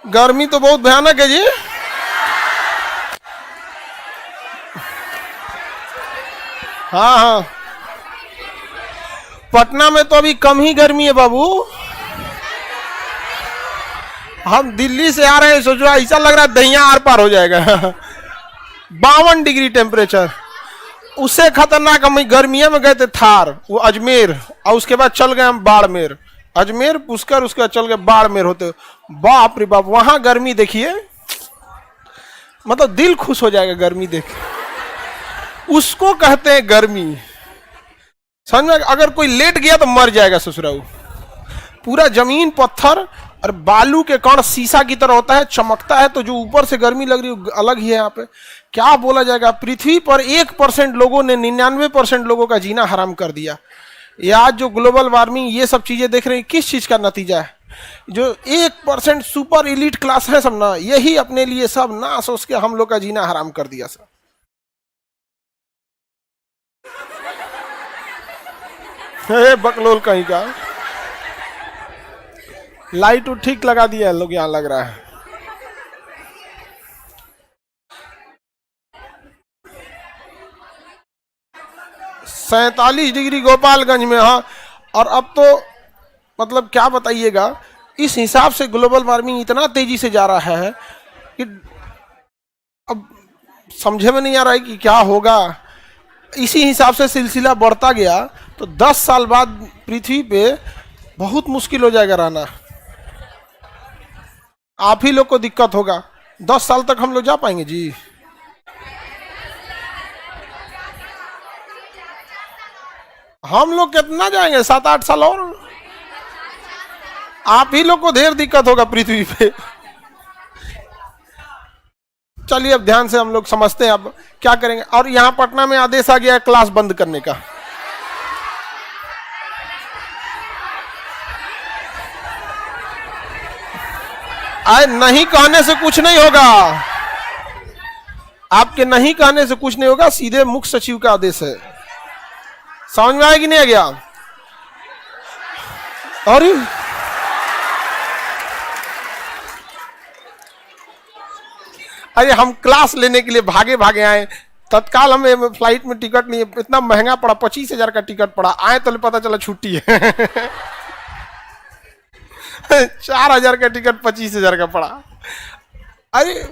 गर्मी तो बहुत भयानक है जी। हाँ हाँ, पटना में तो अभी कम ही गर्मी है बाबू। हम दिल्ली से आ रहे हैं, सोचो ऐसा लग रहा है दहिया आर पार हो जाएगा। 52 डिग्री टेम्परेचर। उससे खतरनाक हम गर्मिया में गए थे थार, वो अजमेर, और उसके बाद चल गए हम बाड़मेर। अजमेर पुष्कर, उसके बाद चल गए बाड़मेर होते। बाप रे बाप, वहां गर्मी देखिए, मतलब दिल खुश हो जाएगा गर्मी देख। उसको कहते हैं गर्मी। समझ में? अगर कोई लेट गया तो मर जाएगा ससुराऊ। पूरा जमीन पत्थर और बालू के कण शीशा की तरह होता है, चमकता है, तो जो ऊपर से गर्मी लग रही है अलग ही है। यहाँ पे क्या बोला जाएगा, पृथ्वी पर 1% लोगों ने 99% लोगों का जीना हराम कर दिया। ये आज जो ग्लोबल वार्मिंग ये सब चीजें देख रहे हैं, किस चीज का नतीजा है? जो 1% सुपर एलिट क्लास है सब ना, यही अपने लिए सब ना सोच के हम लोग का जीना हराम कर दिया सब। बकलोल कहीं का। लाइट ठीक लगा दिया है लोग, यहां लग रहा है। -47 डिग्री गोपालगंज में। हाँ, और अब तो मतलब क्या बताइएगा, इस हिसाब से ग्लोबल वार्मिंग इतना तेजी से जा रहा है कि अब समझे में नहीं आ रहा है कि क्या होगा। इसी हिसाब से सिलसिला बढ़ता गया तो 10 साल बाद पृथ्वी पे बहुत मुश्किल हो जाएगा रहना। आप ही लोग को दिक्कत होगा। 10 साल तक हम लोग जा पाएंगे जी? हम लोग कितना जाएंगे, 7-8 साल और। आप ही लोग को ढेर दिक्कत होगा पृथ्वी पे। चलिए अब ध्यान से हम लोग समझते हैं अब क्या करेंगे। और यहाँ पटना में आदेश आ गया है क्लास बंद करने का। आए नहीं कहने से कुछ नहीं होगा, आपके नहीं कहने से कुछ नहीं होगा, सीधे मुख्य सचिव का आदेश है। समझ में आया कि नहीं आ गया? और अरे हम क्लास लेने के लिए भागे भागे आए, तत्काल हमें फ्लाइट में टिकट नहीं है, इतना महंगा पड़ा, 25,000 का टिकट पड़ा। आए तो पता चला छुट्टी है। 4,000 का टिकट 25,000 का पड़ा। अरे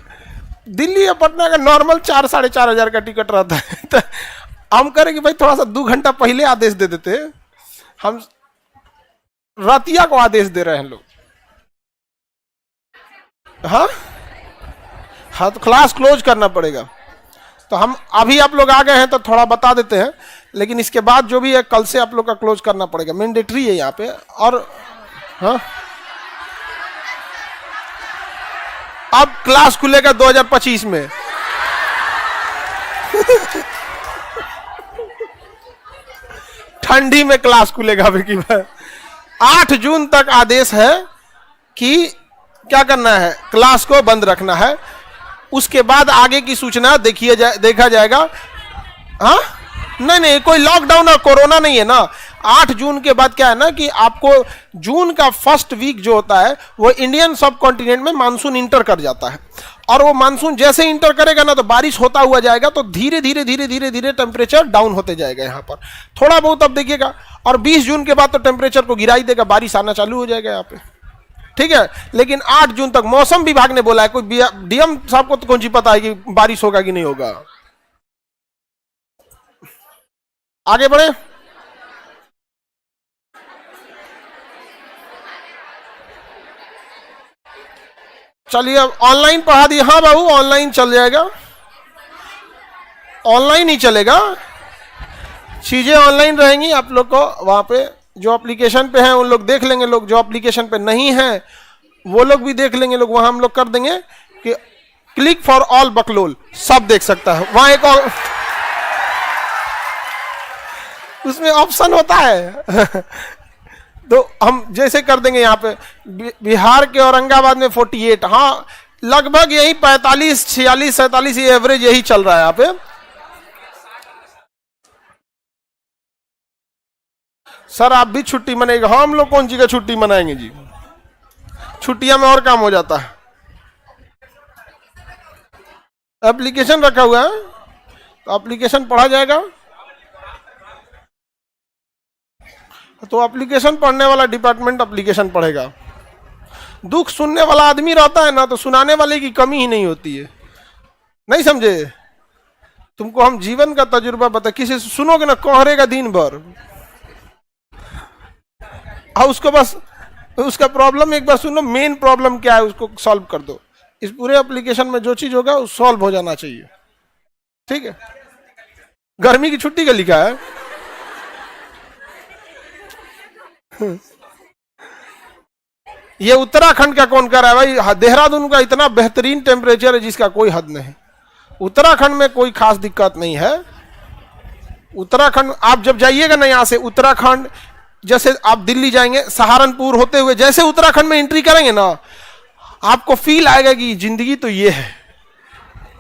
दिल्ली या पटना का नॉर्मल 4-4.5 हजार का टिकट रहता है। तो हम करें कि भाई थोड़ा सा 2 घंटा पहले आदेश दे देते। हम रतिया को आदेश दे रहे हैं लोग। हाँ हाँ, तो क्लास क्लोज करना पड़ेगा। तो हम अभी आप लोग आ गए हैं तो थोड़ा बता देते हैं, लेकिन इसके बाद जो भी है कल से आप लोग का क्लोज करना पड़ेगा, मैंडेटरी है यहाँ पे। और हाँ, अब क्लास खुलेगा 2025 में। ठंडी में क्लास खुलेगा। 8 जून तक आदेश है कि क्या करना है, क्लास को बंद रखना है। उसके बाद आगे की सूचना देखा जाएगा। हाँ नहीं, कोई लॉकडाउन और कोरोना नहीं है ना। 8 जून के बाद क्या है ना कि आपको जून का फर्स्ट वीक जो होता है वो इंडियन सब कॉन्टिनेंट में मानसून इंटर कर जाता है। और वो मानसून जैसे इंटर करेगा ना तो बारिश होता हुआ जाएगा, तो धीरे धीरे धीरे धीरे धीरे टेम्परेचर डाउन होते जाएगा यहाँ पर थोड़ा बहुत। अब देखिएगा, और 20 जून के बाद तो टेम्परेचर को गिरा ही देगा, बारिश आना चालू हो जाएगा यहाँ पे। ठीक है, लेकिन 8 जून तक मौसम विभाग ने बोला है, कोई डीएम साहब को तो कौन सी पता है कि बारिश होगा कि नहीं होगा। आगे बढ़े। चलिए अब ऑनलाइन पढ़ा दिया। हाँ बाबू, ऑनलाइन चल जाएगा, ऑनलाइन ही चलेगा, चीजें ऑनलाइन रहेंगी। आप लोग को वहां पे जो एप्लीकेशन पे हैं उन लोग देख लेंगे, लोग जो एप्लीकेशन पे नहीं हैं वो लोग भी देख लेंगे। लोग वहां हम लोग कर देंगे कि क्लिक फॉर ऑल बकलोल, सब देख सकता है। वहां एक और उसमें ऑप्शन होता है। तो हम जैसे कर देंगे यहाँ पे बिहार के औरंगाबाद में 48, हाँ लगभग यही 45, 46, 47 ये एवरेज यही चल रहा है यहाँ पे। सर आप भी छुट्टी मनाएगा? हम लोग कौन सी का छुट्टी मनाएंगे जी, छुट्टियां में और काम हो जाता है। एप्लीकेशन रखा हुआ है, तो एप्लीकेशन पढ़ा जाएगा। तो एप्लीकेशन पढ़ने वाला डिपार्टमेंट एप्लीकेशन पढ़ेगा। दुख सुनने वाला आदमी रहता है ना, तो सुनाने वाले की कमी ही नहीं होती है। नहीं समझे? तुमको हम जीवन का तजुर्बा बता, किसी से सुनोगे ना कोहरेगा दिन भर, और उसको बस उसका प्रॉब्लम एक बार सुनो, मेन प्रॉब्लम क्या है उसको सॉल्व कर दो। इस पूरे एप्लीकेशन में जो चीज होगा वो सॉल्व हो जाना चाहिए, ठीक है। गर्मी की छुट्टी का लिखा है। ये उत्तराखंड का कौन कर रहा है भाई? देहरादून का इतना बेहतरीन टेम्परेचर है जिसका कोई हद नहीं। उत्तराखंड में कोई खास दिक्कत नहीं है। उत्तराखंड आप जब जाइएगा ना यहाँ से उत्तराखंड, जैसे आप दिल्ली जाएंगे सहारनपुर होते हुए, जैसे उत्तराखंड में एंट्री करेंगे ना, आपको फील आएगा कि जिंदगी तो ये है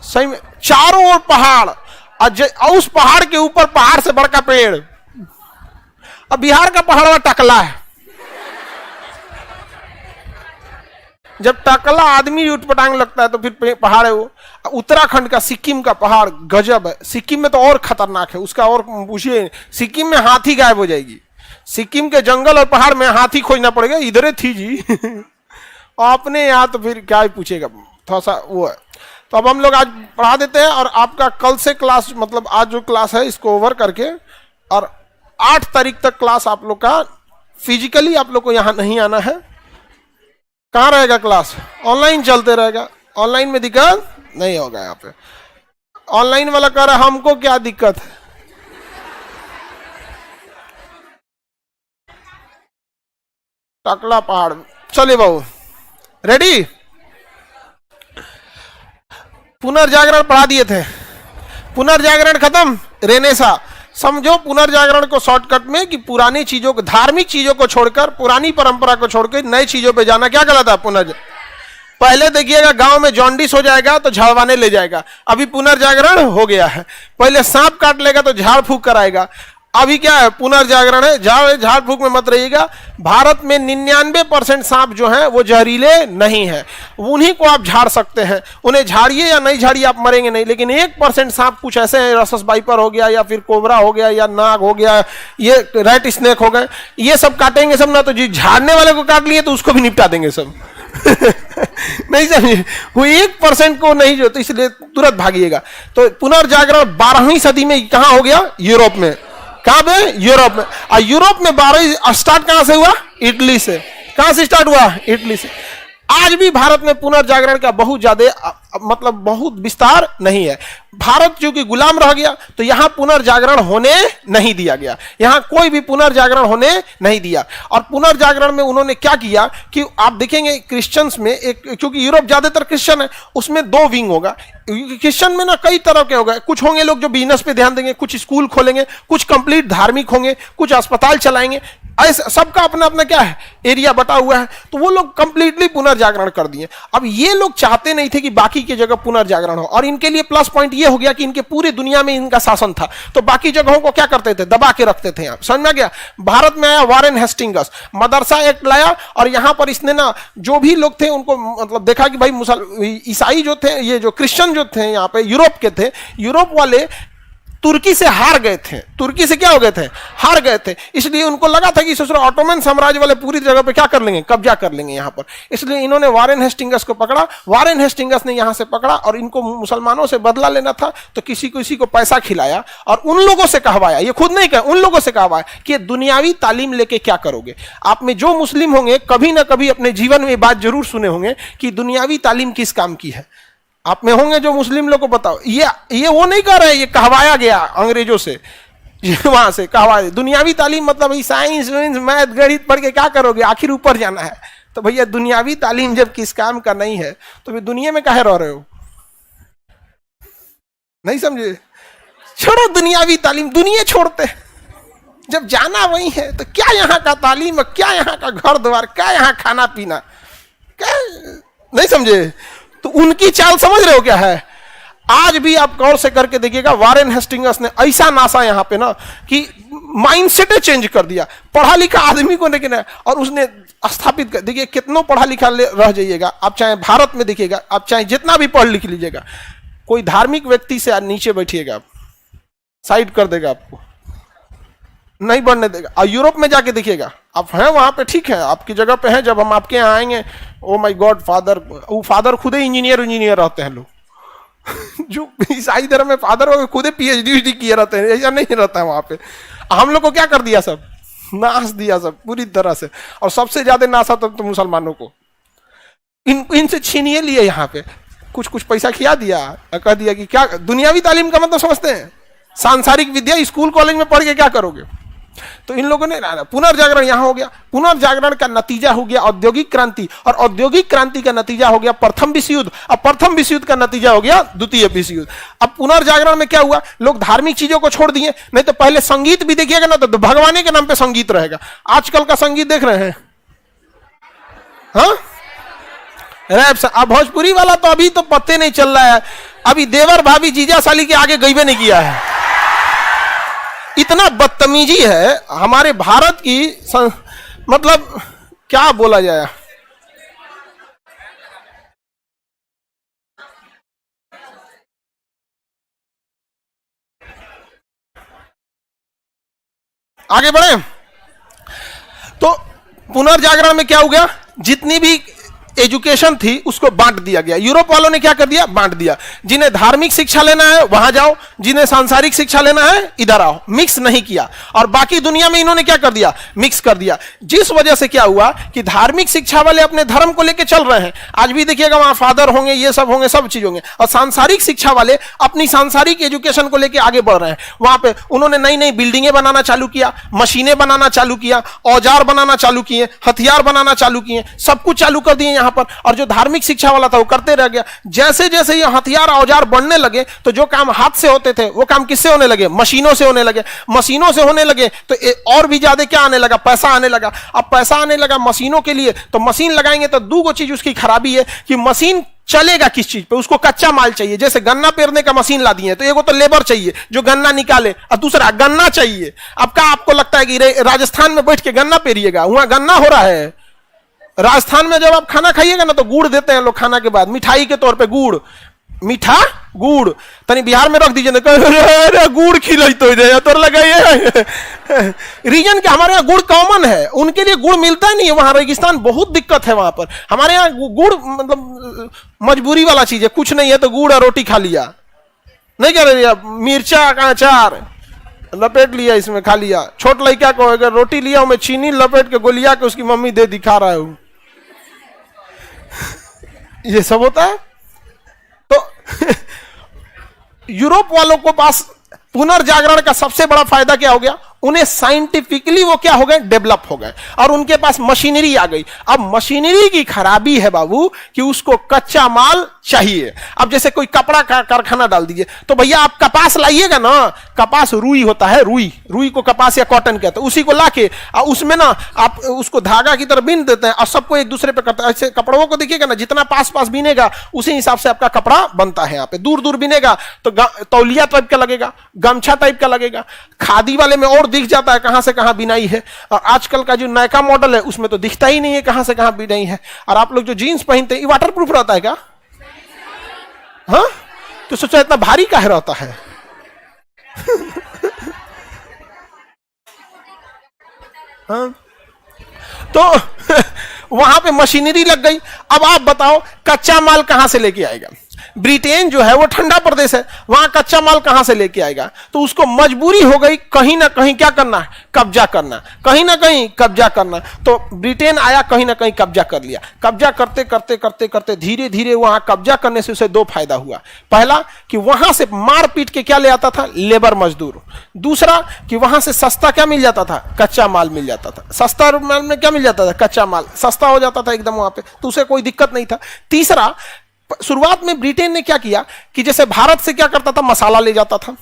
सही में। चारों ओर पहाड़, और उस पहाड़ के ऊपर पहाड़ से बड़का पेड़। अब बिहार का पहाड़ टकला है, जब टकला आदमी उठपटांग लगता है तो फिर पहाड़ है वो। उत्तराखंड का सिक्किम का पहाड़ गजब है। सिक्किम में तो और खतरनाक है उसका, और पूछिए, सिक्किम में हाथी गायब हो जाएगी। सिक्किम के जंगल और पहाड़ में हाथी खोजना पड़ेगा, इधर थी जी। आपने यहाँ तो फिर क्या ही पूछेगा, थोड़ा सा वो है। तो अब हम लोग आज पढ़ा देते हैं, और आपका कल से क्लास, मतलब आज जो क्लास है इसको ओवर करके, और 8 तारीख तक क्लास आप लोग का फिजिकली आप लोग को यहाँ नहीं आना है। कहाँ रहेगा क्लास? ऑनलाइन चलते रहेगा। ऑनलाइन में दिक्कत नहीं होगा। यहाँ पे ऑनलाइन वाला कह रहा है हमको क्या दिक्कत है। टकला पहाड़, चलिए बाबू रेडी। पुनर्जागरण पढ़ा दिए थे, पुनर्जागरण खत्म। रेनेसा समझो पुनर्जागरण को शॉर्टकट में कि पुरानी चीजों को, धार्मिक चीजों को छोड़कर, पुरानी परंपरा को छोड़कर नई चीजों पे जाना। क्या गलत है? पहले देखिएगा गांव में जॉन्डिस हो जाएगा तो झाड़वाने ले जाएगा, अभी पुनर्जागरण हो गया है। पहले सांप काट लेगा तो झाड़ फूक कराएगा, अभी क्या है? पुनर्जागरण है। झाड़ फूक में मत रहिएगा। भारत में 99% सांप जो हैं वो जहरीले नहीं है, उन्हीं को आप झाड़ सकते हैं। उन्हें झाड़िए या नहीं झाड़िए आप मरेंगे नहीं। लेकिन 1% सांप कुछ ऐसे हैं, रसस वाइपर हो गया या फिर कोबरा हो गया या नाग हो गया, ये रेड स्नेक हो गए, ये सब काटेंगे सब ना, तो जी झाड़ने वाले को काट लिए तो उसको भी निपटा देंगे सब। नहीं समझे? वो 1% को नहीं जो, तो इसलिए तुरंत भागिएगा। तो पुनर्जागरण 12वीं सदी में कहां हो गया? यूरोप में। कहां पे? यूरोप में। और यूरोप में 12 स्टार्ट कहां से हुआ? इटली से। कहां से स्टार्ट हुआ? इटली से। आज भी भारत में पुनर्जागरण का बहुत ज्यादा मतलब बहुत विस्तार नहीं है। भारत चूंकि गुलाम रह गया तो यहां पुनर्जागरण होने नहीं दिया गया, यहां कोई भी पुनर्जागरण होने नहीं दिया। और पुनर्जागरण में उन्होंने क्या किया कि आप देखेंगे क्रिश्चियंस में एक, क्योंकि यूरोप ज्यादातर क्रिश्चियन है, उसमें 2 विंग होगा। क्रिश्चियन में ना कई तरह के होगा, कुछ होंगे लोग जो बिजनेस पे ध्यान देंगे, कुछ स्कूल खोलेंगे, कुछ कंप्लीट धार्मिक होंगे, कुछ अस्पताल चलाएंगे। ऐसा सबका अपना अपना क्या है? एरिया बटा हुआ है। तो वो लोग कंप्लीटली पुनर्जागरण कर दिए। अब ये लोग चाहते नहीं थे कि बाकी की जगह पुनर्जागरण हो, और इनके लिए प्लस पॉइंट ये हो गया कि इनके पूरे दुनिया में इनका शासन था, तो बाकी जगहों को क्या करते थे? दबा के रखते थे। समझ में गया? भारत में आया वारेन हेस्टिंगस, मदरसा एक्ट लाया, और यहां पर इसने ना जो भी लोग थे उनको मतलब देखा कि भाई ईसाई जो थे, ये जो क्रिश्चियन जो थे यहाँ पे यूरोप के थे, यूरोप वाले तुर्की से हार गए थे। तुर्की से क्या हो गए थे? हार गए थे। इसलिए उनको लगा था कि ससुर ऑटोमन साम्राज्य वाले पूरी जगह पे क्या कर लेंगे? कब्जा कर लेंगे यहाँ पर। इसलिए इन्होंने वारेन हेस्टिंगस को पकड़ा। वारेन हेस्टिंगस ने यहाँ से पकड़ा, और इनको मुसलमानों से बदला लेना था, तो किसी को पैसा खिलाया और उन लोगों से कहवाया, ये खुद नहीं कहा, उन लोगों से कहवाया कि दुनियावी तालीम लेके क्या करोगे। आप में जो मुस्लिम होंगे कभी ना कभी अपने जीवन में बात जरूर सुने होंगे कि दुनियावी तालीम किस काम की है। आप में होंगे जो मुस्लिम लोग को बताओ, ये वो नहीं कह रहे, ये कहवाया गया अंग्रेजों से, वहां से कहवाया। दुनियावी तालीम मतलब साइंस मैथ गणित पढ़ के क्या करोगे? आखिर ऊपर जाना है। तो भैया दुनियावी तालीम जब किस काम का नहीं है तो फिर दुनिया में काहे रह रहे हो? नहीं समझे? छोड़ो दुनियावी तालीम, दुनिया छोड़ते। जब जाना वही है तो क्या यहाँ का तालीम, क्या यहाँ का घर द्वार, क्या यहाँ खाना पीना, क्या? नहीं समझे? तो उनकी चाल समझ रहे हो क्या है? आज भी आप गौर से करके देखिएगा, वारेन हेस्टिंगस ने ऐसा नासा यहां पे ना कि माइंडसेट चेंज कर दिया पढ़ा लिखा आदमी को, लेकिन और उसने स्थापित कर। देखिए कितनों पढ़ा लिखा रह जाइएगा आप, चाहे भारत में देखिएगा, आप चाहे जितना भी पढ़ लिख लीजिएगा, कोई धार्मिक व्यक्ति से नीचे बैठिएगा आप, साइड कर देगा आपको, नहीं बढ़ने देगा। और यूरोप में जाके देखिएगा, आप हैं वहां पे ठीक है, आपकी जगह पे हैं, जब हम आपके यहाँ आएंगे, ओ माय गॉड फादर, वो फादर खुद ही इंजीनियर रहते हैं लोग जो ईसाई धर्म में फादर हो खुद ही पीएचडी किए रहते हैं, ऐसा नहीं रहता है वहां पे। हम लोग को क्या कर दिया, सब नाश दिया सब पूरी तरह से, और सबसे ज्यादा नाशा तो मुसलमानों को इनसे छीनिए लिए। यहाँ पे कुछ कुछ पैसा खिया दिया, कह दिया कि क्या दुनियावी तालीम का मतलब समझते हैं, सांसारिक विद्या स्कूल कॉलेज में पढ़ के क्या करोगे। तो इन लोगों ने पुनर्जागरण यहां हो गया, पुनर्जागरण का नतीजा हो गया औद्योगिक क्रांति, और औद्योगिक क्रांति का नतीजा हो गया प्रथम विश्व युद्ध, और प्रथम विश्व युद्ध का नतीजा हो गया द्वितीय विश्व युद्ध। अब पुनर्जागरण में क्या हुआ, लोग धार्मिक चीजों को छोड़ दिए। नहीं तो पहले संगीत भी देखिएगा ना, तो भगवान के नाम पे संगीत रहेगा। आजकल का संगीत देख रहे हैं, हाँ रैप। अब भोजपुरी वाला तो अभी तो पत्ते नहीं चल रहा है, अभी देवर भाभी जीजा साली के आगे गईबे नहीं किया है। इतना बदतमीजी है हमारे भारत की मतलब क्या बोला जाए। आगे बढ़े तो पुनर्जागरण में क्या हो गया, जितनी भी एजुकेशन थी उसको बांट दिया गया। यूरोप वालों ने क्या कर दिया, बांट दिया। जिन्हें धार्मिक शिक्षा लेना है वहां जाओ, जिन्हें सांसारिक शिक्षा लेना है इधर आओ, मिक्स नहीं किया। और बाकी दुनिया में इन्होंने क्या कर दिया, मिक्स कर दिया। जिस वजह से क्या हुआ कि धार्मिक शिक्षा वाले अपने धर्म को लेकर चल रहे हैं, आज भी देखिएगा वहां फादर होंगे, ये सब होंगे, सब चीज होंगे। और सांसारिक शिक्षा वाले अपनी सांसारिक एजुकेशन को लेकर आगे बढ़ रहे हैं। वहां पे उन्होंने नई नई बिल्डिंगें बनाना चालू किया, मशीनें बनाना चालू किया, औजार बनाना चालू किए, हथियार बनाना चालू किए, सब कुछ चालू कर दिए यहाँ पर। और जो धार्मिक शिक्षा वाला था वो करते रह गया। जैसे जैसे ये हथियार औजार बढ़ने लगे तो जो काम हाथ से होते थे वो काम किससे होने लगे, मशीनों से होने लगे। मशीनों से होने लगे तो और भी ज्यादा क्या आने लगा, पैसा आने लगा। अब पैसा आने लगा मशीनों के लिए, तो मशीन लगाएंगे तो दो चीज उसकी खराबी है कि मशीन चलेगा किस चीज पे, उसको कच्चा माल चाहिए। जैसे गन्ना पेरने का मशीन ला दिए तो एगो तो लेबर चाहिए जो गन्ना निकाले, और दूसरा गन्ना चाहिए। अब क्या आपको लगता है कि राजस्थान में बैठ के गन्ना पेरिएगा, वहां गन्ना हो रहा है। राजस्थान में जब आप खाना खाइएगा ना तो गुड़ देते हैं लोग खाना के बाद, मिठाई के तौर पे गुड़, मीठा गुड़। तनी बिहार में रख दीजिए ना, गुड़ खिलाई तो लगाइए। रीजन के हमारे यहाँ गुड़ कॉमन है, उनके लिए गुड़ मिलता ही नहीं है। वहां रेगिस्तान बहुत दिक्कत है वहां पर। हमारे यहाँ गुड़ मतलब मजबूरी वाला चीज है, कुछ नहीं है तो गुड़ और रोटी खा लिया, नहीं क्या लिया, मिर्चा का अचार लपेट लिया, इसमें खा लिया। छोट लड़का को अगर रोटी लिया मैं चीनी लपेट के गोलिया के उसकी मम्मी दे दिखा रहा हूं, ये सब होता है। तो यूरोप वालों को पास पुनर्जागरण का सबसे बड़ा फायदा क्या हो गया, उन्हें साइंटिफिकली वो क्या हो गए, डेवलप हो गए, और उनके पास मशीनरी आ गई। अब मशीनरी की खराबी है बाबू कि उसको कच्चा माल चाहिए। अब जैसे कोई कपड़ा का कारखाना डाल दीजिए तो भैया आप कपास लाइएगा ना, कपास रुई होता है, रुई को कपास या कॉटन कहते हैं, उसी को लाके उसमें ना आप उसको धागा की तरह बीन देते हैं और सबको एक दूसरे पे करते हैं। ऐसे कपड़ों को देखिएगा ना, जितना पास पास बीनेगा उसी हिसाब से आपका कपड़ा बनता है। यहाँ पे दूर दूर बीनेगा तो तौलिया टाइप का लगेगा, गमछा टाइप का लगेगा। खादी वाले में और दिख जाता है कहां से कहां बिनाई है। और आजकल का जो नया मॉडल है उसमें तो दिखता ही नहीं है कहां से कहां बिनाई है। और आप लोग जो जीन्स पहनते हैं ये वाटर प्रूफ रहता है क्या? हाँ, तो सोचा इतना भारी काहे रहता है? हाँ? तो वहां पे मशीनरी लग गई। अब आप बताओ कच्चा माल कहां से लेके आएगा? ब्रिटेन जो है वो ठंडा प्रदेश है, वहां कच्चा माल कहां से लेके आएगा? तो उसको मजबूरी हो गई कहीं ना कहीं क्या करना है, कब्जा करना, कहीं ना कहीं कब्जा करना। तो ब्रिटेन आया, कहीं ना कहीं कब्जा कर लिया। कब्जा करते करते करते करते धीरे धीरे वहां कब्जा करने से उसे दो फायदा हुआ। पहला कि वहां से मार पीट के क्या ले आता था, लेबर मजदूर। दूसरा कि वहां से सस्ता क्या मिल जाता था, कच्चा माल मिल जाता था। सस्ता माल में क्या मिल जाता था, कच्चा माल सस्ता हो जाता था एकदम वहां पे, तो उसे कोई दिक्कत नहीं था। तीसरा, शुरुआत में ब्रिटेन ने क्या किया कि जैसे भारत से क्या करता था, मसाला ले जाता था,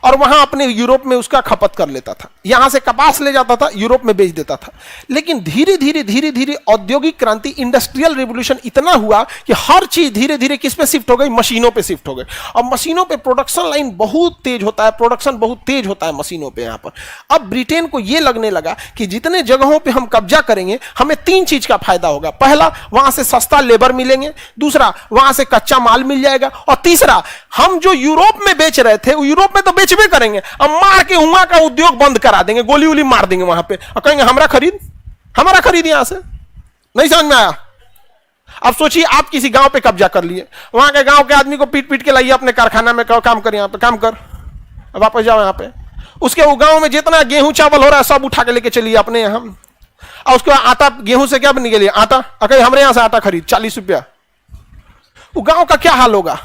और वहां अपने यूरोप में उसका खपत कर लेता था, यहां से कपास ले जाता था, यूरोप में बेच देता था। लेकिन धीरे धीरे औद्योगिक क्रांति, इंडस्ट्रियल रिवोल्यूशन इतना हुआ कि हर चीज धीरे धीरे किस पे शिफ्ट हो गई, मशीनों पे शिफ्ट हो गई। और मशीनों पे प्रोडक्शन लाइन बहुत तेज होता है, प्रोडक्शन बहुत तेज होता है मशीनों पे यहां पर। अब ब्रिटेन को यह लगने लगा कि जितने जगहों पे हम कब्जा करेंगे हमें तीन चीज का फायदा होगा। पहला, वहां से सस्ता लेबर मिलेंगे, दूसरा, वहां से कच्चा माल मिल जाएगा, और तीसरा, हम जो यूरोप में बेच रहे थे वो यूरोप में तो बेचबे करेंगे, अब मार के वहां का उद्योग बंद करा देंगे, गोली वोली मार देंगे वहां पे और कहेंगे हमारा खरीद यहां से। नहीं समझ में आया? अब सोचिए, आप किसी गांव पे कब्जा कर लिए, वहां के गांव के आदमी को पीट पीट के लाइए अपने कारखाना में, काम कर, यहां पे काम कर, वापस जाओ यहां पे। उसके वो गांव में जितना गेहूं चावल हो रहा है सब उठा के लेके चलिए अपने यहां, और उसके आटा, गेहूं से क्या बनने के लिए आटा, अगर हमारे यहां से आटा खरीद 40 रुपया, वो गांव का क्या हाल होगा?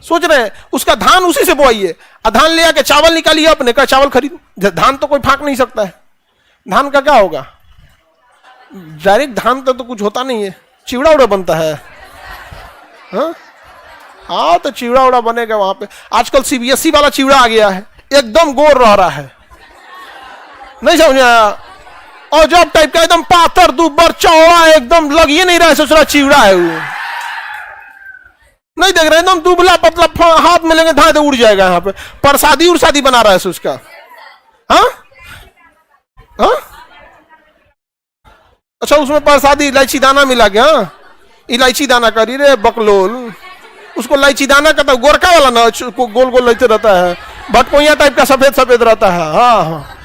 सोच रहे हैं, उसका धान उसी से बोआइए, धान ले आके चावल निकालिए अपने का, चावल खरीद, धान तो कोई फाक नहीं सकता है, धान का क्या होगा? डायरेक्ट धान तो कुछ होता नहीं है, चिवड़ा उड़ा बनता है। हाँ तो चिवड़ा उड़ा बनेगा वहां पे। आजकल सीबीएसई वाला चिवड़ा आ गया है, एकदम गोर रह रहा है, नहीं समझ आया? और जब टाइप का एकदम पातर दुबर चौड़ा, एकदम लग ही नहीं रहा है सोच रहा चिवड़ा है वो, नहीं देख रहे, एकदम दुबला पतला, हाथ में लेंगे धाए उड़ जाएगा। यहाँ पे प्रसादी उर्सादी बना रहा है उसका। हाँ हाँ, अच्छा उसमें प्रसादी इलायची दाना मिला गया, इलायची दाना करी रे बकलोल, उसको इलायची दाना का, गोरका वाला ना, गोल गोल लेते रहता है, भटकोइया टाइप का सफेद सफेद रहता है। हाँ हाँ,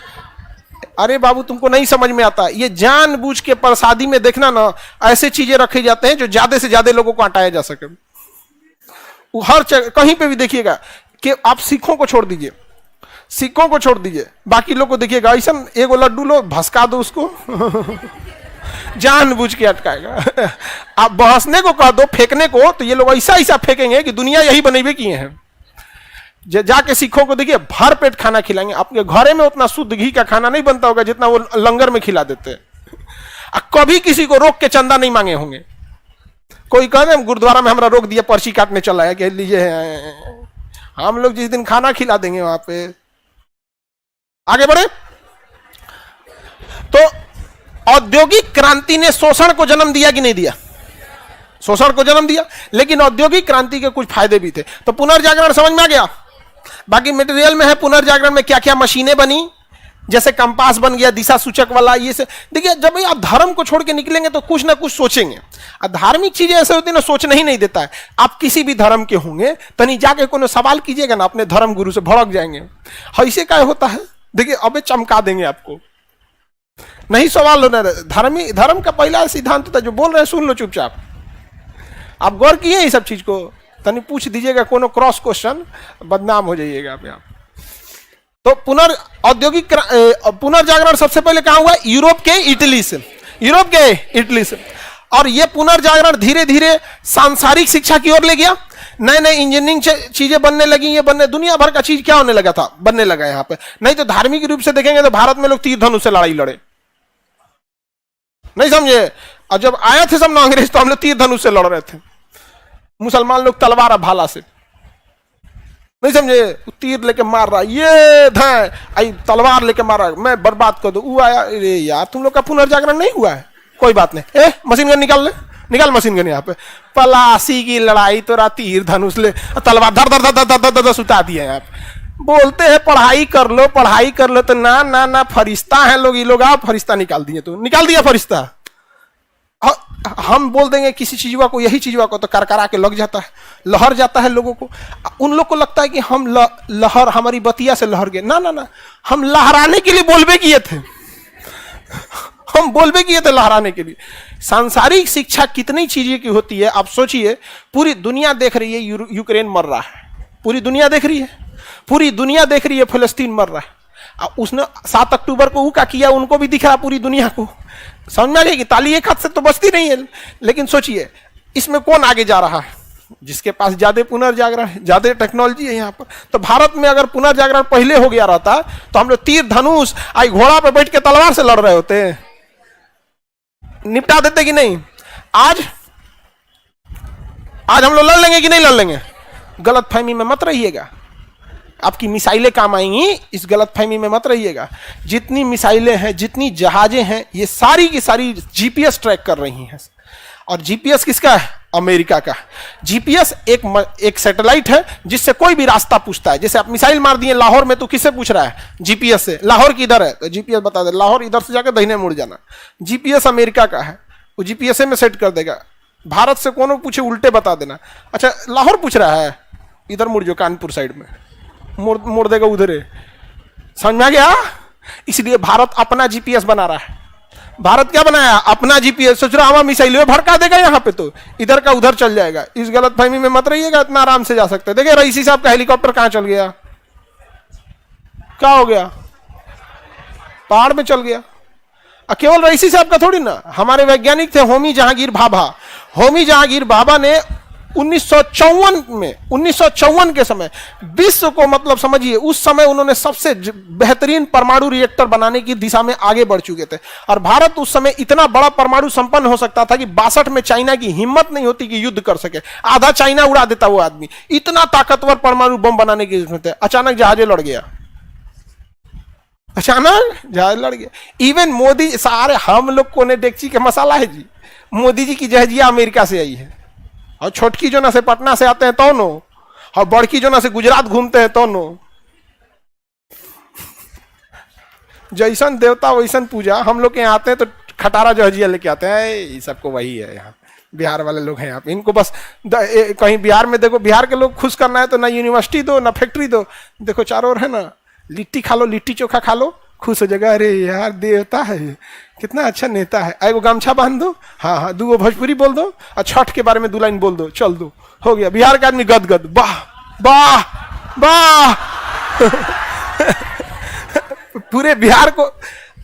अरे बाबू तुमको नहीं समझ में आता, ये जानबूझ के प्रसादी में देखना ना, ऐसे चीजें रखे जाते हैं जो ज्यादा से ज्यादा लोगों को हटाया जा सके। हर कहीं पे भी देखिएगा कि आप सिखों को छोड़ दीजिए, सिखों को छोड़ दीजिए, बाकी लोग को देखिएगा, ऐसा एगो लड्डू लो भसका दो उसको जानबूझ के अटकाएगा। आप बहसने को कह दो, फेंकने को, तो ये लोग ऐसा ऐसा फेंकेंगे कि दुनिया यही बनेबे किए हैं। जाके सिखों को देखिए, भर पेट खाना खिलाएंगे। आपके घरे में उतना शुद्ध घी का खाना नहीं बनता होगा जितना वो लंगर में खिला देते हैं। कभी किसी को रोक के चंदा नहीं मांगे होंगे। कोई कह रहे गुरुद्वारा में हमरा रोक दिया, पर्ची काटने चला है, कह लीजिए हम लोग जिस दिन खाना खिला देंगे वहां पे। आगे बढ़े तो औद्योगिक क्रांति ने शोषण को जन्म दिया कि नहीं दिया? शोषण को जन्म दिया, लेकिन औद्योगिक क्रांति के कुछ फायदे भी थे। तो पुनर्जागरण समझ में आ गया। बाकी मटेरियल में है, पुनर्जागरण में क्या क्या मशीनें बनी, जैसे कंपास बन गया दिशा सूचक वाला, ये से देखिए। जब आप धर्म को छोड़ के निकलेंगे तो कुछ ना कुछ सोचेंगे। धार्मिक चीजें ऐसे होती है ना, सोचना ही नहीं देता है। आप किसी भी धर्म के होंगे तनी जाके कोनो सवाल कीजिएगा ना, अपने धर्म गुरु से भड़क जाएंगे, ऐसे क्या होता है, देखिए अबे चमका देंगे आपको। नहीं सवाल होना, धर्म का पहला सिद्धांत था, जो बोल रहे हैं सुन लो चुपचाप। आप गौर किए इस सब चीज को, तनी पूछ दीजिएगा कोनो क्रॉस क्वेश्चन, बदनाम हो जाइएगा आप। तो औद्योगिक पुनर्जागरण सबसे पहले कहां हुआ? यूरोप के इटली से, यूरोप के इटली से। और यह पुनर्जागरण धीरे धीरे सांसारिक शिक्षा की ओर ले गया। नए नए इंजीनियरिंग चीजें बनने लगी, ये बनने, दुनिया भर का चीज क्या होने लगा था, बनने लगा यहाँ पे। नहीं तो धार्मिक रूप से देखेंगे तो भारत में लोग तीर धनुष से लड़ाई लड़े, नहीं समझे? और जब आए थे सब ना अंग्रेज, तो हम लोग तीर धनुष से लड़ रहे थे। मुसलमान लोग तलवार और भाला से, नहीं समझे? तीर लेके मार रहा, ये धाय तलवार लेके मार रहा, मैं बर्बाद कर दो। वो आया, अरे यार तुम लोग का पुनर्जागरण नहीं हुआ है, कोई बात नहीं, मशीन गन निकाल ले, निकाल मशीन गन। यहाँ पे पलासी की लड़ाई तो तीर धनुष ले, तलवार धर धर धर धर धर धर सुता दिया। यहाँ पे बोलते हैं पढ़ाई कर लो, पढ़ाई कर लो, तो ना ना ना, फरिश्ता है लोग, ये लोग आप फरिश्ता निकाल दिए, तो निकाल दिया फरिश्ता। हम बोल देंगे किसी चीजवा को, यही चीजवा को, तो करकरा के लग जाता है, लहर जाता है लोगों को। उन लोग को लगता है कि हम लहर, हमारी बतिया से लहर गए। ना ना ना, हम लहराने के लिए बोलबे किए थे, हम बोलबे किए थे लहराने के लिए। सांसारिक शिक्षा कितनी चीजें की होती है, आप सोचिए। पूरी दुनिया देख रही है यूक्रेन मर रहा है, पूरी दुनिया देख रही है, पूरी दुनिया देख रही है फिलिस्तीन मर रहा है। उसने 7 अक्टूबर को क्या किया, उनको भी दिख रहा पूरी दुनिया को। समझ में आ जाएगी, ताली एक हाथ से तो बचती नहीं है। लेकिन सोचिए इसमें कौन आगे जा रहा है? जिसके पास ज्यादा पुनर्जागरण है, ज्यादा टेक्नोलॉजी है यहाँ पर। तो भारत में अगर पुनर्जागरण पहले हो गया रहता तो हम लोग तीर धनुष आई घोड़ा पर बैठ के तलवार से लड़ रहे होते, निपटा देते कि नहीं? आज हम लोग लड़ लेंगे कि नहीं लड़ लेंगे? गलत फहमी में मत रहिएगा। आपकी मिसाइलें काम आएंगी, इस गलतफहमी में मत रहिएगा। जितनी मिसाइलें हैं, जितनी जहाजें हैं, ये सारी की सारी जीपीएस ट्रैक कर रही हैं। और जीपीएस किसका है? अमेरिका का। जीपीएस एक सैटेलाइट है जिससे कोई भी रास्ता पूछता है। जैसे आप मिसाइल मार दिए लाहौर में, तो किससे पूछ रहा है? जीपीएस से। लाहौर किधर है? तो जीपीएस बता दे, लाहौर इधर से जाकर दाहिने मुड़ जाना। जीपीएस अमेरिका का है, वो जीपीएस में सेट कर देगा। भारत से कोनो पूछे उल्टे बता देना। अच्छा, लाहौर पूछ रहा है, इधर मुड़ जो, कानपुर साइड में मोड़ देगा उधर है। समझ में आ गया? इसलिए भारत अपना जीपीएस बना रहा है। भारत क्या बनाया? अपना जीपीएस। सोच रहा हवा मिसाइल भड़का देगा यहाँ पे, तो इधर का उधर चल जाएगा। इस गलतफहमी में मत रहिएगा, इतना आराम से जा सकते हैं। देखिए रईसी साहब का हेलीकॉप्टर कहां चल गया, क्या हो गया? पहाड़ में चल गया। केवल रईसी साहब का थोड़ी ना, हमारे वैज्ञानिक थे होमी जहांगीर भाभा। होमी जहांगीर भाभा ने 1954 के समय विश्व को, मतलब समझिए उस समय उन्होंने सबसे बेहतरीन परमाणु रिएक्टर बनाने की दिशा में आगे बढ़ चुके थे। और भारत उस समय इतना बड़ा परमाणु संपन्न हो सकता था कि 62 में चाइना की हिम्मत नहीं होती कि युद्ध कर सके। आधा चाइना उड़ा देता वो आदमी, इतना ताकतवर परमाणु बम बनाने की जिसमें थे। अचानक जहाज लड़ गया, अचानक जहाज लड़ गया। इवन मोदी, सारे हम लोग कोने डेक्ची के मसाला है जी। मोदी जी की जहाजिया अमेरिका से आई है, और छोटकी जो ना से पटना से आते हैं तो नो, और बड़की जो ना से गुजरात घूमते हैं तो नो। जैसन देवता वैसन पूजा। हम लोग के यहाँ आते हैं तो खटारा जहाजिया लेके आते हैं। ये सबको वही है, यहाँ बिहार वाले लोग हैं यहाँ पे। इनको बस कहीं बिहार में देखो, बिहार के लोग खुश करना है तो ना यूनिवर्सिटी दो ना फैक्ट्री दो। देखो चारों ओर है ना, लिट्टी खा लो, लिट्टी चोखा खा लो, खुश हो जाएगा। अरे यार देवता है, कितना अच्छा नेता है। एगो गमछा बांध दो, हाँ हाँ, दूगो भोजपुरी बोल दो, और छठ के बारे में 2 लाइन बोल दो, चल दो, हो गया। बिहार का आदमी गदगद, वाह वाह वाह। पूरे बिहार को,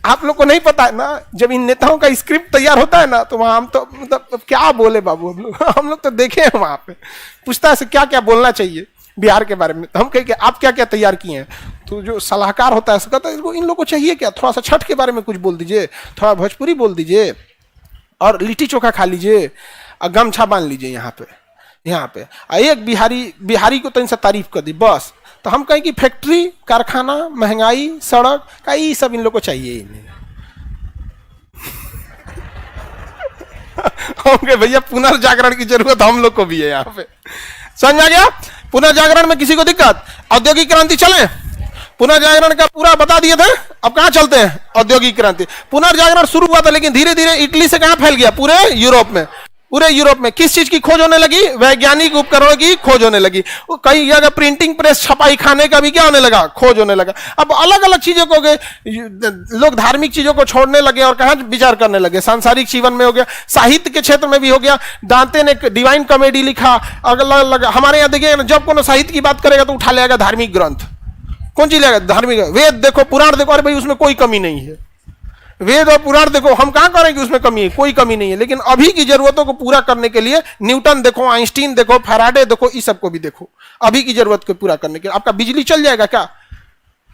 आप लोग को नहीं पता है ना, जब इन नेताओं का स्क्रिप्ट तैयार होता है ना, तो वहां हम तो मतलब क्या बोले बाबू, हम लोग तो देखे हैं वहां पे। पूछता है क्या क्या बोलना चाहिए बिहार के बारे में, तो हम कहें कि आप क्या क्या तैयार किए हैं। तो जो सलाहकार होता है कहता है इन लोगों को चाहिए क्या, थोड़ा सा छठ के बारे में कुछ बोल दीजिए, थोड़ा भोजपुरी बोल दीजिए, और लिट्टी चोखा खा लीजिए, और गमछा बांध लीजिए यहाँ पे। एक बिहारी को तो इनसे तारीफ कर दी बस। तो हम कहें कि फैक्ट्री, कारखाना, महंगाई, सड़क का ये सब इन लोग को चाहिए ही नहीं। होंगे भैया, पुनर्जागरण की जरूरत हम लोग को भी है यहाँ पे। समझ आ गया? पुनर्जागरण में किसी को दिक्कत? औद्योगिक क्रांति चले, पुनर्जागरण का पूरा बता दिए थे। अब कहां चलते हैं? औद्योगिक क्रांति। पुनर्जागरण शुरू हुआ था, लेकिन धीरे धीरे इटली से कहां फैल गया? पूरे यूरोप में। किस चीज की खोज होने लगी? वैज्ञानिक उपकरणों की खोज होने लगी। कई जगह प्रिंटिंग प्रेस, छपाई खाने का भी क्या होने लगा? खोज होने लगा। अब अलग अलग चीजों को लोग धार्मिक चीजों को छोड़ने लगे और कहां विचार करने लगे? सांसारिक जीवन में हो गया, साहित्य के क्षेत्र में भी हो गया। दांते ने डिवाइन कॉमेडी लिखा, अलग। हमारे यहाँ देखिए, जब कोनो साहित्य की बात करेगा तो उठा लेगा धार्मिक ग्रंथ। कौन चीज लेगा? धार्मिक। वेद देखो, पुराण देखो, अरे भाई उसमें कोई कमी नहीं है। वेद और पुराण देखो, हम कहां करेंगे उसमें कमी है? कोई कमी नहीं है। लेकिन अभी की जरूरतों को पूरा करने के लिए न्यूटन देखो, आइंस्टीन देखो, फैराडे देखो, इस सबको भी देखो। अभी की जरूरत को पूरा करने के लिए आपका बिजली चल जाएगा क्या?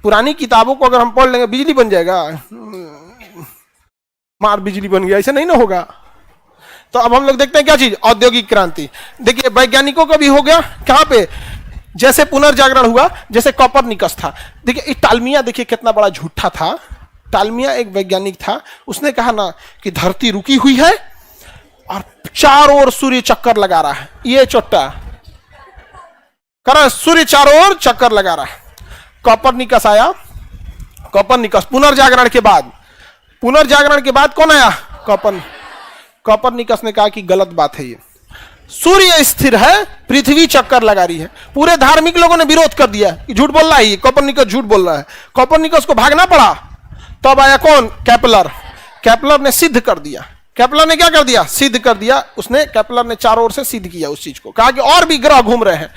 पुरानी किताबों को अगर हम पढ़ लेंगे बिजली बन जाएगा? मार बिजली बन गया, ऐसा नहीं ना होगा। तो अब हम लोग देखते हैं क्या चीज? औद्योगिक क्रांति। देखिए वैज्ञानिकों का भी हो गया। कहां पे? जैसे पुनर्जागरण हुआ, जैसे कॉपरनिकस था। देखिए टालमिया, देखिए कितना बड़ा झूठा था। टालमिया एक वैज्ञानिक था, उसने कहा ना कि धरती रुकी हुई है और चारों ओर सूर्य चक्कर लगा रहा है। ये चोट्टा करा, सूर्य चारों ओर चक्कर लगा रहा है। कॉपरनिकस आया। कॉपरनिकस पुनर्जागरण के बाद कौन आया? कॉपरनिकस ने कहा कि गलत बात है, ये सूर्य स्थिर है, पृथ्वी चक्कर लगा रही है। पूरे धार्मिक लोगों ने विरोध कर दिया कि झूठ बोल रहा है, ये कॉपरनिकस झूठ बोल रहा है। कॉपरनिकस को भागना पड़ा। तब आया कौन? केपलर ने सिद्ध कर दिया। केपलर ने क्या कर दिया? सिद्ध कर दिया। केपलर ने चारों ओर से सिद्ध किया उस चीज को, कहा कि और भी ग्रह घूम रहे हैं।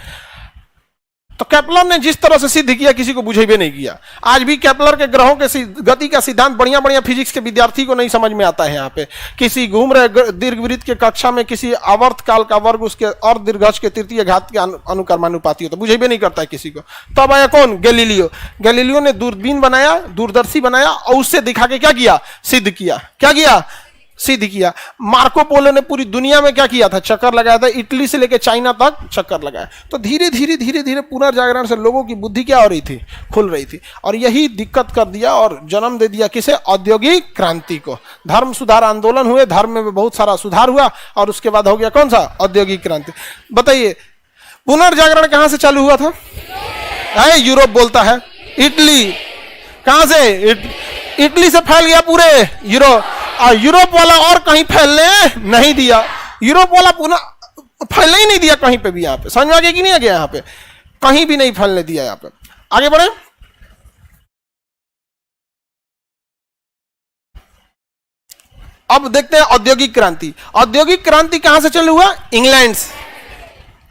तो केपलर ने जिस तरह से सिद्ध किया, किसी को बुझेबे नहीं किया। आज भी केपलर के ग्रहों के गति का सिद्धांत बढ़िया बढ़िया फिजिक्स के विद्यार्थी को नहीं समझ में आता है। यहाँ पे किसी घूम रहे दीर्घवृत्त के कक्षा में किसी आवर्त काल का वर्ग उसके और दीर्घज के तृतीय घात के अनुकर्मानुपाती होता, बुझेबे नहीं करता है किसी को। तब आया कौन? गैलीलियो ने दूरबीन बनाया, दूरदर्शी बनाया, और उससे दिखा के क्या किया? सिद्ध किया। क्या किया? सिद्ध किया। मार्को पोलो ने पूरी दुनिया में क्या किया था, चक्कर लगाया था, इटली से लेकर चाइना तक चक्कर लगाया। तो धीरे धीरे पुनर्जागरण से लोगों की बुद्धि क्या हो रही थी, खुल रही थी, और यही दिक्कत कर दिया और जन्म दे दिया किसे, औद्योगिक क्रांति को। धर्म सुधार आंदोलन हुए, धर्म में बहुत सारा सुधार हुआ, और उसके बाद हो गया कौन सा, औद्योगिक क्रांति। बताइए पुनर्जागरण कहां से चालू हुआ था? यूरोप बोलता है, इटली। कहां से? इटली से फैल गया पूरे यूरोप, और यूरोप वाला और कहीं फैलने नहीं दिया। यूरोप वाला पुनः फैलने ही नहीं दिया कहीं पे भी। यहाँ पे समझ में आ गया कि नहीं आ गया? यहाँ पे कहीं भी नहीं फैलने दिया। यहाँ पे आगे बढ़े। अब देखते हैं औद्योगिक क्रांति। औद्योगिक क्रांति कहां से चालू हुआ? इंग्लैंड से,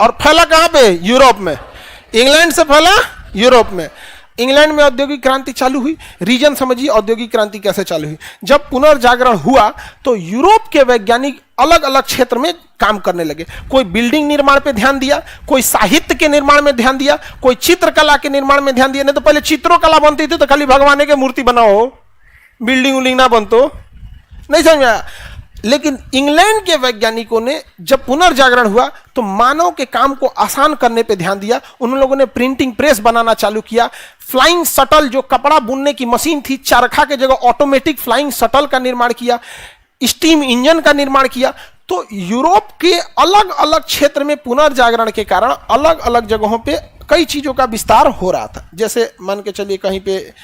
और फैला कहां पे? यूरोप में। इंग्लैंड से फैला यूरोप में। इंग्लैंड में औद्योगिक क्रांति चालू हुई। रीजन समझिए औद्योगिक क्रांति कैसे चालू हुई। जब पुनर्जागरण हुआ तो यूरोप के वैज्ञानिक अलग अलग क्षेत्र में काम करने लगे। कोई बिल्डिंग निर्माण पे ध्यान दिया, कोई साहित्य के निर्माण में ध्यान दिया, कोई चित्रकला के निर्माण में ध्यान दिया। नहीं तो पहले चित्रोकला बनती थी तो खाली भगवान के मूर्ति बनाओ, बिल्डिंग उल्डिंग ना बनतो, नहीं समझ में आया। लेकिन इंग्लैंड के वैज्ञानिकों ने जब पुनर्जागरण हुआ तो मानव के काम को आसान करने पे ध्यान दिया। उन लोगों ने प्रिंटिंग प्रेस बनाना चालू किया। फ्लाइंग शटल जो कपड़ा बुनने की मशीन थी, चरखा के जगह ऑटोमेटिक फ्लाइंग शटल का निर्माण किया। स्टीम इंजन का निर्माण किया। तो यूरोप के अलग अलग क्षेत्र में पुनर्जागरण के कारण अलग अलग जगहों पे कई चीजों का विस्तार हो रहा था। जैसे मान के चलिए कहीं पे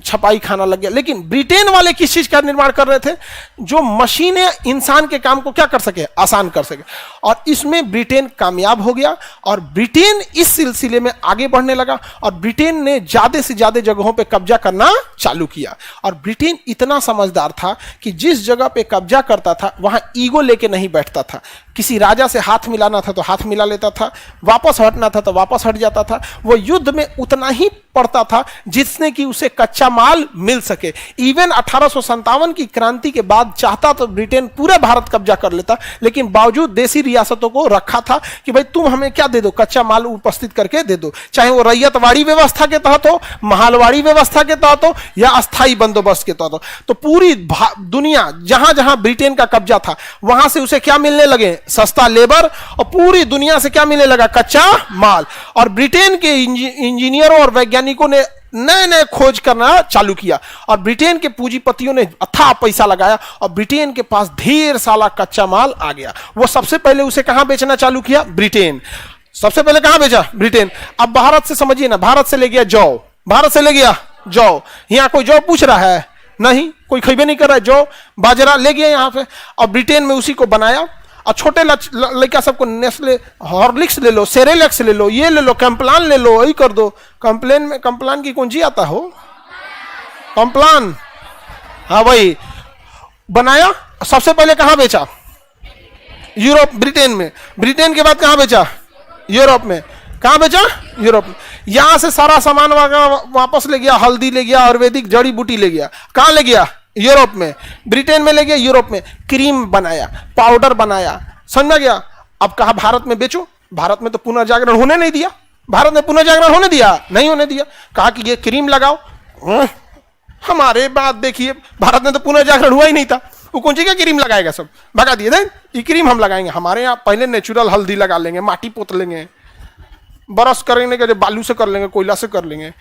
छपाई खाना लग गया। लेकिन ब्रिटेन वाले किस चीज का निर्माण कर रहे थे? जो मशीनें इंसान के काम को क्या कर सके, आसान कर सके। और इसमें ब्रिटेन कामयाब हो गया, और ब्रिटेन इस सिलसिले में आगे बढ़ने लगा, और ब्रिटेन ने ज्यादा से ज्यादा जगहों पे कब्जा करना चालू किया। और ब्रिटेन इतना समझदार था कि जिस जगह पे कब्जा करता था वहां ईगो लेके नहीं बैठता था। किसी राजा से हाथ मिलाना था तो हाथ मिला लेता था, वापस हटना था तो वापस हट जाता था। वो युद्ध में उतना ही पड़ता था जिसने कि उसे कच्चा माल मिल सके। इवन 1857 की क्रांति के बाद चाहता तो ब्रिटेन पूरे भारत कब्जा कर लेता, लेकिन बावजूद देसी रियासतों को रखा था कि भाई तुम हमें क्या दे दो, कच्चा माल उपस्थित करके दे दो, चाहे वो रैयतवाड़ी व्यवस्था के तहत हो, महलवाड़ी व्यवस्था के तहत हो, या अस्थायी बंदोबस्त के तहत हो। तो पूरी दुनिया जहां जहां ब्रिटेन का कब्जा था वहां से उसे क्या मिलने लगे, सस्ता लेबर, और पूरी दुनिया से क्या मिलने लगा, कच्चा माल। और ब्रिटेन के इंजीनियरों और वैज्ञानिकों ने नए नए खोज करना चालू किया, और ब्रिटेन के पूंजीपतियों ने अथाह पैसा लगाया, और ब्रिटेन के पास ढेर सारा कच्चा माल आ गया। वो सबसे पहले उसे कहां बेचना चालू किया, ब्रिटेन। सबसे पहले कहां बेचा, ब्रिटेन। अब भारत से समझिए ना, भारत से ले गया जौ, भारत से ले गया जौ। यहां कोई जौ पूछ रहा है? नहीं, कोई खरीबे नहीं कर रहा है। जौ बाजरा ले गया यहां पे, और ब्रिटेन में उसी को बनाया। और छोटे लड़का सबको नेस्ले हॉर्लिक्स ले लो, सेरेलेक्स ले लो, ये ले लो, कैंप्लान ले लो, यही कर दो। कंप्लेन में कंप्लान की कौन सी आता हो, कंप्लान, हाँ वही बनाया। सबसे पहले कहां बेचा, यूरोप, ब्रिटेन में। ब्रिटेन के बाद कहां बेचा, यूरोप में। कहां बेचा, यूरोप में। यहां से सारा सामान वापस ले गया, हल्दी ले गया, आयुर्वेदिक जड़ी बूटी ले गया। कहां ले गया, यूरोप में। ब्रिटेन में ले गया, यूरोप में क्रीम बनाया, पाउडर बनाया, समझ में गया। अब कहा भारत में बेचो। भारत में तो पुनर्जागरण होने नहीं दिया। भारत ने पुनर्जागरण होने दिया, नहीं होने दिया। कहा कि ये क्रीम लगाओ। हमारे बात देखिए, भारत में तो पुनर्जागरण हुआ ही नहीं था। वो कौन सी क्या क्रीम लगाएगा, सब भगा दिए। ये क्रीम हम लगाएंगे, हमारे यहाँ पहले नेचुरल हल्दी लगा लेंगे, माटी पोत लेंगे, बरस करेंगे, जो बालू से कर लेंगे, कोयला से कर लेंगे।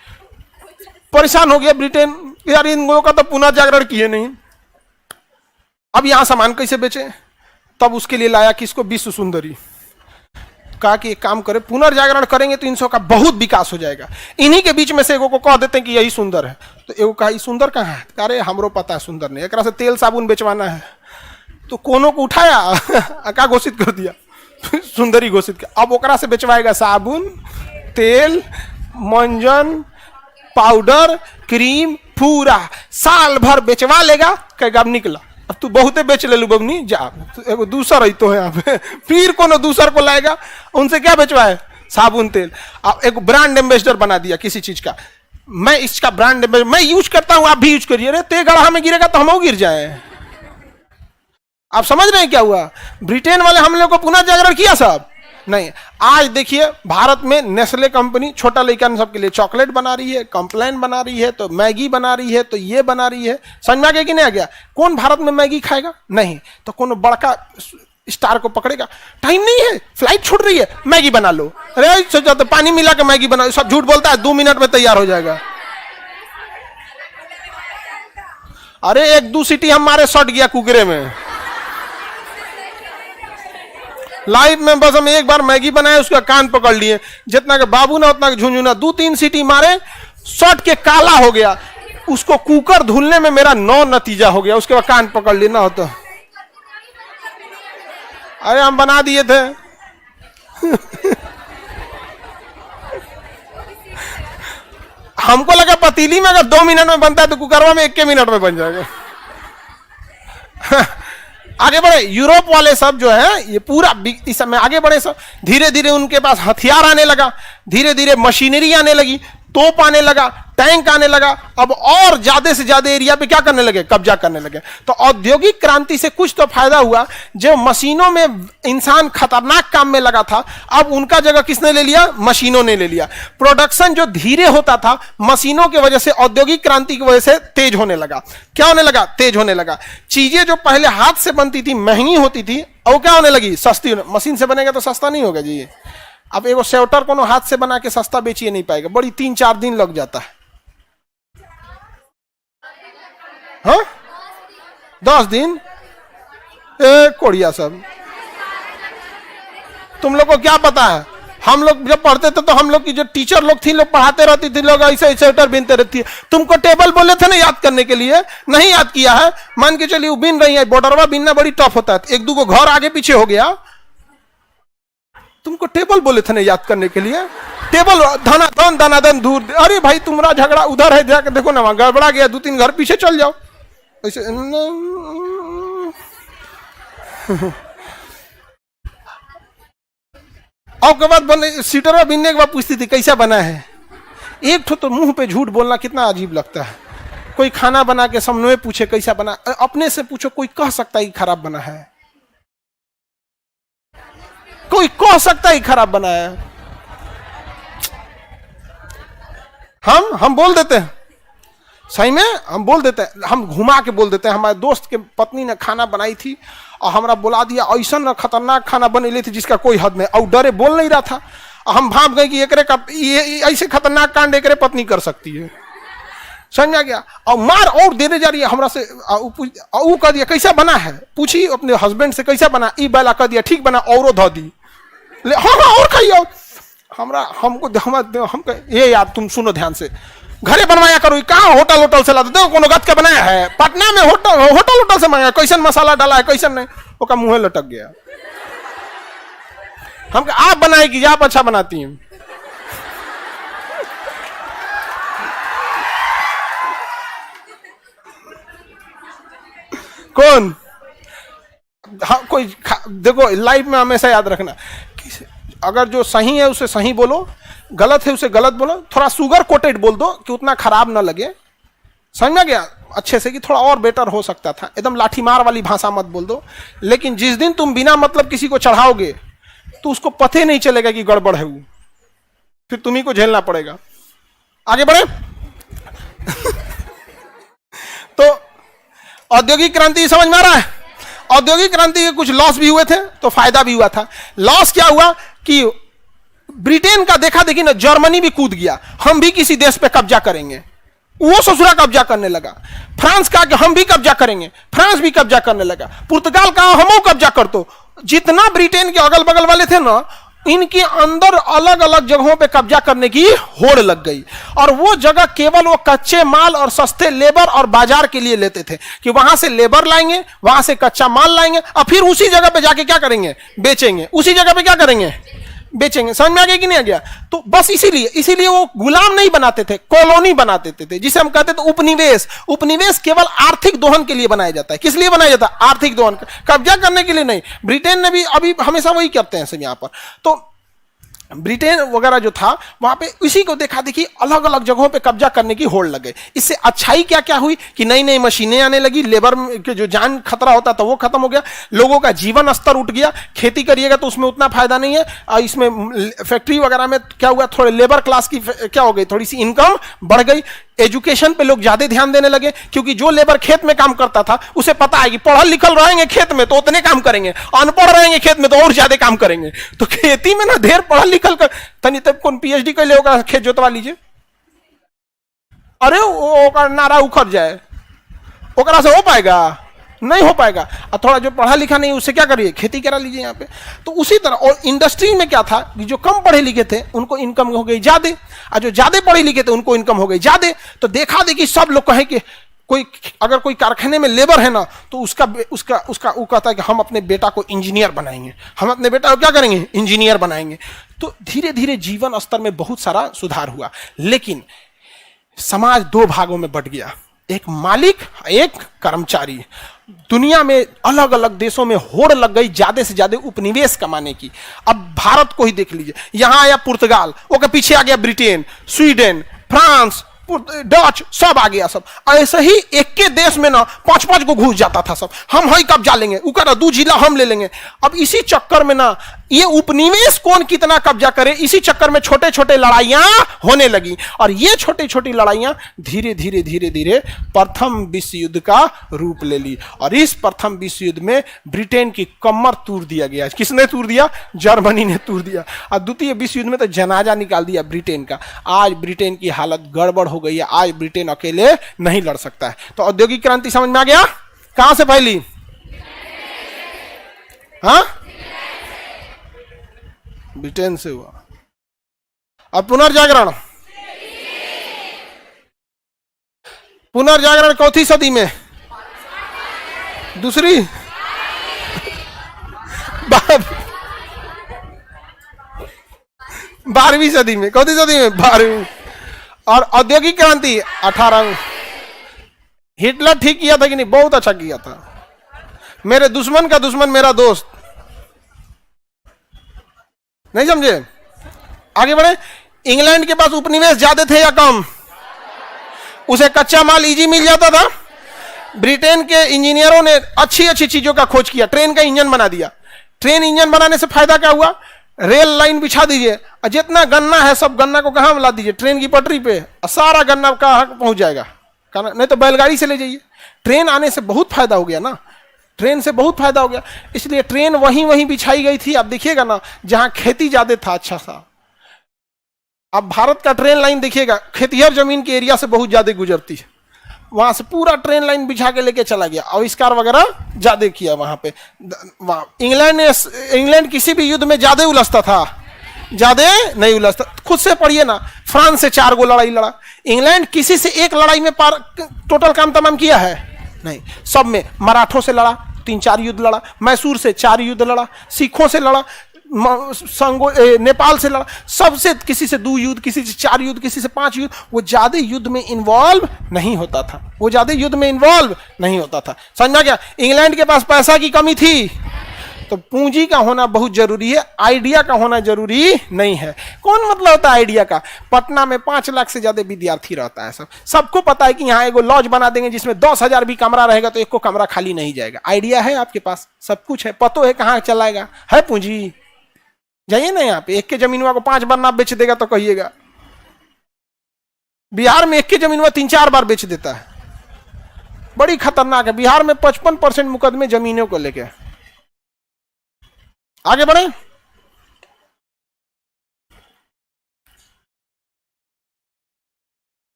परेशान हो गया ब्रिटेन, यार इन लोगों का तो पुनर्जागरण किए नहीं, अब यहां सामान कैसे बेचे। तब उसके लिए लाया किसको, विश्व सुंदरी। कहा कि एक काम करे, पुनर्जागरण करेंगे तो इन सब का बहुत विकास हो जाएगा। इन्हीं के बीच में से एगो को कह देते हैं कि यही सुंदर है। तो एगो कहा ये सुंदर कहाँ है, अरे हमरो पता है सुंदर नहीं, एक से तेल साबुन बेचवाना है। तो कोनो को उठाया क्या घोषित कर दिया, सुंदरी घोषित किया। अब ओकरा से बेचवाएगा साबुन, तेल, मंजन, पाउडर, क्रीम, पूरा साल भर बेचवा लेगा। कहेगा अब निकला, अब तू बहुते बेच ले लू बबनी, जा एगो दूसर ही तो है यहाँ पे। फिर कोनो दूसर को लाएगा, उनसे क्या बेचवाए, साबुन, तेल। अब एक ब्रांड एम्बेसडर बना दिया किसी चीज का, मैं इसका ब्रांड एम्बेसडर मैं यूज करता हूं, आप भी यूज करिए। ते गढ़ा में गिरेगा तो हम गिर जाए। आप समझ रहे हैं क्या हुआ, ब्रिटेन वाले हम लोग को पुनर्जागरण किया सब, नहीं। आज देखिए भारत में नेस्ले कंपनी छोटा लड़का सबके लिए चॉकलेट बना रही है, कॉम्प्लान बना रही है, तो मैगी बना रही है, तो ये बना रही है। समझ में आ गया कि नहीं आ गया? कौन भारत में मैगी खाएगा? नहीं। तो कौन बड़का स्टार को पकड़ेगा? टाइम नहीं है, फ्लाइट छूट रही है, मैगी बना लो। अरे सोचा तो पानी मिला के मैगी बना, सब झूठ बोलता है, 2 मिनट में तैयार हो जाएगा। अरे 1-2 सीटी हमारे सट गया कुकरे में। लाइफ में बस हम एक बार मैगी बनाए, उसका कान पकड़ लिए, जितना के बाबू ना उतना के झुंझुना। 2-3 सीटी मारे, सट के काला हो गया। उसको कुकर धुलने में मेरा 9 नतीजा हो गया। उसके बाद कान पकड़ लेना होता। अरे हम बना दिए थे। हमको लगा पतीली में अगर 2 मिनट में बनता है तो कुकरवा में 1 मिनट में बन जाएगा। आगे बढ़े। यूरोप वाले सब जो है ये पूरा इस समय आगे बढ़े सब, धीरे धीरे उनके पास हथियार आने लगा, धीरे धीरे मशीनरी आने लगी, तोप आने लगा, टैंक आने लगा। अब और ज्यादा से ज्यादा एरिया पे क्या करने लगे? कब्जा करने लगे। तो औद्योगिक क्रांति से कुछ तो फायदा हुआ। जो मशीनों में इंसान खतरनाक काम में लगा था, अब उनका जगह किसने ले लिया? मशीनों ने ले लिया। प्रोडक्शन जो धीरे होता था, मशीनों की वजह से, औद्योगिक क्रांति की वजह से तेज होने लगा। क्या होने लगा? तेज होने लगा। चीजें जो पहले हाथ से बनती थी, महंगी होती थी, और क्या होने लगी? सस्ती। मशीन से बनेगा तो सस्ता नहीं होगा जी। अब एगो स्वेटर को हाथ से बना के सस्ता बेचिए नहीं पाएगा, बड़ी 3-4 दिन लग जाता है। हाँ 10 दिन। कोड़िया सब, तुम लोग को क्या पता है? हम लोग जब पढ़ते थे तो हम लोग की जो टीचर लोग थी, लोग पढ़ाते रहती थी, लोग ऐसे स्वेटर बीनते रहती है। तुमको टेबल बोले थे ना याद करने के लिए, नहीं याद किया है। मान के चलिए वो बीन रही है, बॉर्डरवा बीनना बड़ी टफ होता है, 1-2 को घर आगे पीछे हो गया। तुमको टेबल बोले थे ना याद करने के लिए। टेबल धनाधन धनाधन दूर। अरे भाई तुम्हारा झगड़ा उधर है, जाकर देखो ना, वहां गड़बड़ा गया, 2-3 घर पीछे चल जाओ ऐसे। और के बाद बने सीटर बिनने के बाद पूछती थी कैसा बना है। एक तो मुंह पे झूठ बोलना कितना अजीब लगता है। कोई खाना बना के सामने में पूछे कैसा बना, अपने से पूछो, कोई कह सकता है कि खराब बना है? कोई कह सकता है खराब बना है? हम बोल देते हैं, सही में हम बोल देते हैं, हम घुमा के बोल देते हैं। हमारे दोस्त के पत्नी ने खाना बनाई थी और हमरा बुला दिया, ऐसा न खतरनाक खाना बनेली थी जिसका कोई हद नहीं, और डरे बोल नहीं रहा था। हम भाप गए कि एकरे का ये ऐसे खतरनाक कांड एकरे पत्नी कर सकती है। समझ आ गया? और मार और देने जा रही है हमरा से। वो कह दिया कैसा बना है, पूछी अपने हस्बैंड से कैसा बना, ई बैला कह दिया ठीक बना, औरो धो दी। हाँ और खाइए। हमको ये याद, तुम सुनो ध्यान से, घरे बनवाया करो, कहाँ होटल से लाते हो? कोनो गत के बनाया है? पटना में होटल से मंगाया, कैसन मसाला डाला है, कैसन नहीं, वो मुंह लटक गया। हम आप बनाए कि आप अच्छा बनाती हैं। कौन? हाँ, कोई देखो लाइफ में हमेशा याद रखना, अगर जो सही है उसे सही बोलो, गलत है उसे गलत बोलो। थोड़ा शुगर कोटेड बोल दो कि उतना खराब ना लगे। समझ में गया अच्छे से कि थोड़ा और बेटर हो सकता था। एकदम लाठी मार वाली भाषा मत बोल दो। लेकिन जिस दिन तुम बिना मतलब किसी को चढ़ाओगे तो उसको पता नहीं चलेगा कि गड़बड़ है वो, फिर तुम्ही को झेलना पड़ेगा। आगे बढ़े। तो औद्योगिक क्रांति समझ में आ रहा है? औद्योगिक क्रांति के कुछ लॉस भी हुए थे तो फायदा भी हुआ था। लॉस क्या हुआ कि ब्रिटेन का देखा देखी ना, जर्मनी भी कूद गया, हम भी किसी देश पे कब्जा करेंगे, वो ससुरा कब्जा करने लगा। फ्रांस कहा कि हम भी कब्जा करेंगे, फ्रांस भी कब्जा करने लगा। पुर्तगाल कहा हम कब्जा कर दो। जितना ब्रिटेन के अगल बगल वाले थे ना, इनके अंदर अलग अलग जगहों पे कब्जा करने की होड़ लग गई। और वो जगह केवल वो कच्चे माल और सस्ते लेबर और बाजार के लिए लेते थे कि वहां से लेबर लाएंगे, वहां से कच्चा माल लाएंगे और फिर उसी जगह पे जाके क्या करेंगे? बेचेंगे। उसी जगह पे क्या करेंगे? बेचेंगे। समझ में आ गया कि नहीं आ गया? तो बस इसीलिए वो गुलाम नहीं बनाते थे, कॉलोनी बनाते थे, जिसे हम कहते थे उपनिवेश। उपनिवेश केवल आर्थिक दोहन के लिए बनाया जाता है। किस लिए बनाया जाता है? आर्थिक दोहन, कब्जा करने के लिए नहीं। ब्रिटेन ने भी अभी हमेशा वही करते हैं सब यहां पर। तो ब्रिटेन वगैरह जो था वहां पे इसी को देखा देखी अलग अलग जगहों पे कब्जा करने की होड़ लग गई। इससे अच्छाई क्या क्या हुई कि नई नई मशीनें आने लगी, लेबर के जो जान खतरा होता था वो खत्म हो गया, लोगों का जीवन स्तर उठ गया। खेती करिएगा तो उसमें उतना फायदा नहीं है, और इसमें फैक्ट्री वगैरह में क्या हुआ, थोड़े लेबर क्लास की क्या हो गई, थोड़ी सी इनकम बढ़ गई। एजुकेशन पे लोग ज्यादा ध्यान देने लगे, क्योंकि जो लेबर खेत में काम करता था उसे पता है कि पढ़ल लिखल रहेंगे खेत में तो उतने काम करेंगे, अनपढ़ रहेंगे खेत में तो और ज्यादा काम करेंगे। तो खेती में ना ढेर पढ़ल लिखल कर तनी तब कौन पीएचडी कर ले होगा, खेत जोतवा लीजिए, अरे वो नारा उखड़ जाए, ओकरा से हो पाएगा? नहीं हो पाएगा। और थोड़ा जो पढ़ा लिखा नहीं उससे क्या करिए, खेती करा लीजिए यहाँ पे। तो उसी तरह और इंडस्ट्री में क्या था कि जो कम पढ़े लिखे थे उनको इनकम हो गई ज्यादा, और जो ज्यादा पढ़े लिखे थे उनको इनकम हो गई ज्यादा। तो देखा देखी सब लोग कहें कि कोई अगर कोई कारखाने में लेबर है ना तो उसका उसका उसका वो कहता है कि हम अपने बेटा को इंजीनियर बनाएंगे, हम अपने बेटा को क्या करेंगे, इंजीनियर बनाएंगे। तो धीरे धीरे जीवन स्तर में बहुत सारा सुधार हुआ, लेकिन समाज दो भागों में बंट गया, एक मालिक एक कर्मचारी। दुनिया में अलग अलग देशों में होड़ लग गई ज्यादा से ज्यादा उपनिवेश कमाने की। अब भारत को ही देख लीजिए, यहां आया पुर्तगाल, ओके पीछे आ गया ब्रिटेन, स्वीडन, फ्रांस, डच, सब आ गया सब। ऐसे ही एक के देश में ना पांच पांच को घुस जाता था सब, हम ही कब्जा लेंगे, उकर दू जिला हम ले लेंगे। अब इसी चक्कर में ना ये उपनिवेश कौन कितना कब्जा करे, इसी चक्कर में छोटे छोटे लड़ाइयां होने लगी। और ये छोटी छोटी लड़ाइयां धीरे धीरे धीरे धीरे प्रथम विश्व युद्ध का रूप ले ली। और इस प्रथम विश्व युद्ध में ब्रिटेन की कमर तोड़ दिया गया। किसने तोड़ दिया? जर्मनी ने तोड़ दिया। और द्वितीय विश्व युद्ध में तो जनाजा निकाल दिया ब्रिटेन का। आज ब्रिटेन की हालत गड़बड़ हो गई है, आज ब्रिटेन अकेले नहीं लड़ सकता है। तो औद्योगिक क्रांति समझ में आ गया? कहां से फैली? हाँ, ब्रिटेन से हुआ। अब पुनर्जागरण, पुनर्जागरण चौथी सदी में, दूसरी 12वीं सदी में, चौथी सदी में 12वीं। और औद्योगिक क्रांति 18। हिटलर ठीक किया था कि नहीं? बहुत अच्छा किया था। मेरे दुश्मन का दुश्मन मेरा दोस्त। नहीं समझे? आगे बढ़े। इंग्लैंड के पास उपनिवेश ज्यादा थे या कम? उसे कच्चा माल इजी मिल जाता था। ब्रिटेन के इंजीनियरों ने अच्छी अच्छी चीजों का खोज किया, ट्रेन का इंजन बना दिया। ट्रेन इंजन बनाने से फायदा क्या हुआ? रेल लाइन बिछा दीजिए, जितना गन्ना है सब गन्ना को कहां ला दीजिए, ट्रेन की पटरी पे, सारा गन्ना कहां पहुंच जाएगा। नहीं तो बैलगाड़ी से ले जाइए। ट्रेन आने से बहुत फायदा हो गया ना, ट्रेन से बहुत फायदा हो गया। इसलिए ट्रेन वहीं वहीं बिछाई गई थी। आप देखिएगा ना, जहां खेती ज्यादा था अच्छा सा। अब भारत का ट्रेन लाइन देखिएगा, खेतिहर जमीन के एरिया से बहुत ज्यादा गुजरती है, वहां से पूरा ट्रेन लाइन बिछा के लेके चला गया। आविष्कार वगैरह ज्यादा किया वहां पे। इंग्लैंड किसी भी युद्ध में ज्यादा उलझता था, ज्यादा नहीं उलझता। खुद से पढ़िए ना, फ्रांस से 4 गो लड़ाई लड़ा। इंग्लैंड किसी से एक लड़ाई में टोटल काम तमाम किया है? नहीं। सब में मराठों से लड़ा, 3-4 युद्ध लड़ा, मैसूर से 4 युद्ध लड़ा, सिखों से लड़ा, नेपाल से लड़ा, सबसे किसी से 2 युद्ध, किसी से 4 युद्ध, किसी से 5 युद्ध। वो ज्यादा युद्ध में इन्वॉल्व नहीं होता था, वो ज्यादा युद्ध में इन्वॉल्व नहीं होता था। समझा क्या? इंग्लैंड के पास पैसा की कमी थी, तो पूंजी का होना बहुत जरूरी है, आइडिया का होना जरूरी नहीं है। कौन मतलब होता है आइडिया का? पटना में 5 लाख से ज्यादा विद्यार्थी रहता है, सबको पता है कि यहाँ एगो लॉज बना देंगे जिसमें 10,000 भी कमरा रहेगा तो एक को कमरा खाली नहीं जाएगा। आइडिया है आपके पास, सब कुछ है, पतो है कहाँ चलाएगा, है पूंजी। जाइए ना यहाँ पे, एक के जमीनवा को 5 बार ना बेच देगा तो कहिएगा। बिहार में एक के जमीनवा 3-4 बार बेच देता है, बड़ी खतरनाक है। बिहार में 55% मुकदमे जमीनों को लेके। आगे बढ़े।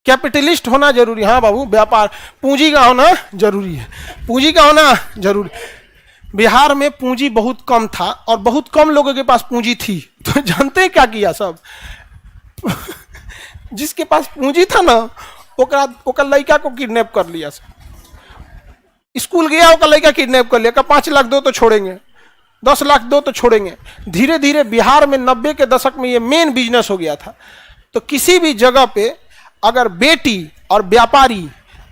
कैपिटलिस्ट होना जरूरी। हाँ बाबू, व्यापार, पूंजी का होना जरूरी है, पूंजी का होना जरूरी। बिहार में पूंजी बहुत कम था और बहुत कम लोगों के पास पूंजी थी। तो जानते हैं क्या किया सब? जिसके पास पूंजी था ना, ओकर लड़का को किडनैप कर लिया। स्कूल गया, ओकर लड़का किडनैप कर लिया, 5 लाख दो तो छोड़ेंगे, 10 लाख दो तो छोड़ेंगे। धीरे धीरे बिहार में 90 के दशक में ये मेन बिजनेस हो गया था। तो किसी भी जगह पे अगर बेटी और व्यापारी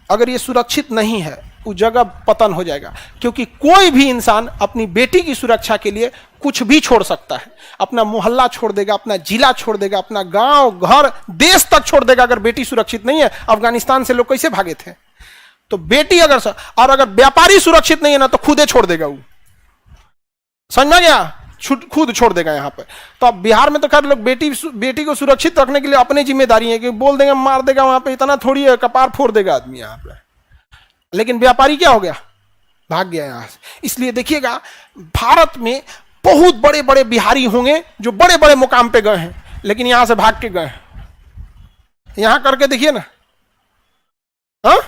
अगर ये सुरक्षित नहीं है, उस जगह पतन हो जाएगा। क्योंकि कोई भी इंसान अपनी बेटी की सुरक्षा के लिए कुछ भी छोड़ सकता है, अपना मोहल्ला छोड़ देगा, अपना जिला छोड़ देगा, अपना गांव घर देश तक छोड़ देगा अगर बेटी सुरक्षित नहीं है। अफगानिस्तान से लोग कैसे भागे थे? तो बेटी और अगर व्यापारी सुरक्षित नहीं है ना तो खुदे छोड़ देगा वो, समझ में गया? खुद छोड़ देगा यहाँ पर। तो अब बिहार में तो खैर लोग बेटी को सुरक्षित रखने के लिए अपनी जिम्मेदारी है कि बोल देंगे मार देगा, वहां पे इतना थोड़ी है, कपार फोड़ देगा आदमी यहाँ पे। लेकिन व्यापारी क्या हो गया? भाग गया यहां से। इसलिए देखिएगा भारत में बहुत बड़े बड़े बिहारी होंगे जो बड़े बड़े मुकाम पे गए हैं, लेकिन यहां से भाग के गए। यहां करके देखिए ना, हाँ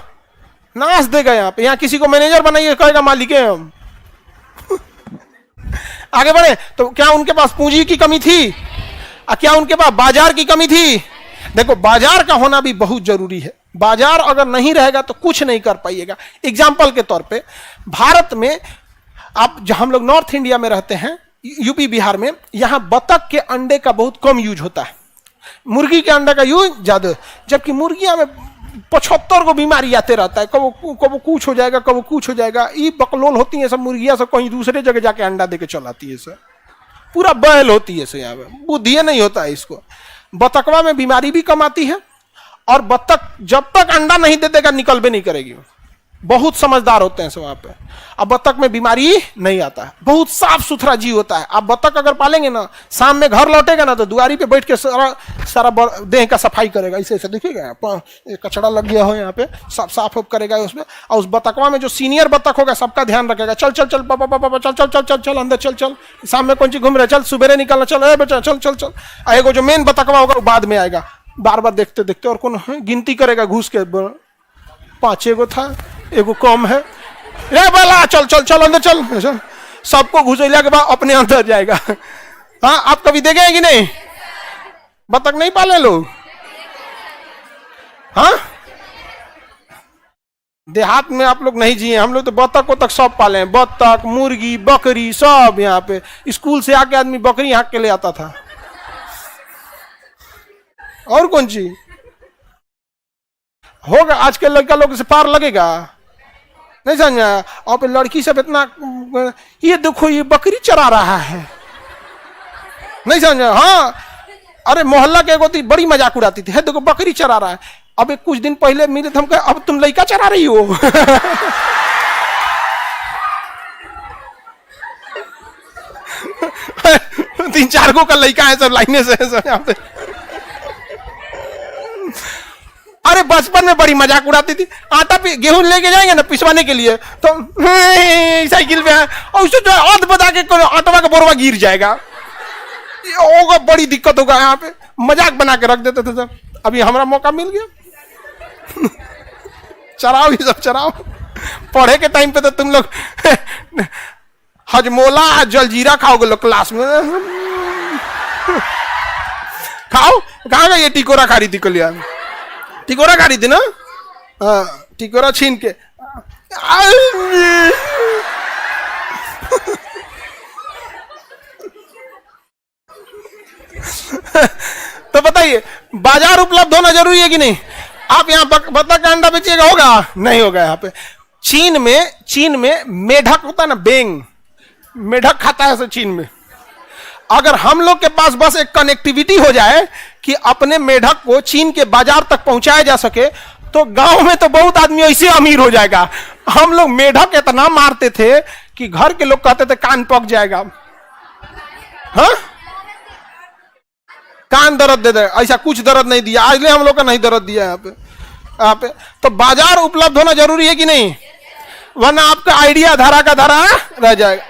नाच देगा यहाँ पे। यहाँ किसी को मैनेजर बनाइए, कहेगा मालिक है हम। आगे बढ़े तो क्या उनके पास पूंजी की कमी थी? क्या उनके पास बाजार की कमी थी? देखो बाजार का होना भी बहुत जरूरी है। बाजार अगर नहीं रहेगा तो कुछ नहीं कर पाइएगा। एग्जाम्पल के तौर पे भारत में आप जहां हम लोग नॉर्थ इंडिया में रहते हैं, यूपी बिहार में, यहां बतख के अंडे का बहुत कम यूज होता है, मुर्गी के अंडे का यूज ज्यादा, जबकि मुर्गियां में 75 को बीमारी आते रहता है, कब कुछ हो जाएगा, कब कुछ हो जाएगा। ये बकलोल होती है सब मुर्गियां, सब कहीं दूसरे जगह जाके अंडा देके चलाती है सर, पूरा बैल होती है सर। यहाँ पे बुद्धि नहीं होता है इसको। बतखवा में बीमारी भी कम आती है, और बतख जब तक अंडा नहीं दे देगा निकल भी नहीं करेगी। बहुत समझदार होते हैं सब वहां पे। अब बतख में बीमारी नहीं आता है, बहुत साफ सुथरा जीव होता है। आप बतख अगर पालेंगे ना, शाम में घर लौटेगा ना तो दुआरी पे बैठ के सारा देह का सफाई करेगा। ऐसे ऐसे देखिएगा, कचड़ा लग गया हो यहाँ पे, सब साफ करेगा उसमें। और उस बतखवा में जो सीनियर बतख होगा सबका ध्यान रखेगा। चल चल चल पापा पापा, चल चल चल चल चल अंदर, चल चल, शाम में कौन सी घूम रहे, चल सुबेरे निकलना, चल बेटा चल चल चल। एगो जो मेन बतखवा होगा वो बाद में आएगा, बार बार देखते देखते, और कौन गिनती करेगा घुस के, 5 एगो था, एगो कम है, रे बोला चल चल चल अंदर चल। सबको घुसैला के बाद अपने अंदर जाएगा। हाँ आप कभी देखे कि नहीं? बतख नहीं पाले लोग? हाँ देहात में आप लोग नहीं जिए, हम लोग तो बतख को तक सब पाले हैं। बतख, मुर्गी, बकरी सब। यहाँ पे स्कूल से आके आदमी बकरी हाँक के ले आता था। और कौन सी होगा? आज के लड़का लोग से पार लगेगा नहीं, समझा? और फिर लड़की सब इतना, ये देखो ये बकरी चरा रहा है, नहीं समझा? हाँ अरे मोहल्ला के एगो बड़ी मजाक उड़ाती थी, है देखो बकरी चरा रहा है। अब एक कुछ दिन पहले मिले थे, हम कहे अब तुम लड़का चरा रही हो। 3-4 गो का लड़का है सब लाइने से सब यहाँ पे। अरे बचपन में बड़ी मजाक उड़ाती थी। आटा गेहूं लेके जाएंगे ना पिसवाने के लिए, तो साइकिल पे है, और उससे जो अर्ध बता के आटवा का बोरवा गिर जाएगा, होगा बड़ी दिक्कत होगा। यहाँ पे मजाक बना के रख देते थे सब। अभी हमारा मौका मिल गया। चराओ ये सब चराओ। पढ़े के टाइम पे तो तुम लोग हजमोला जलजीरा खाओगे लोग क्लास में। खाओ कहाँ गई? ये टिकोरा खा रही थी कल, यार टिकोरा खा रही थी ना, टिकोरा छीन के। तो बताइए बाजार उपलब्ध होना जरूरी है कि नहीं? आप यहाँ बतख का अंडा बेचिएगा, होगा? नहीं होगा। यहाँ पे चीन में मेढक होता है ना, बेंग, मेढक खाता है चीन में। अगर हम लोग के पास बस एक कनेक्टिविटी हो जाए कि अपने मेढक को चीन के बाजार तक पहुंचाया जा सके, तो गांव में तो बहुत आदमी ऐसे अमीर हो जाएगा। हम लोग मेढक इतना मारते थे कि घर के लोग कहते थे कान पक जाएगा। हाँ कान दर्द दे दे, ऐसा कुछ दर्द नहीं दिया आज ले, हम लोग का नहीं दर्द दिया यहाँ पे। तो बाजार उपलब्ध होना जरूरी है कि नहीं? वरना आपका आइडिया धारा का धारा रह जाएगा।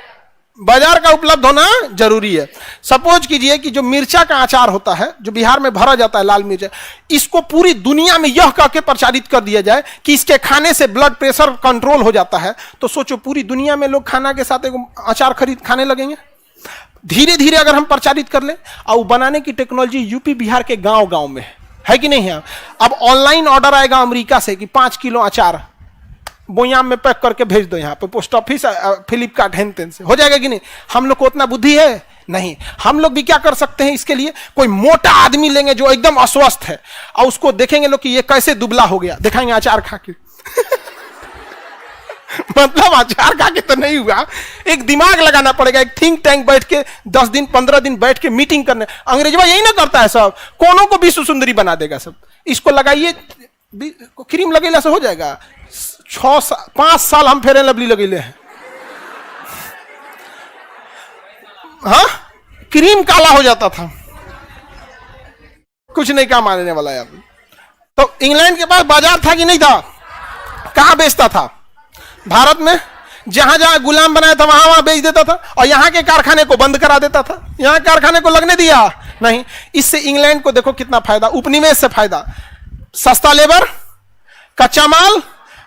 बाजार का उपलब्ध होना जरूरी है। सपोज कीजिए कि जो मिर्चा का अचार होता है, जो बिहार में भरा जाता है, लाल मिर्च, इसको पूरी दुनिया में यह कह के प्रचारित कर दिया जाए कि इसके खाने से ब्लड प्रेशर कंट्रोल हो जाता है, तो सोचो पूरी दुनिया में लोग खाना के साथ एक अचार खरीद खाने लगेंगे। धीरे धीरे अगर हम प्रचारित कर ले, और बनाने की टेक्नोलॉजी यूपी बिहार के गांव गांव में है कि नहीं है? अब ऑनलाइन ऑर्डर आएगा अमेरिका से कि 5 किलो अचार बोयाम में पैक करके भेज दो, यहाँ पे पोस्ट ऑफिस, फ्लिपकार्ट, हेन से हो जाएगा कि नहीं? हम लोग को उतना बुद्धि है नहीं। हम लोग भी क्या कर सकते हैं इसके लिए? कोई मोटा आदमी लेंगे जो एकदम अस्वस्थ है, और उसको देखेंगे लोग कि ये कैसे दुबला हो गया, दिखाएंगे अचार खा के। मतलब अचार खा के तो नहीं हुआ, एक दिमाग लगाना पड़ेगा, एक थिंक टैंक बैठ के 10 दिन 15 दिन बैठ के मीटिंग करने। अंग्रेजवा यही ना करता है, सब कोनों को विश्व सुंदरी बना देगा सब। इसको लगाइए, क्रीम लगेला से हो जाएगा। 5 साल हम फेयर एंड लवली लगेले हैं, हाँ क्रीम काला हो जाता था, कुछ नहीं काम आने वाला यार। तो इंग्लैंड के पास बाजार था कि नहीं था? कहां बेचता था? भारत में जहां जहां गुलाम बनाया था वहां वहां बेच देता था, और यहां के कारखाने को बंद करा देता था। यहां कारखाने को लगने दिया नहीं। इससे इंग्लैंड को देखो कितना फायदा, उपनिवेश से फायदा, सस्ता लेबर, कच्चा माल,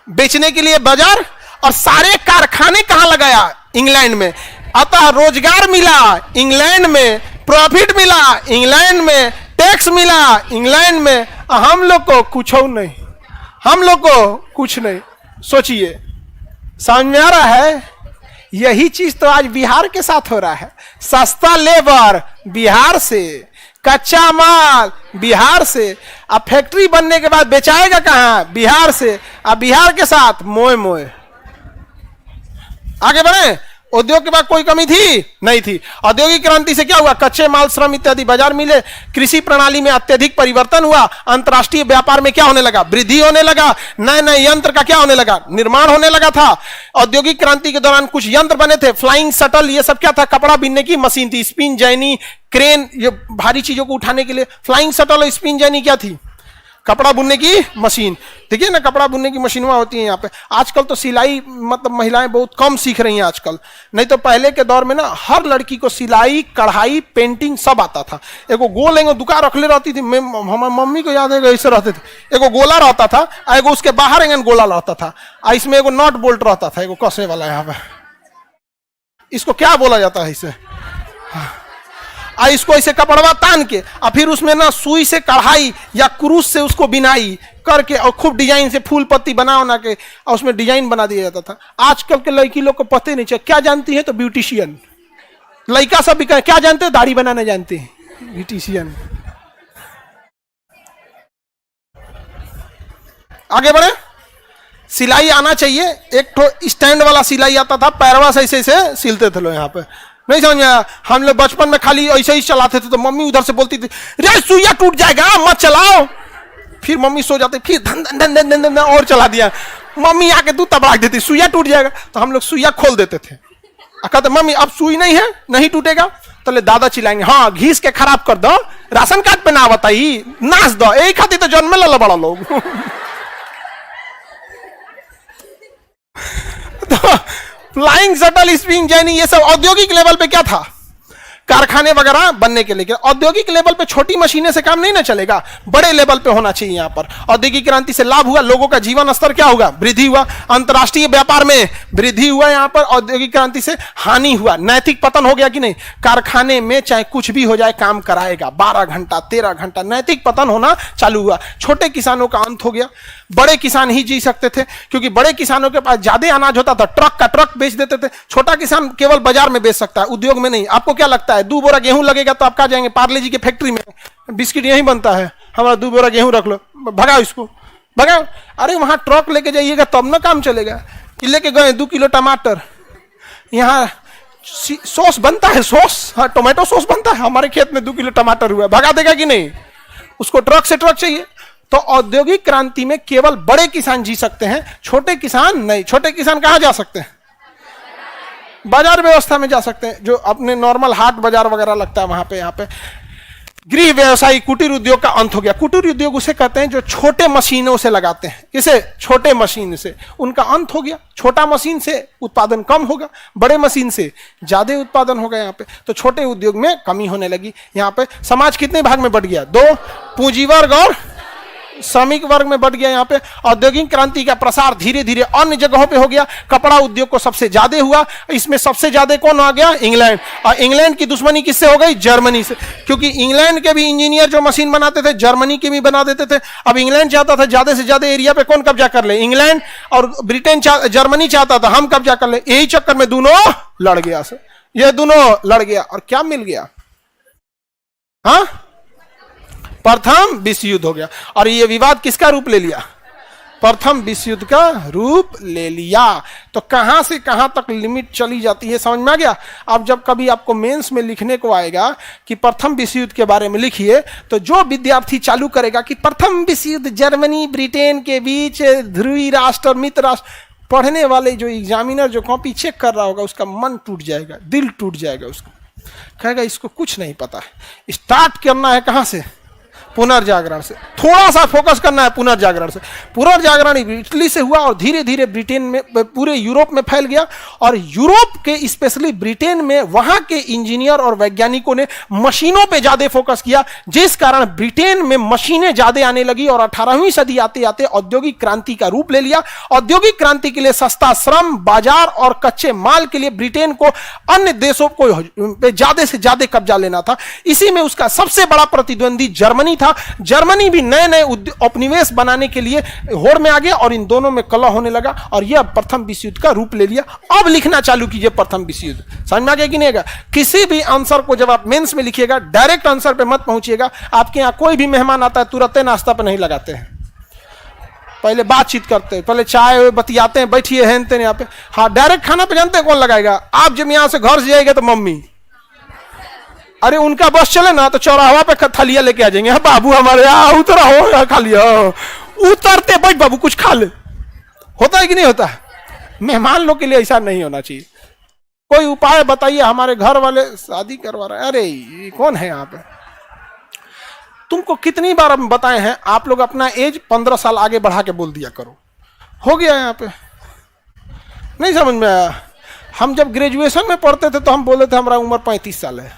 बेचने के लिए बाजार, और सारे कारखाने कहां लगाया? इंग्लैंड में। अतः रोजगार मिला इंग्लैंड में, प्रॉफिट मिला इंग्लैंड में, टैक्स मिला इंग्लैंड में। हम लोग को कुछ नहीं, हम लोग को कुछ नहीं। सोचिए, समझ में आ रहा है? यही चीज तो आज बिहार के साथ हो रहा है। सस्ता लेबर बिहार से, कच्चा माल बिहार से, अब फैक्ट्री बनने के बाद बेचाएगा कहां? बिहार से। अब बिहार के साथ मोए मोए। आगे बढ़े। उद्योग के बाद कोई कमी थी? नहीं थी। औद्योगिक क्रांति से क्या हुआ? कच्चे माल, श्रम इत्यादि बाजार मिले, कृषि प्रणाली में अत्यधिक परिवर्तन हुआ, अंतरराष्ट्रीय व्यापार में क्या होने लगा? वृद्धि होने लगा, नए नए यंत्र का क्या होने लगा? निर्माण होने लगा था। औद्योगिक क्रांति के दौरान कुछ यंत्र बने थे, फ्लाइंग शटल, ये सब क्या था? कपड़ा बीनने की मशीन थी, स्पिन जैनी, क्रेन, ये भारी चीजों को उठाने के लिए फ्लाइंग शटल और स्पिन जैनी क्या थी? कपड़ा बुनने की मशीन। देखिए ना, कपड़ा बुनने की मशीनें होती हैं यहाँ पे। आजकल तो सिलाई मतलब महिलाएं बहुत कम सीख रही हैं आजकल, नहीं तो पहले के दौर में ना हर लड़की को सिलाई, कढ़ाई, पेंटिंग सब आता था। एगो गोल एगो दुकान रखले रहती थी, हमारी मम्मी को याद है ऐसे रहते थे, एगो गोला रहता था, एगो उसके बाहर एगन गोला रहता था, इसमें एगो नॉट बोल्ट रहता था, एगो कसे वाला। यहाँ पे इसको क्या बोला जाता है? इसे इसको ऐसे कपड़वा तान के और फिर उसमें ना सुई से कढ़ाई या क्रूस से उसको बिनाई करके और खूब डिजाइन से फूल पत्ती बना बना के और उसमें डिजाइन बना दिया जाता था। आजकल के लड़की लोग को पते नहीं चल, क्या जानती है? तो ब्यूटिशियन। लड़का सब भी क्या जानते हैं? दाढ़ी बनाना जानते हैं, ब्यूटिशियन। आगे बढ़े। सिलाई आना चाहिए। एक तो स्टैंड वाला सिलाई आता था, पैरवा से ऐसे ऐसे सिलते थे लोग। यहाँ पे नहीं समझ में आया? हम लोग बचपन में खाली ऐसे ही चलाते थे, तो मम्मी उधर से बोलती थी, रे सुइया टूट जाएगा मत चलाओ। फिर मम्मी सो जाती, फिर धन धन धन धन धन धन और चला दिया। मम्मी आके दूध तबड़ाक देती, सुइया टूट जाएगा, तो हम लोग सुइया खोल देते थे। कहते मम्मी अब सुई नहीं है, नहीं टूटेगा। तो दादा चिल्लाएंगे, हाँ घीस के खराब कर दो, राशन कार्ड पे ना बताई, नाच दो, यही खाती तो जन्म में बड़ा लोग। तो फ्लाइंग शटल, स्पिन जैनी, ये सब औद्योगिक लेवल पे क्या था? कारखाने वगैरह बनने के लिए। औद्योगिक लेवल पे छोटी मशीनें से काम नहीं ना चलेगा, बड़े लेवल पे होना चाहिए। यहाँ पर औद्योगिक क्रांति से लाभ हुआ, लोगों का जीवन स्तर क्या होगा? वृद्धि हुआ, अंतरराष्ट्रीय व्यापार में वृद्धि हुआ। यहाँ पर औद्योगिक क्रांति से हानि हुआ, नैतिक पतन हो गया कि नहीं? कारखाने में चाहे कुछ भी हो जाए काम कराएगा, 12 घंटा 13 घंटा, नैतिक पतन होना चालू हुआ। छोटे किसानों का अंत हो गया, बड़े किसान ही जी सकते थे, क्योंकि बड़े किसानों के पास ज्यादा अनाज होता था, ट्रक का ट्रक बेच देते थे। छोटा किसान केवल बाजार में बेच सकता है, उद्योग में नहीं। आपको क्या लगता है 2 बोरा गेहूं लगेगा तो आप कहाँ जाएंगे? पार्ले जी के फैक्ट्री में, बिस्किट यही बनता है, हमारा 2 बोरा गेहूं रख लो, भगाओ इसको, भगाओ। अरे वहां ट्रक लेके जाइएगा तब ना काम चलेगा। लेके गए 2 किलो टमाटर, यहाँ सॉस बनता है, सॉस, हाँ टोमेटो सॉस बनता है, हमारे खेत में 2 किलो टमाटर हुआ, भगा देगा कि नहीं? उसको ट्रक से ट्रक चाहिए। तो औद्योगिक क्रांति में केवल बड़े किसान जी सकते हैं, छोटे किसान नहीं। छोटे किसान कहां जा सकते हैं? बाजार व्यवस्था में जा सकते हैं, जो अपने नॉर्मल हाट बाजार वगैरह लगता है वहां पे। यहाँ पे गृह व्यवसायी, कुटीर उद्योग का अंत हो गया। कुटीर उद्योग उसे कहते हैं जो छोटे मशीनों से लगाते हैं। किसे? छोटे मशीन से, उनका अंत हो गया। छोटा मशीन से उत्पादन कम होगा, बड़े मशीन से ज्यादा उत्पादन होगा। यहाँ पे तो छोटे उद्योग में कमी होने लगी। यहाँ पे समाज कितने भाग में बढ़ गया? 2, पूंजी वर्ग और श्रमिक वर्ग में बढ़ गया। यहाँ पे औद्योगिक क्रांति का प्रसार धीरे धीरे अन्य जगहों पे हो गया। कपड़ा उद्योग को सबसे ज्यादा हुआ, इसमें सबसे ज्यादा कौन आ गया? इंग्लैंड। और इंग्लैंड की दुश्मनी किससे हो गई? जर्मनी से, क्योंकि इंग्लैंड के भी इंजीनियर जो मशीन बनाते थे जर्मनी के भी बना देते थे। अब इंग्लैंड चाहता था ज्यादा से ज्यादा एरिया पे कौन कब्जा कर ले? इंग्लैंड। और ब्रिटेन जर्मनी चाहता था हम कब्जा कर ले। यही चक्कर में दोनों लड़ गया, ये दोनों लड़ गया और क्या मिल गया? हाँ, प्रथम विश्व युद्ध हो गया। और ये विवाद किसका रूप ले लिया? प्रथम विश्व युद्ध का रूप ले लिया। तो कहां से कहां तक लिमिट चली जाती है, समझ में आ गया। अब जब कभी आपको मेंस में लिखने को आएगा कि प्रथम विश्व युद्ध के बारे में लिखिए, तो जो विद्यार्थी चालू करेगा कि प्रथम विश्व युद्ध जर्मनी ब्रिटेन के बीच ध्रुवी राष्ट्र और मित्र राष्ट्र, पढ़ने वाले जो एग्जामिनर जो कॉपी चेक कर रहा होगा उसका मन टूट जाएगा, दिल टूट जाएगा, उसको कहेगा इसको कुछ नहीं पता है। स्टार्ट करना है कहां से, पुनर्जागरण से। थोड़ा सा फोकस करना है पुनर्जागरण से। पुनर्जागरण इटली से हुआ और धीरे धीरे ब्रिटेन में, पूरे यूरोप में फैल गया। और यूरोप के स्पेशली ब्रिटेन में वहां के इंजीनियर और वैज्ञानिकों ने मशीनों पे ज्यादा फोकस किया, जिस कारण ब्रिटेन में मशीनें ज्यादा आने लगी और 18वीं सदी आते आते औद्योगिक क्रांति का रूप ले लिया। औद्योगिक क्रांति के लिए सस्ता श्रम, बाजार और कच्चे माल के लिए ब्रिटेन को अन्य देशों को पे ज्यादा से ज्यादा कब्जा लेना था। इसी में उसका सबसे बड़ा प्रतिद्वंदी जर्मनी था। जर्मनी भी नए नए उपनिवेश बनाने के लिए होड़ में आ गया और इन दोनों में कलह होने लगा और यह प्रथम विश्व युद्ध का रूप ले लिया। अब लिखना चालू कीजिए प्रथम विश्व युद्ध, समझ में आ गया कि नहीं? किसी भी आंसर को जब आप मेंस में लिखिएगा, डायरेक्ट आंसर पे मत पहुंचिएगा। आपके यहां कोई भी मेहमान आता है तुरंत नाश्ता पे नहीं लगाते हैं, पहले बातचीत करते हैं, पहले चाय बतियाते हैं, बैठिए हैं यहाँ पे। हाँ, डायरेक्ट खाना पे जानते हैं कौन लगाएगा? आप जब यहां से घर से जाएगा तो मम्मी, अरे उनका बस चले ना तो चौराहा पे थलिया लेके आ जाएंगे, हाँ बाबू हमारे यहाँ उतरा हो, खा लिया, उतरते बैठ बाबू कुछ खा ले। होता है कि नहीं होता है? मेहमान लोग के लिए ऐसा नहीं होना चाहिए। कोई उपाय बताइए, हमारे घर वाले शादी करवा रहे हैं। अरे ये कौन है यहाँ पे? तुमको कितनी बार हम बताए हैं, आप लोग अपना एज 15 साल आगे बढ़ा के बोल दिया करो। हो गया यहाँ पे, नहीं समझ में आया? हम जब ग्रेजुएशन में पढ़ते थे तो हम बोलते थे हमारा उम्र 35 साल है।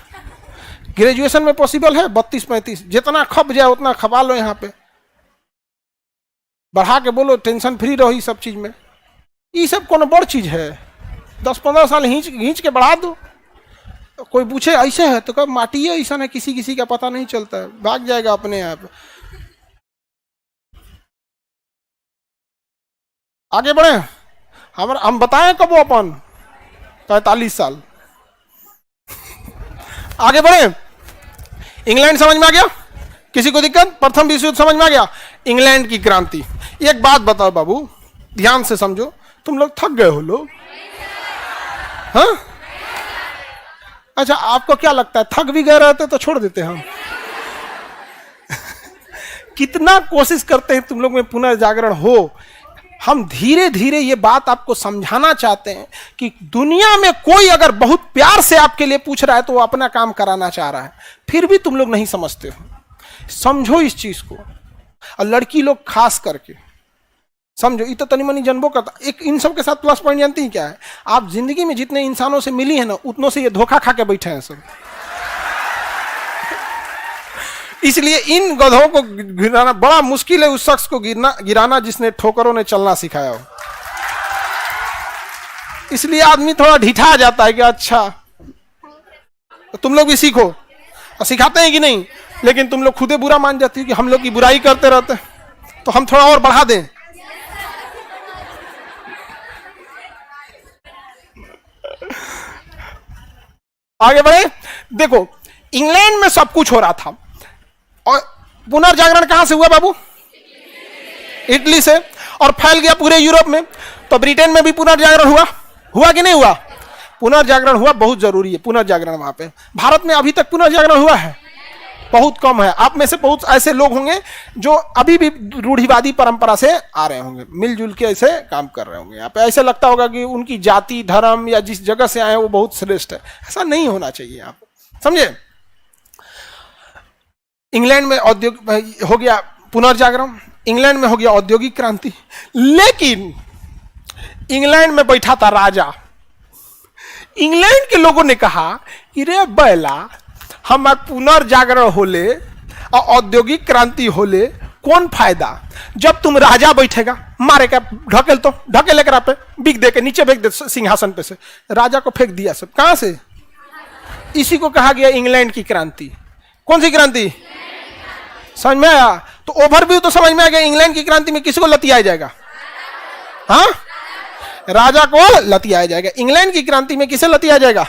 ग्रेजुएशन में पॉसिबल है 32-35, जितना खप जाए उतना खपा लो। यहाँ पे बढ़ा के बोलो, टेंशन फ्री रहो ये सब चीज में। ये सब कौन बड़ चीज है? 10-15 साल खींच के बढ़ा दो। कोई पूछे ऐसे है तो कब माटी है, ऐसा है, किसी किसी का पता नहीं चलता है, भाग जाएगा अपने आप। आगे बढ़े, हम बताएं कब वो अपन 45 साल आगे बढ़े। इंग्लैंड समझ में आ गया? किसी को दिक्कत? प्रथम विश्व युद्ध समझ में आ गया? इंग्लैंड की क्रांति। एक बात बताओ बाबू, ध्यान से समझो, तुम लोग थक गए हो लोग? हाँ, अच्छा आपको क्या लगता है थक भी गए रहते तो छोड़ देते हम? कितना कोशिश करते हैं तुम लोग में पुनर्जागरण हो। हम धीरे धीरे ये बात आपको समझाना चाहते हैं कि दुनिया में कोई अगर बहुत प्यार से आपके लिए पूछ रहा है तो वो अपना काम कराना चाह रहा है, फिर भी तुम लोग नहीं समझते हो। समझो इस चीज को, और लड़की लोग खास करके समझो। ये तो तनी मनी जनबो करता। एक इन सब के साथ प्लस पॉइंट जानती है क्या है? आप जिंदगी में जितने इंसानों से मिली है ना, उतनों से ये धोखा खा के बैठे हैं सब। इसलिए इन गधों को गिराना बड़ा मुश्किल है, उस शख्स को गिराना जिसने ठोकरों ने चलना सिखाया हो। इसलिए आदमी थोड़ा ढिठा जाता है कि अच्छा तो तुम लोग भी सीखो, और सिखाते हैं कि नहीं, लेकिन तुम लोग खुदे बुरा मान जाती हो कि हम लोग की बुराई करते रहते हैं, तो हम थोड़ा और बढ़ा दें। आगे बढ़े। देखो, इंग्लैंड में सब कुछ हो रहा था और पुनर्जागरण कहां से हुआ बाबू? इटली से, और फैल गया पूरे यूरोप में। तो ब्रिटेन में भी पुनर्जागरण हुआ कि नहीं हुआ? पुनर्जागरण हुआ, बहुत जरूरी है पुनर्जागरण वहां पे। भारत में अभी तक पुनर्जागरण हुआ है? बहुत कम है। आप में से बहुत ऐसे लोग होंगे जो अभी भी रूढ़िवादी परंपरा से आ रहे होंगे, मिलजुल के ऐसे काम कर रहे होंगे। यहाँ पे ऐसे लगता होगा कि उनकी जाति, धर्म या जिस जगह से आए वो बहुत श्रेष्ठ है। ऐसा नहीं होना चाहिए यहाँ पे, समझे? इंग्लैंड में औद्योगिक हो गया पुनर्जागरण, इंग्लैंड में हो गया औद्योगिक क्रांति। लेकिन इंग्लैंड में बैठा था राजा। इंग्लैंड के लोगों ने कहा कि रे बैला, हमार पुनर्जागरण होले और औद्योगिक क्रांति होले, कौन फायदा? जब तुम राजा बैठेगा, मारेगा, ढकेल कर पे बिक दे के नीचे फेंक दे सिंहासन पे से। राजा को फेंक दिया सब। कहां से? इसी को कहा गया इंग्लैंड की क्रांति। कौन सी क्रांति? समझ में आया? तो ओवरव्यू तो समझ में आ गया। इंग्लैंड की क्रांति में किसी को लतियाया जाएगा? हाँ, राजा को लतियाया जाएगा। इंग्लैंड की क्रांति में किसे लतियाया जाएगा?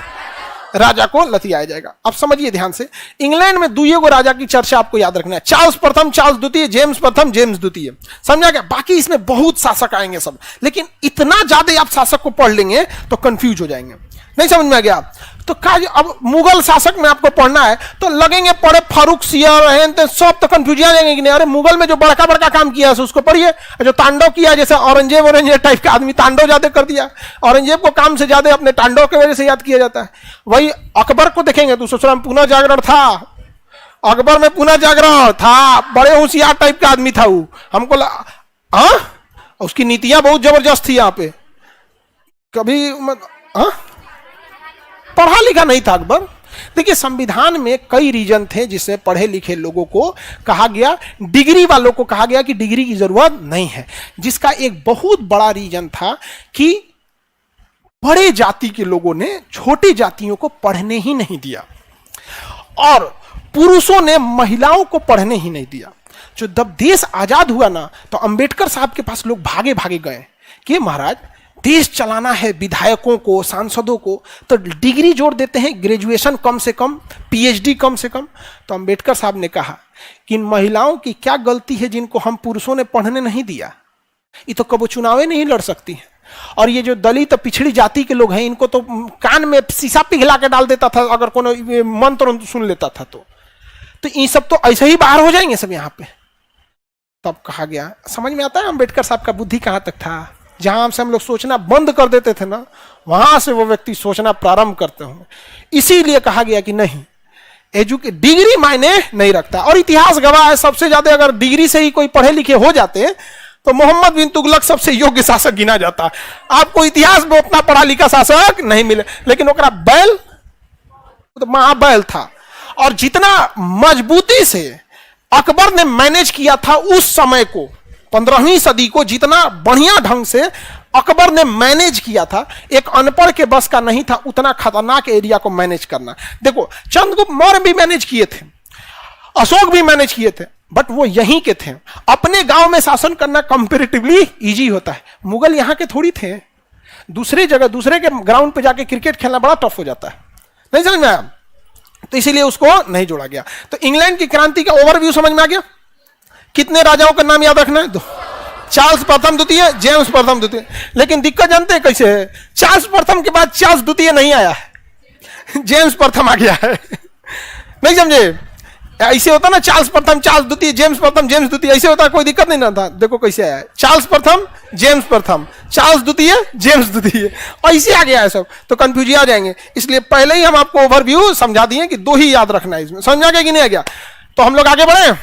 राजा को लतियाया जाएगा। अब समझिए ध्यान से, इंग्लैंड में दुइयों राजा की चर्चा आपको याद रखना है, चार्ल्स प्रथम, चार्ल्स द्वितीय, जेम्स प्रथम, जेम्स द्वितीय। समझा क्या? बाकी इसमें बहुत शासक आएंगे सब, लेकिन इतना ज्यादा आप शासक को पढ़ लेंगे तो कंफ्यूज हो जाएंगे। नहीं समझ में आ गया? तो अब मुगल शासक में आपको पढ़ना है तो लगेंगे पढ़े फारूक सिया सब, तो कंफ्यूज आ जाएंगे कि नहीं, अरे मुगल में जो बड़का बड़का काम किया है उसको पढ़िए, जो तांडव किया, जैसे औरंगजेब टाइप का आदमी तांडव ज्यादा कर दिया, औरंगजेब को काम से ज्यादा अपने तांडव की वजह से याद किया जाता है। वही अकबर को देखेंगे तो ससुराल में पुनः जागरण था, अकबर में पुनः जागरण था, बड़े होशियार टाइप का आदमी था वो, हमको उसकी नीतियां बहुत जबरदस्त थी यहाँ पे, कभी पढ़ा लिखा नहीं था अकबर। देखिए संविधान में कई रीजन थे जिससे पढ़े लिखे लोगों को कहा गया, डिग्री वालों को कहा गया कि डिग्री की जरूरत नहीं है, जिसका एक बहुत बड़ा रीजन था कि बड़े जाति के लोगों ने छोटी जातियों को पढ़ने ही नहीं दिया और पुरुषों ने महिलाओं को पढ़ने ही नहीं दिया। जो जब देश आजाद हुआ ना तो अंबेडकर साहब के पास लोग भागे भागे गए कि महाराज देश चलाना है विधायकों को, सांसदों को, तो डिग्री जोड़ देते हैं, ग्रेजुएशन कम से कम, पीएचडी कम से कम। तो अंबेडकर साहब ने कहा कि इन महिलाओं की क्या गलती है जिनको हम पुरुषों ने पढ़ने नहीं दिया, ये तो कबो चुनाव नहीं लड़ सकती है। और ये जो दलित पिछड़ी जाति के लोग हैं इनको तो कान में शीशा पिघला के डाल देता था अगर कोनो मंत्र सुन लेता था तो ये सब तो ऐसे ही बाहर हो जाएंगे सब यहाँ पे। तब कहा गया, समझ में आता है अंबेडकर साहब का बुद्धि कहाँ तक था, जहां से हम लोग सोचना बंद कर देते थे ना वहां से वो व्यक्ति सोचना प्रारंभ करते होंगे। इसीलिए कहा गया कि नहीं, डिग्री मायने नहीं रखता। और इतिहास गवाह है सबसे ज्यादा अगर डिग्री से ही कोई पढ़े लिखे हो जाते तो मोहम्मद बिन तुगलक सबसे योग्य शासक गिना जाता। आपको इतिहास में उतना पढ़ा लिखा शासक नहीं मिले, लेकिन ओकरा बैल तो महाबैल था। और जितना मजबूती से अकबर ने मैनेज किया था उस समय को, 15वीं सदी को जितना बढ़िया ढंग से अकबर ने मैनेज किया था, एक अनपढ़ के बस का नहीं था उतना खतरनाक एरिया को मैनेज करना। देखो चंद्रगुप्त मौर्य भी मैनेज किए थे, अशोक भी मैनेज किए थे, बट वो यहीं के थे। अपने गांव में शासन करना कंपैरेटिवली इजी होता है, मुगल यहां के थोड़ी थे, दूसरी जगह दूसरे के ग्राउंड पे जाके क्रिकेट खेलना बड़ा टफ हो जाता है। नहीं समझ में आया? तो इसीलिए उसको नहीं जोड़ा गया। तो इंग्लैंड की क्रांति का ओवरव्यू समझ में आ गया। कितने राजाओं का नाम याद रखना है? दो, चार्ल्स प्रथम द्वितीय, जेम्स प्रथम द्वितीय। लेकिन दिक्कत जानते हैं कैसे है? चार्ल्स प्रथम के बाद चार्ल्स द्वितीय नहीं आया है, जेम्स प्रथम आ गया है। नहीं समझे? ऐसे होता ना, चार्ल्स प्रथम, चार्ल्स द्वितीय, जेम्स प्रथम, जेम्स द्वितीय, ऐसे होता, कोई दिक्कत नहीं ना था। देखो कैसे आया है, चार्ल्स प्रथम, जेम्स प्रथम, चार्ल्स द्वितीय, जेम्स द्वितीय, ऐसे आ गया है सब, तो कंफ्यूज आ जाएंगे। इसलिए पहले ही हम आपको ओवरव्यू समझा दिए कि दो ही याद रखना है इसमें। समझा गया कि नहीं आ गया? तो हम लोग आगे बढ़े।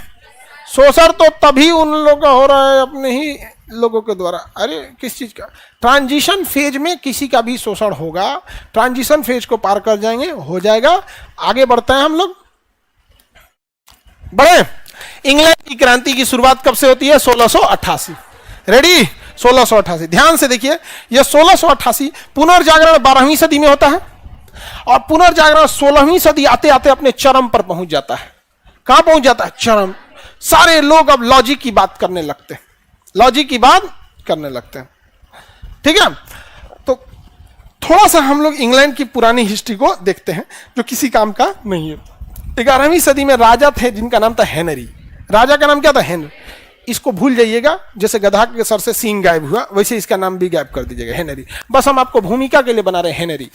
शोषण तो तभी उन लोगों का हो रहा है अपने ही लोगों के द्वारा। अरे किस चीज का? ट्रांजिशन फेज में किसी का भी शोषण होगा, ट्रांजिशन फेज को पार कर जाएंगे, हो जाएगा। आगे बढ़ते हैं हम लोग, बढ़े। इंग्लैंड की क्रांति की शुरुआत कब से होती है? 1688। रेडी? 1688। ध्यान से देखिए, यह 1688 पुनर्जागरण 12वीं सदी में होता है और पुनर्जागरण 16वीं सदी आते आते अपने चरम पर पहुंच जाता है। कहां पहुंच जाता है? चरम। सारे लोग अब लॉजिक की बात करने लगते हैं, लॉजिक की बात करने लगते हैं। ठीक है, तो थोड़ा सा हम लोग इंग्लैंड की पुरानी हिस्ट्री को देखते हैं जो किसी काम का नहीं है। 11वीं सदी में राजा थे जिनका नाम था हेनरी। राजा का नाम क्या था? हेनरी। इसको भूल जाइएगा, जैसे गधा के सर से सींग गायब हुआ वैसे इसका नाम भी गायब कर दीजिएगा, हेनरी। बस हम आपको भूमिका के लिए बना रहे हेनरी।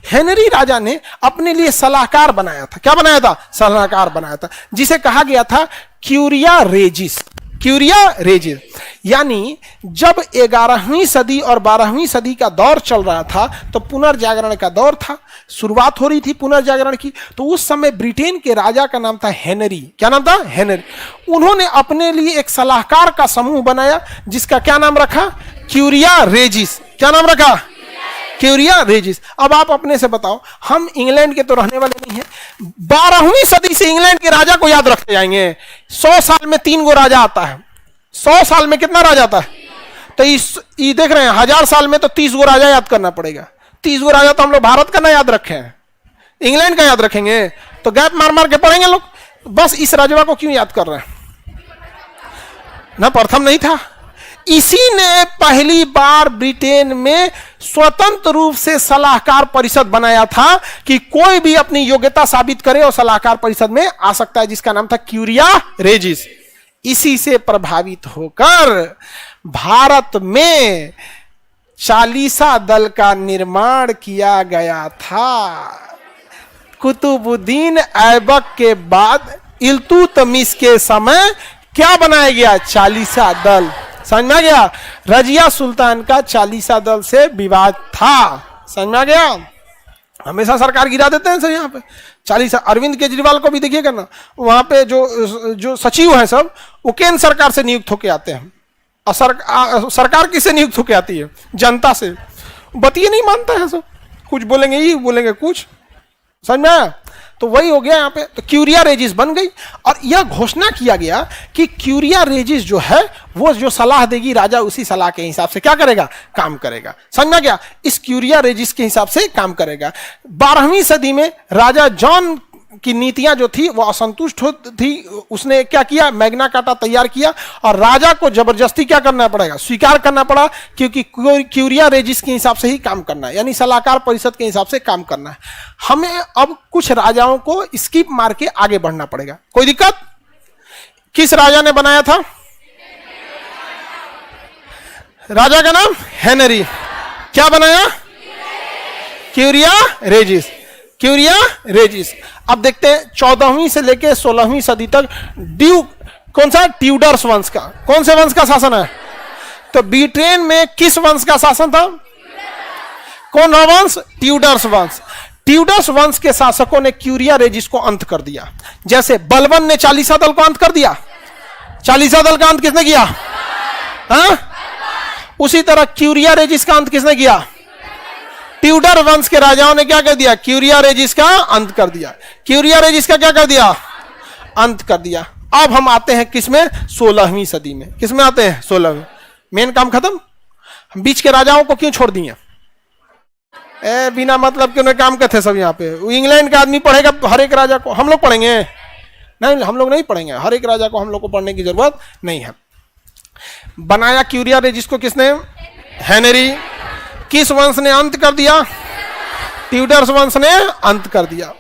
हेनरी राजा ने अपने लिए सलाहकार बनाया था। क्या बनाया था? सलाहकार बनाया था, जिसे कहा गया था क्यूरिया रेजिस। क्यूरिया रेजिस यानी जब 11वीं सदी और 12वीं सदी का दौर चल रहा था तो पुनर्जागरण का दौर था, शुरुआत हो रही थी पुनर्जागरण की। तो उस समय ब्रिटेन के राजा का नाम था हेनरी। क्या नाम था? हेनरी। उन्होंने अपने लिए एक सलाहकार का समूह बनाया जिसका क्या नाम रखा? क्यूरिया रेजिस। क्या नाम रखा? क्यूरिया रेजिस। अब आप अपने से बताओ, हम इंग्लैंड के तो रहने वाले नहीं हैं, 12वीं सदी से इंग्लैंड के राजा को याद रखते जाएंगे। 100 साल में 3 गो राजा आता है। 100 साल में कितना राजा आता है? तो ये देख रहे हैं 1000 साल में तो 30 गो राजा याद करना पड़ेगा। 30 गो राजा तो हम लोग भारत का ना याद रखे हैं, इंग्लैंड का याद रखेंगे तो गैप मार मार के पढ़ेंगे लोग। बस इस राजवा को क्यों याद कर रहे हैं? ना प्रथम नहीं था, इसी ने पहली बार ब्रिटेन में स्वतंत्र रूप से सलाहकार परिषद बनाया था कि कोई भी अपनी योग्यता साबित करे और सलाहकार परिषद में आ सकता है, जिसका नाम था क्यूरिया रेजिस। इसी से प्रभावित होकर भारत में चालीसा दल का निर्माण किया गया था। कुतुबुद्दीन ऐबक के बाद इल्तुतमिश के समय क्या बनाया गया? चालीसा दल। समझ में आ गया? रजिया सुल्तान का चालीसा दल से विवाद था। समझ में आ गया? हमेशा सरकार गिरा देते हैं सर यहाँ पे। चालीसा अरविंद केजरीवाल को भी देखिएगा ना, वहां पे जो सचिव हैं सब, वो केंद्र सरकार से नियुक्त होके आते हैं। और सरकार किससे नियुक्त होके आती है? जनता से। बतिए नहीं मानता है सब, कुछ बोलेंगे ये, बोलेंगे कुछ। समझ में आया? तो वही हो गया यहाँ पे। तो क्यूरिया रेजिस बन गई और यह घोषणा किया गया कि क्यूरिया रेजिस जो है वो जो सलाह देगी राजा उसी सलाह के हिसाब से क्या करेगा? काम करेगा। समझ में गया? इस क्यूरिया रेजिस के हिसाब से काम करेगा। 12वीं सदी में राजा जॉन की नीतियां जो थी वो असंतुष्ट थी। उसने क्या किया? मैग्ना कार्टा तैयार किया और राजा को जबरदस्ती क्या करना पड़ेगा? स्वीकार करना पड़ा, क्योंकि क्यूरिया रेजिस के हिसाब से ही काम करना है, यानी सलाहकार परिषद के हिसाब से काम करना है। हमें अब कुछ राजाओं को स्किप मार के आगे बढ़ना पड़ेगा। कोई दिक्कत? किस राजा ने बनाया था? राजा का नाम हेनरी। क्या बनाया? क्यूरिया रेजिस। क्यूरिया रेजिस। अब देखते हैं 14वीं से लेकर 16वीं सदी तक कौन सा? ट्यूडर्स वंश का। कौन से वंश का शासन है? तो ब्रिटेन में किस वंश का शासन था? कौन वंश? ट्यूडर्स वंश। ट्यूडर्स वंश के शासकों ने क्यूरिया रेजिस को अंत कर दिया। जैसे बलबन ने चालीसा दल को अंत कर दिया। चालीसा दल का अंत किसने किया? हाँ? उसी तरह क्यूरिया रेजिस का अंत किसने किया? ट्यूडर वंश के राजाओं ने क्या कर दिया? क्यूरिया रेजिस का अंत कर दिया। क्यूरिया रेजिस का क्या कर दिया? अंत कर दिया। अब हम आते हैं किसमें? 16वीं सदी में। किसमें आते हैं? 16वीं। मेन काम खत्म। हम बीच के राजाओं को क्यों छोड़ दिए? बिना मतलब के उन्हें काम करते थे सब यहाँ पे। इंग्लैंड का आदमी पढ़ेगा हर एक राजा को, हम लोग पढ़ेंगे? नहीं, हम लोग नहीं पढ़ेंगे। हर एक राजा को हम लोग को पढ़ने की जरूरत नहीं है। बनाया क्यूरिया रेजिस को किसने? हेनरी। किस वंश ने अंत कर दिया? ट्यूडर्स वंश ने अंत कर दिया।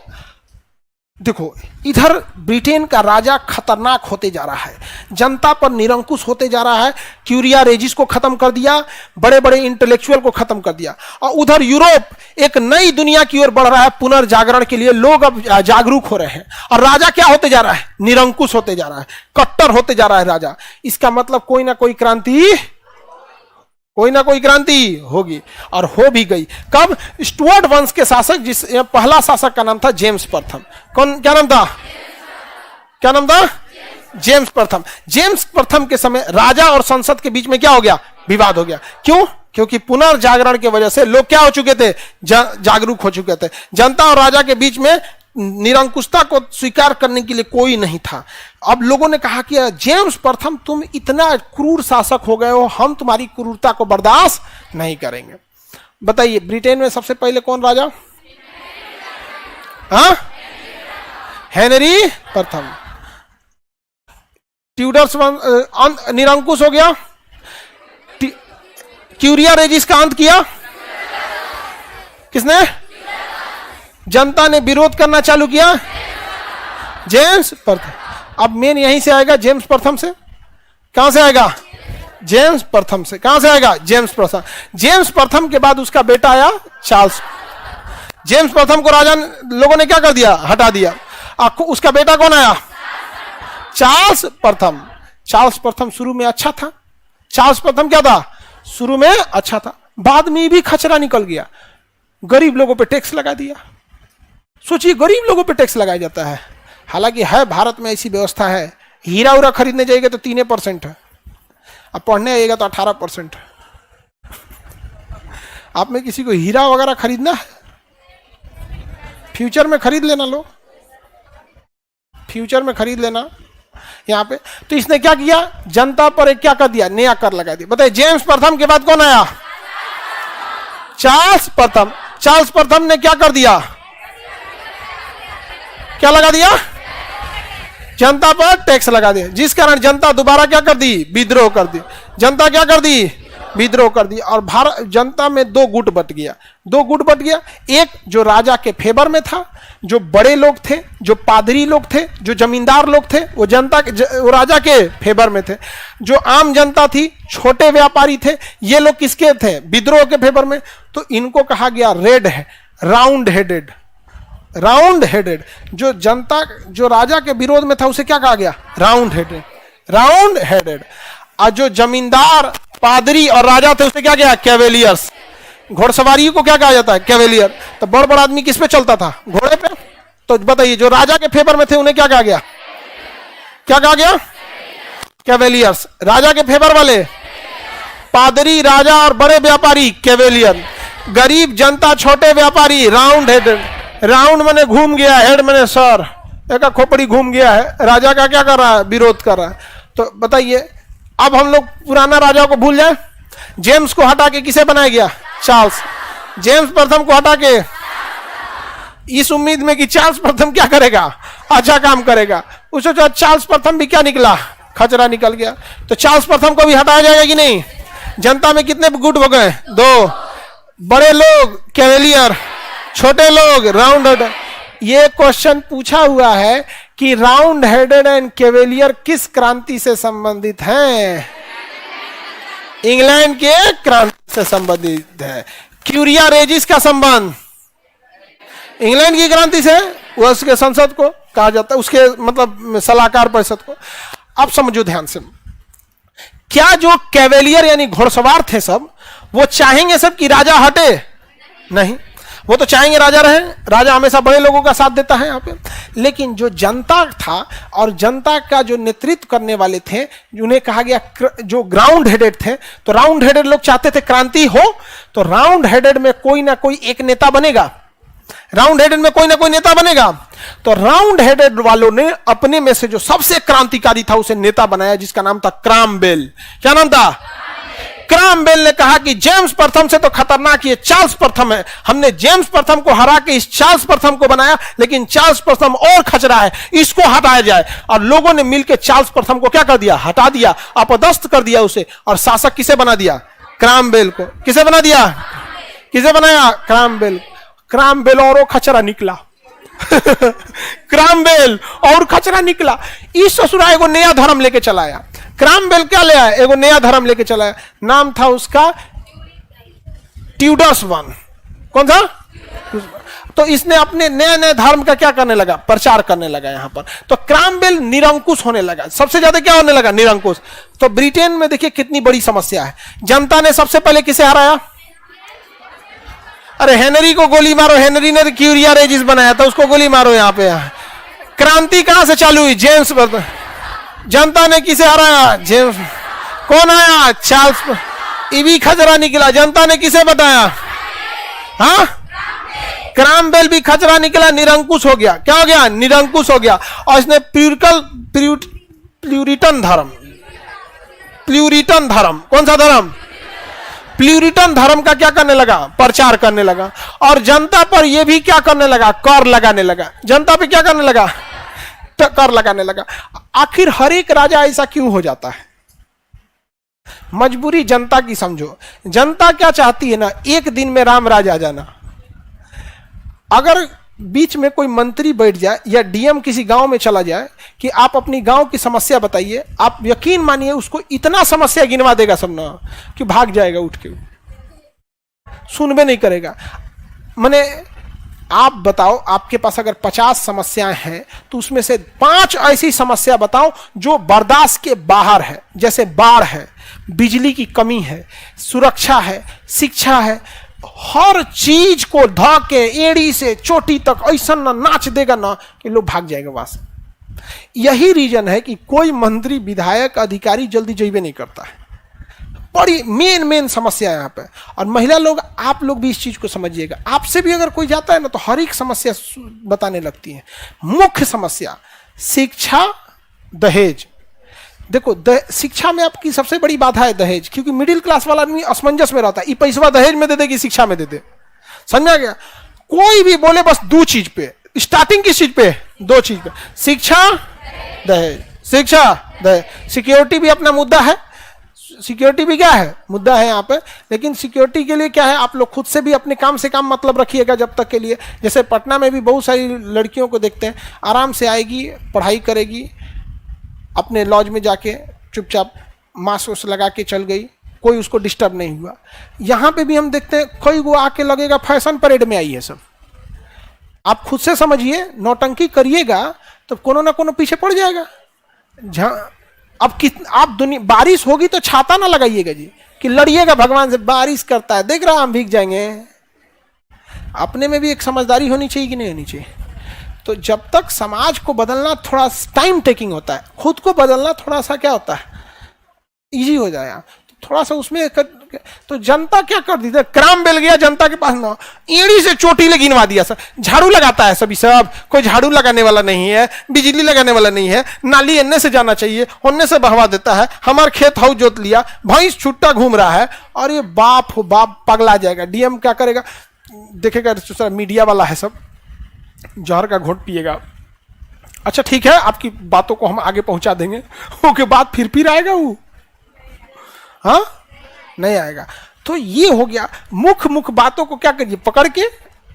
देखो इधर ब्रिटेन का राजा खतरनाक होते जा रहा है, जनता पर निरंकुश होते जा रहा है। क्यूरिया रेजिस को खत्म कर दिया, बड़े बड़े इंटेलेक्चुअल को खत्म कर दिया। और उधर यूरोप एक नई दुनिया की ओर बढ़ रहा है, पुनर्जागरण के लिए लोग अब जागरूक हो रहे हैं। और राजा क्या होते जा रहा है? निरंकुश होते जा रहा है, कट्टर होते जा रहा है राजा। इसका मतलब कोई ना कोई क्रांति होगी, और हो भी गई। कब? स्टुअर्ट वंश के शासक, जिस पहला शासक का नाम था जेम्स प्रथम। क्या नाम था? जेम्स प्रथम। जेम्स प्रथम के समय राजा और संसद के बीच में क्या हो गया? विवाद हो गया। क्यों? क्योंकि पुनर्जागरण की वजह से लोग क्या हो चुके थे? जागरूक हो चुके थे। जनता और राजा के बीच में निरंकुशता को स्वीकार करने के लिए कोई नहीं था। अब लोगों ने कहा कि जेम्स प्रथम तुम इतना क्रूर शासक हो गए हो, हम तुम्हारी क्रूरता को बर्दाश्त नहीं करेंगे। बताइए ब्रिटेन में सबसे पहले कौन राजा? हाँ? हेनरी प्रथम। ट्यूडर्स निरंकुश हो गया। क्यूरिया रेजिस का अंत किया किसने? जनता ने विरोध करना चालू किया, जेम्स प्रथम। अब मेन यहीं से आएगा, जेम्स प्रथम से। कहां से आएगा? जेम्स प्रथम से। कहां से आएगा? जेम्स प्रथम। जेम्स प्रथम के बाद उसका बेटा आया चार्ल्स। जेम्स प्रथम को राजा लोगों ने क्या कर दिया? हटा दिया। उसका बेटा कौन आया? चार्ल्स प्रथम। चार्ल्स प्रथम शुरू में अच्छा था। चार्ल्स प्रथम क्या था? शुरू में अच्छा था, बाद में भी खचरा निकल गया। गरीब लोगों पे टैक्स लगा दिया। सोचिए गरीब लोगों पे टैक्स लगाया जाता है। हालांकि है भारत में ऐसी व्यवस्था है, हीरा उरा खरीदने जाएगा तो 3% है, अब पढ़ने आएगा तो 18%। आप में किसी को हीरा वगैरह खरीदना है? फ्यूचर में खरीद लेना, लो फ्यूचर में खरीद लेना यहाँ पे। तो इसने क्या किया? जनता पर एक क्या कर दिया? नया कर लगा दिया। बताइए जेम्स प्रथम के बाद कौन आया? चार्ल्स प्रथम। चार्ल्स प्रथम ने क्या कर दिया? क्या लगा दिया? जनता पर टैक्स लगा दिया, जिस कारण जनता दोबारा क्या कर दी, विद्रोह कर दी। जनता क्या कर दी, विद्रोह कर दी। और भारत जनता में दो गुट बट गया, दो गुट बट गया। एक जो राजा के फेवर में था, जो बड़े लोग थे, जो पादरी लोग थे, जो जमींदार लोग थे, वो वो राजा के फेवर में थे। जो आम जनता थी, छोटे व्यापारी थे, ये लोग किसके थे, विद्रोह के फेवर में। तो इनको कहा गया रेड है, राउंड हेडेड। राउंड हेडेड जो जनता, जो राजा के विरोध में था, उसे क्या कहा गया, राउंड हेडेड, राउंड हेडेड। और जो जमींदार, पादरी और राजा थे, उसे क्या किया, कैवेलियर्स। घोड़सवारी को क्या कहा जाता है, कैवेलियर। तो बड़ बड़ा आदमी किस पे चलता था, घोड़े पे। तो बताइए, जो राजा के फेवर में थे उन्हें क्या कहा गया, क्या कहा गया, कैवेलियर्स। राजा के फेवर वाले पादरी, राजा और बड़े व्यापारी कैवेलियर। गरीब जनता, छोटे व्यापारी राउंड हेडेड। राउंड मैंने घूम गया, हेड मैंने सर, एक खोपड़ी घूम गया है, राजा का क्या कर रहा है, विरोध कर रहा है। तो बताइए, अब हम लोग पुराना राजा को भूल जाए। जेम्स को हटा के किसे बनाया गया, चार्ल्स। जेम्स प्रथम को हटा के इस उम्मीद में कि चार्ल्स प्रथम क्या करेगा, अच्छा काम करेगा। उससे तो चार्ल्स प्रथम भी क्या निकला, खचरा निकल गया। तो चार्ल्स प्रथम को भी हटाया जाएगा कि नहीं। जनता में कितने गुट हो गए, दो। बड़े लोग कैवेलियर, छोटे लोग राउंड हेडेड। ये क्वेश्चन पूछा हुआ है कि राउंड हेडेड एंड कैवेलियर किस क्रांति से संबंधित हैं, इंग्लैंड के क्रांति से संबंधित है। क्यूरिया रेजिस का संबंध इंग्लैंड की क्रांति से, उसके संसद को कहा जाता है, उसके मतलब सलाहकार परिषद को। अब समझो ध्यान से, क्या जो कैवेलियर यानी घोड़सवार थे सब, वो चाहेंगे सब कि राजा हटे, नहीं, वो तो चाहेंगे राजा रहे। राजा हमेशा बड़े लोगों का साथ देता है यहाँ पे। लेकिन जो जनता था और जनता का जो नेतृत्व करने वाले थे, उन्हें कहा गया जो ग्राउंड हेडेड थे। तो राउंड हेडेड लोग चाहते थे क्रांति हो, तो राउंड हेडेड में कोई ना कोई एक नेता बनेगा, राउंड हेडेड में कोई ना कोई नेता बनेगा। तो राउंड हेडेड वालों ने अपने में से जो सबसे क्रांतिकारी था उसे नेता बनाया, जिसका नाम था क्रॉमवेल। क्या नाम था, क्रॉमवेल ने कहा कि जेम्स प्रथम से तो खतरनाक ये चार्ल्स प्रथम है, हमने जेम्स प्रथम को हरा के इस चार्ल्स प्रथम को बनाया, लेकिन चार्ल्स प्रथम और खचरा है, इसको हटाया जाए। और लोगों ने मिलकर चार्ल्स प्रथम को क्या कर दिया, हटा दिया, अपदस्थ कर दिया उसे। और शासक किसे बना दिया, क्रॉमवेल को। किसे बना दिया, किसे बनाया, क्रॉमवेल। क्रॉमवेल और खचरा निकला क्रॉमवेल और खचरा निकला। इस ससुराल को नया धर्म लेके चलाया। क्रॉमवेल क्या ले आया, एगो नया धर्म लेके चलाया, नाम था उसका ट्यूडर्स वन। कौन था, तो इसने अपने नए नए धर्म का क्या करने लगा, प्रचार करने लगा यहां पर। तो क्रॉमवेल निरंकुश होने लगा, सबसे ज्यादा क्या होने लगा, निरंकुश। तो ब्रिटेन में देखिए कितनी बड़ी समस्या है। जनता ने सबसे पहले किसे हराया, अरे हेनरी को गोली मारो, हेनरी ने क्यूरिया रेजिस बनाया था, उसको गोली मारो। यहाँ पे क्रांति कहां से चालू हुई, जेम्स। जनता ने किसे हराया, जेम्स। कौन आया, चार्ल्स। इवी खचरा निकला, जनता ने किसे बताया, हाँ, क्रॉमवेल भी खचरा निकला, निरंकुश हो गया। क्या हो गया, निरंकुश हो गया। और इसने प्यूरिटन धर्म, प्यूरिटन धर्म, कौन सा धर्म, प्यूरिटन धर्म का क्या करने लगा, प्रचार करने लगा। और जनता पर यह भी क्या करने लगा, कर लगाने लगा। जनता पे क्या करने लगा, कर लगाने लगा। आखिर हर एक राजा ऐसा क्यों हो जाता है, मजबूरी जनता की समझो। जनता क्या चाहती है ना, एक दिन में राम राज आ जाना। अगर बीच में कोई मंत्री बैठ जाए या डीएम किसी गांव में चला जाए कि आप अपनी गांव की समस्या बताइए, आप यकीन मानिए उसको इतना समस्या गिनवा देगा सब ना कि भाग जाएगा उठ के, सुनबे नहीं करेगा। माने आप बताओ, आपके पास अगर 50 समस्याएं हैं तो उसमें से 5 ऐसी समस्या बताओ जो बर्दाश्त के बाहर है, जैसे बाढ़ है, बिजली की कमी है, सुरक्षा है, शिक्षा है। हर चीज को धा के एड़ी से चोटी तक ऐसा ना नाच देगा ना कि लोग भाग जाएगा वहां से। यही रीजन है कि कोई मंत्री, विधायक, अधिकारी जल्दी जइबे नहीं करता है। बड़ी मेन समस्या है यहाँ पे। और महिला लोग, आप लोग भी इस चीज को समझिएगा। आपसे भी अगर कोई जाता है ना तो हर एक समस्या बताने लगती है। मुख्य समस्या शिक्षा, दहेज। देखो शिक्षा में आपकी सबसे बड़ी बाधा है दहेज, क्योंकि मिडिल क्लास वाला आदमी असमंजस में रहता है, ये पैसा दहेज में दे दे कि शिक्षा में दे दे। समझा गया। कोई भी बोले बस 2 चीज पे, स्टार्टिंग किस चीज पे, 2 चीज पे, शिक्षा दहेज, शिक्षा दहेज, सिक्योरिटी भी अपना मुद्दा है, सिक्योरिटी भी क्या है, मुद्दा है यहाँ पे। लेकिन सिक्योरिटी के लिए क्या है, आप लोग खुद से भी अपने काम से काम मतलब रखिएगा जब तक के लिए। जैसे पटना में भी बहुत सारी लड़कियों को देखते हैं, आराम से आएगी, पढ़ाई करेगी, अपने लॉज में जाके चुपचाप मास्क लगा के चल गई, कोई उसको डिस्टर्ब नहीं हुआ। यहाँ पे भी हम देखते हैं कोई वो आके लगेगा फैशन परेड में आई है सब। आप खुद से समझिए, नौटंकी करिएगा तो कोनो ना कोनो पीछे पड़ जाएगा। जहाँ आप दुनिया बारिश होगी तो छाता ना लगाइएगा जी, कि लड़िएगा भगवान से, बारिश करता है देख रहा हम भीग जाएंगे। अपने में भी एक समझदारी होनी चाहिए कि नहीं होनी चाहिए। तो जब तक समाज को बदलना थोड़ा टाइम टेकिंग होता है, खुद को बदलना थोड़ा सा क्या होता है, इजी हो जाएगा। थोड़ा सा उसमें तो जनता क्या कर दी, क्राम बेल गया जनता के पास ना, ईड़ी से चोटी गिनवा दिया सर। झाड़ू लगाता है सभी, सब कोई झाड़ू लगाने वाला नहीं है, बिजली लगाने वाला नहीं है, नाली एन्ने से जाना चाहिए उन्ने से बहवा देता है, हमार खेत हाउ जोत लिया, भैंस छुट्टा घूम रहा है। और ये बाप हो बाप पगला जाएगा। डीएम क्या करेगा, देखेगा मीडिया वाला है सब, जहर का घोट पिएगा। अच्छा ठीक है, आपकी बातों को हम आगे पहुंचा देंगे, उसके बाद फिर आएगा वो, हाँ नहीं आएगा। तो ये हो गया, मुख्य बातों को क्या करिए, पकड़ के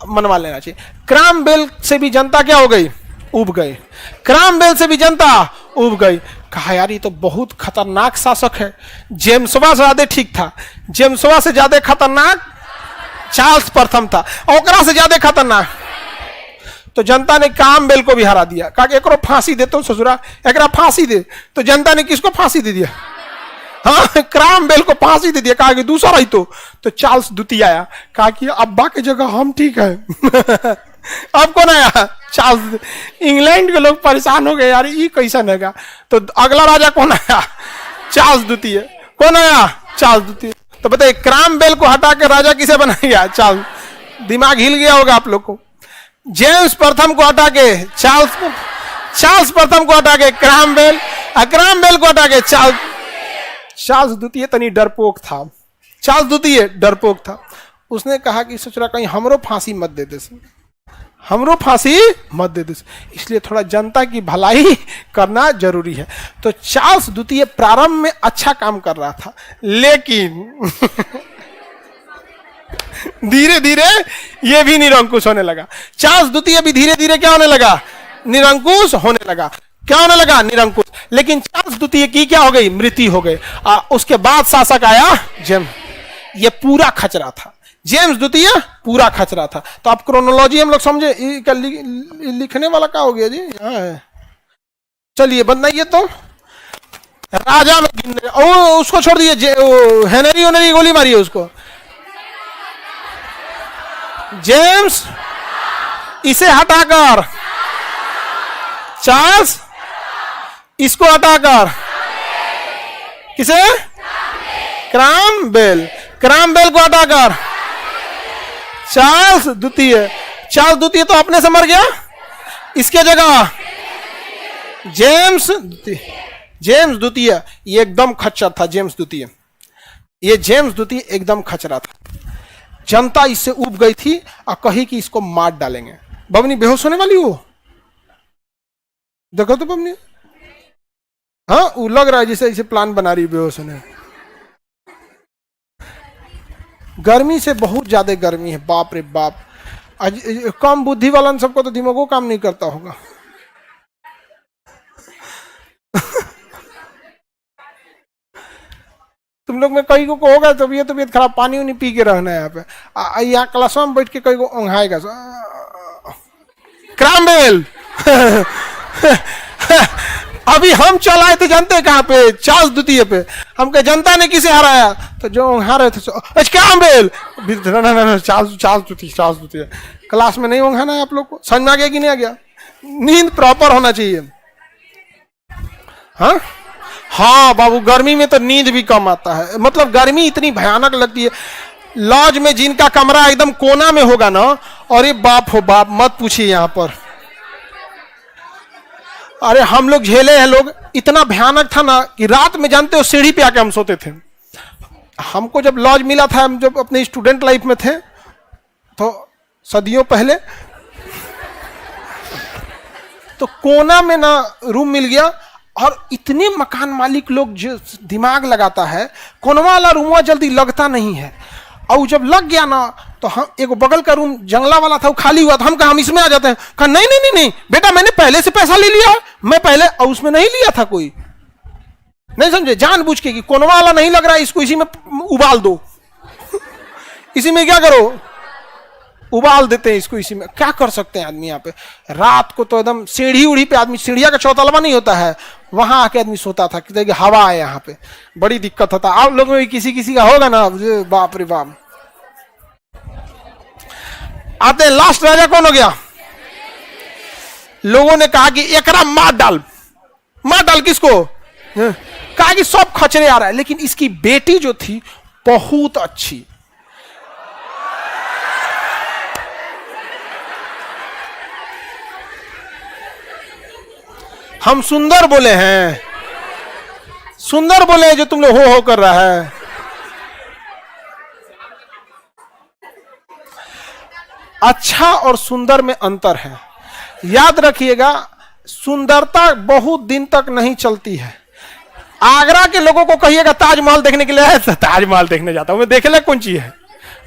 मनवा लेना चाहिए। क्राम बेल से भी जनता क्या हो गई, उब गई। क्राम बेल से भी जनता उब गई। कहा यार ये तो बहुत खतरनाक शासक है। जेम्सवा से ज्यादा ठीक था, जेम्सवा से ज्यादा खतरनाक चार्ल्स प्रथम था, ओकरा से ज्यादा खतरनाक। तो जनता ने क्राम बेल को भी हरा दिया। कहा कि एकरो फांसी दे, तो ससुरा एकरा फांसी दे। तो जनता ने किसको फांसी दे दिया, हाँ क्राम बेल को फांसी दे दिया। कहा कि दूसरा ही तो चार्ल्स द्वितीय आया। कहा कि अब्बा की जगह हम ठीक है। अब कौन आया, चार्ल्स। इंग्लैंड के लोग परेशान हो गए, यार ये कैसा रहेगा। तो अगला राजा कौन आया, चार्ल्स द्वितीय। कौन आया, चार्ल्स द्वितीय। तो बताइए क्राम बेल को हटा के राजा किसे बनाया, चार्ल्स। दिमाग हिल गया होगा आप लोग को। जेम्स प्रथम को हटा के चार्ल्स प्रथम को हटा के क्राम बेल, क्राम बेल को हटा के चार्ल्स द्वितीय तनी डरपोक था। चार्ल्स द्वितीय डरपोक था। उसने कहा कि सोचरा कहीं हमरो फांसी मत दे दे, हमरो फांसी मत दे दे। इसलिए थोड़ा जनता की भलाई करना जरूरी है। तो चार्ल्स द्वितीय प्रारंभ में अच्छा काम कर रहा था, लेकिन धीरे धीरे ये भी निरंकुश होने लगा। चार्ल्स द्वितीय भी धीरे धीरे क्या होने लगा, निरंकुश होने लगा। क्या होने लगा, निरंकुश। लेकिन चार्ल्स द्वितीय की क्या हो गई, मृत्यु हो गई। उसके बाद शासक आया जेम्स। ये पूरा खचरा था, जेम्स द्वितीय पूरा खचरा था। तो आप क्रोनोलॉजी हम लोग समझे। लिखने वाला क्या हो गया जी, यहाँ है। चलिए बनाइए। तो राजा में उसको छोड़ दिए, हेनरी गोली मारिए उसको। जेम्स, इसे हटाकर चार्ल्स, इसको हटाकर किसे, क्राम बेल, क्राम बेल को हटाकर चार्ल्स द्वितीय। चार्ल्स द्वितीय तो अपने से मर गया, इसके जगह जेम्स द्वितीय। जेम्स द्वितीय ये एकदम खच्चर था। जेम्स द्वितीय, ये जेम्स द्वितीय एकदम खचरा था। जनता इससे उब गई थी और कही कि इसको मार डालेंगे। बबनी बेहोश होने वाली हो, देखो तो बबनी, हाँ वो लग रहा है जैसे इसे प्लान बना रही बेहोश होने। गर्मी से बहुत ज्यादा गर्मी है, बाप रे बाप। कम बुद्धि वाला सबको तो दिमागो काम नहीं करता होगा। तुम लोग में कई को होगा तबीयत खराब, पानी उनी पी के रहना है यहाँ पे। यहाँ क्लास में बैठ के कई को ओंघाएगा क्राम बेल। अभी हम चल आए थे जानते कहाँ पे, चार्ल्स द्वितीय पे। हमको जनता ने किसे हराया, तो जो ओंघा रहे थे क्राम बेल। चार्ल्स द्वितीय। क्लास में नहीं ओंघाना है आप लोग को, समझ में आ गया कि नहीं आ गया। नींद प्रॉपर होना चाहिए। हाँ हाँ बाबू, गर्मी में तो नींद भी कम आता है। मतलब गर्मी इतनी भयानक लगती है। लॉज में जिनका कमरा एकदम कोना में होगा ना, और ये बाप हो बाप मत पूछिए। यहाँ पर अरे हम लोग झेले हैं, लोग इतना भयानक था ना कि रात में जानते हो सीढ़ी पे आके हम सोते थे। हमको जब लॉज मिला था, हम जब अपने स्टूडेंट लाइफ में थे, तो सदियों पहले तो कोना में ना रूम मिल गया, और इतने मकान मालिक लोग जो दिमाग लगाता है, कोनवा वाला रूम जल्दी लगता नहीं है, और जब लग गया ना तो हम एक बगल का रूम जंगला वाला था वो खाली हुआ था, हम कहा हम इसमें आ जाते हैं। कहा नहीं नहीं नहीं नहीं बेटा, मैंने पहले से पैसा ले लिया है, मैं पहले, और उसमें नहीं लिया था कोई, नहीं समझे, जानबूझ के कि कोनवा वाला नहीं लग रहा है, इसको इसी में उबाल दो इसी में क्या करो, उबाल देते हैं इसको इसी में। क्या कर सकते हैं आदमी यहाँ पे, रात को तो एकदम सीढ़ी उड़ी पे आदमी, सीढ़िया का चौतलवा नहीं होता है, वहां आके आदमी सोता था कि हवा है यहाँ पे, बड़ी दिक्कत होता। आप लोगों में किसी किसी का होगा ना, बाप रे बाप। आते हैं लास्ट राजा कौन हो गया, लोगों ने कहा कि एकरा मार डाल, मार डाल किसको, कहा कि सब खचरे आ रहा है, लेकिन इसकी बेटी जो थी बहुत अच्छी, हम सुंदर बोले हैं, सुंदर बोले हैं जो तुम लोग हो कर रहा है। अच्छा और सुंदर में अंतर है, याद रखिएगा। सुंदरता बहुत दिन तक नहीं चलती है। आगरा के लोगों को कहिएगा ताजमहल देखने के लिए है, ताजमहल देखने जाता हूं मैं, देख ले कौन चीज है,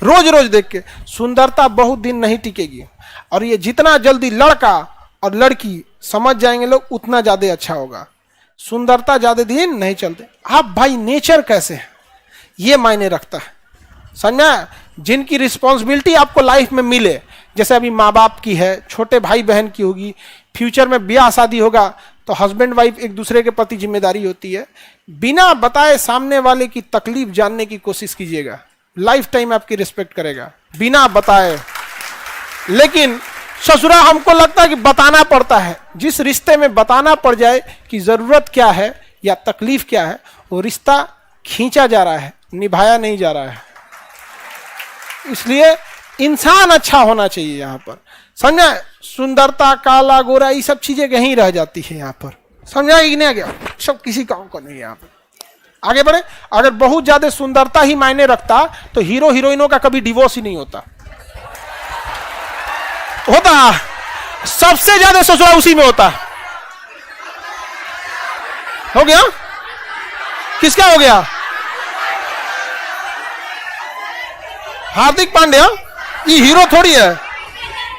रोज रोज देख के। सुंदरता बहुत दिन नहीं टिकेगी, और ये जितना जल्दी लड़का और लड़की समझ जाएंगे लोग, उतना ज्यादा अच्छा होगा। सुंदरता ज्यादा दिन नहीं चलते। आप भाई नेचर कैसे है ये मायने रखता है, समझा। जिनकी रिस्पॉन्सिबिलिटी आपको लाइफ में मिले, जैसे अभी माँ बाप की है, छोटे भाई बहन की होगी, फ्यूचर में ब्याह शादी होगा तो हस्बैंड वाइफ एक दूसरे के प्रति जिम्मेदारी होती है। बिना बताए सामने वाले की तकलीफ जानने की कोशिश कीजिएगा, लाइफ टाइम आपकी रिस्पेक्ट करेगा, बिना बताए। लेकिन ससुरा हमको लगता है कि बताना पड़ता है, जिस रिश्ते में बताना पड़ जाए कि जरूरत क्या है या तकलीफ क्या है, वो रिश्ता खींचा जा रहा है, निभाया नहीं जा रहा है। इसलिए इंसान अच्छा होना चाहिए यहाँ पर, समझा। सुंदरता, काला गोरा, ये सब चीजें कहीं रह जाती है यहाँ पर, समझा कि नहीं गया, सब किसी काम का नहीं है यहाँ पर। आगे बढ़े। अगर बहुत ज्यादा सुंदरता ही मायने रखता तो हीरो हीरोइनों का कभी डिवोर्स ही नहीं होता, सबसे ज्यादा ससुरा उसी में होता। हो गया, किसका हो गया, हार्दिक पांड्या, ये हीरो थोड़ी है,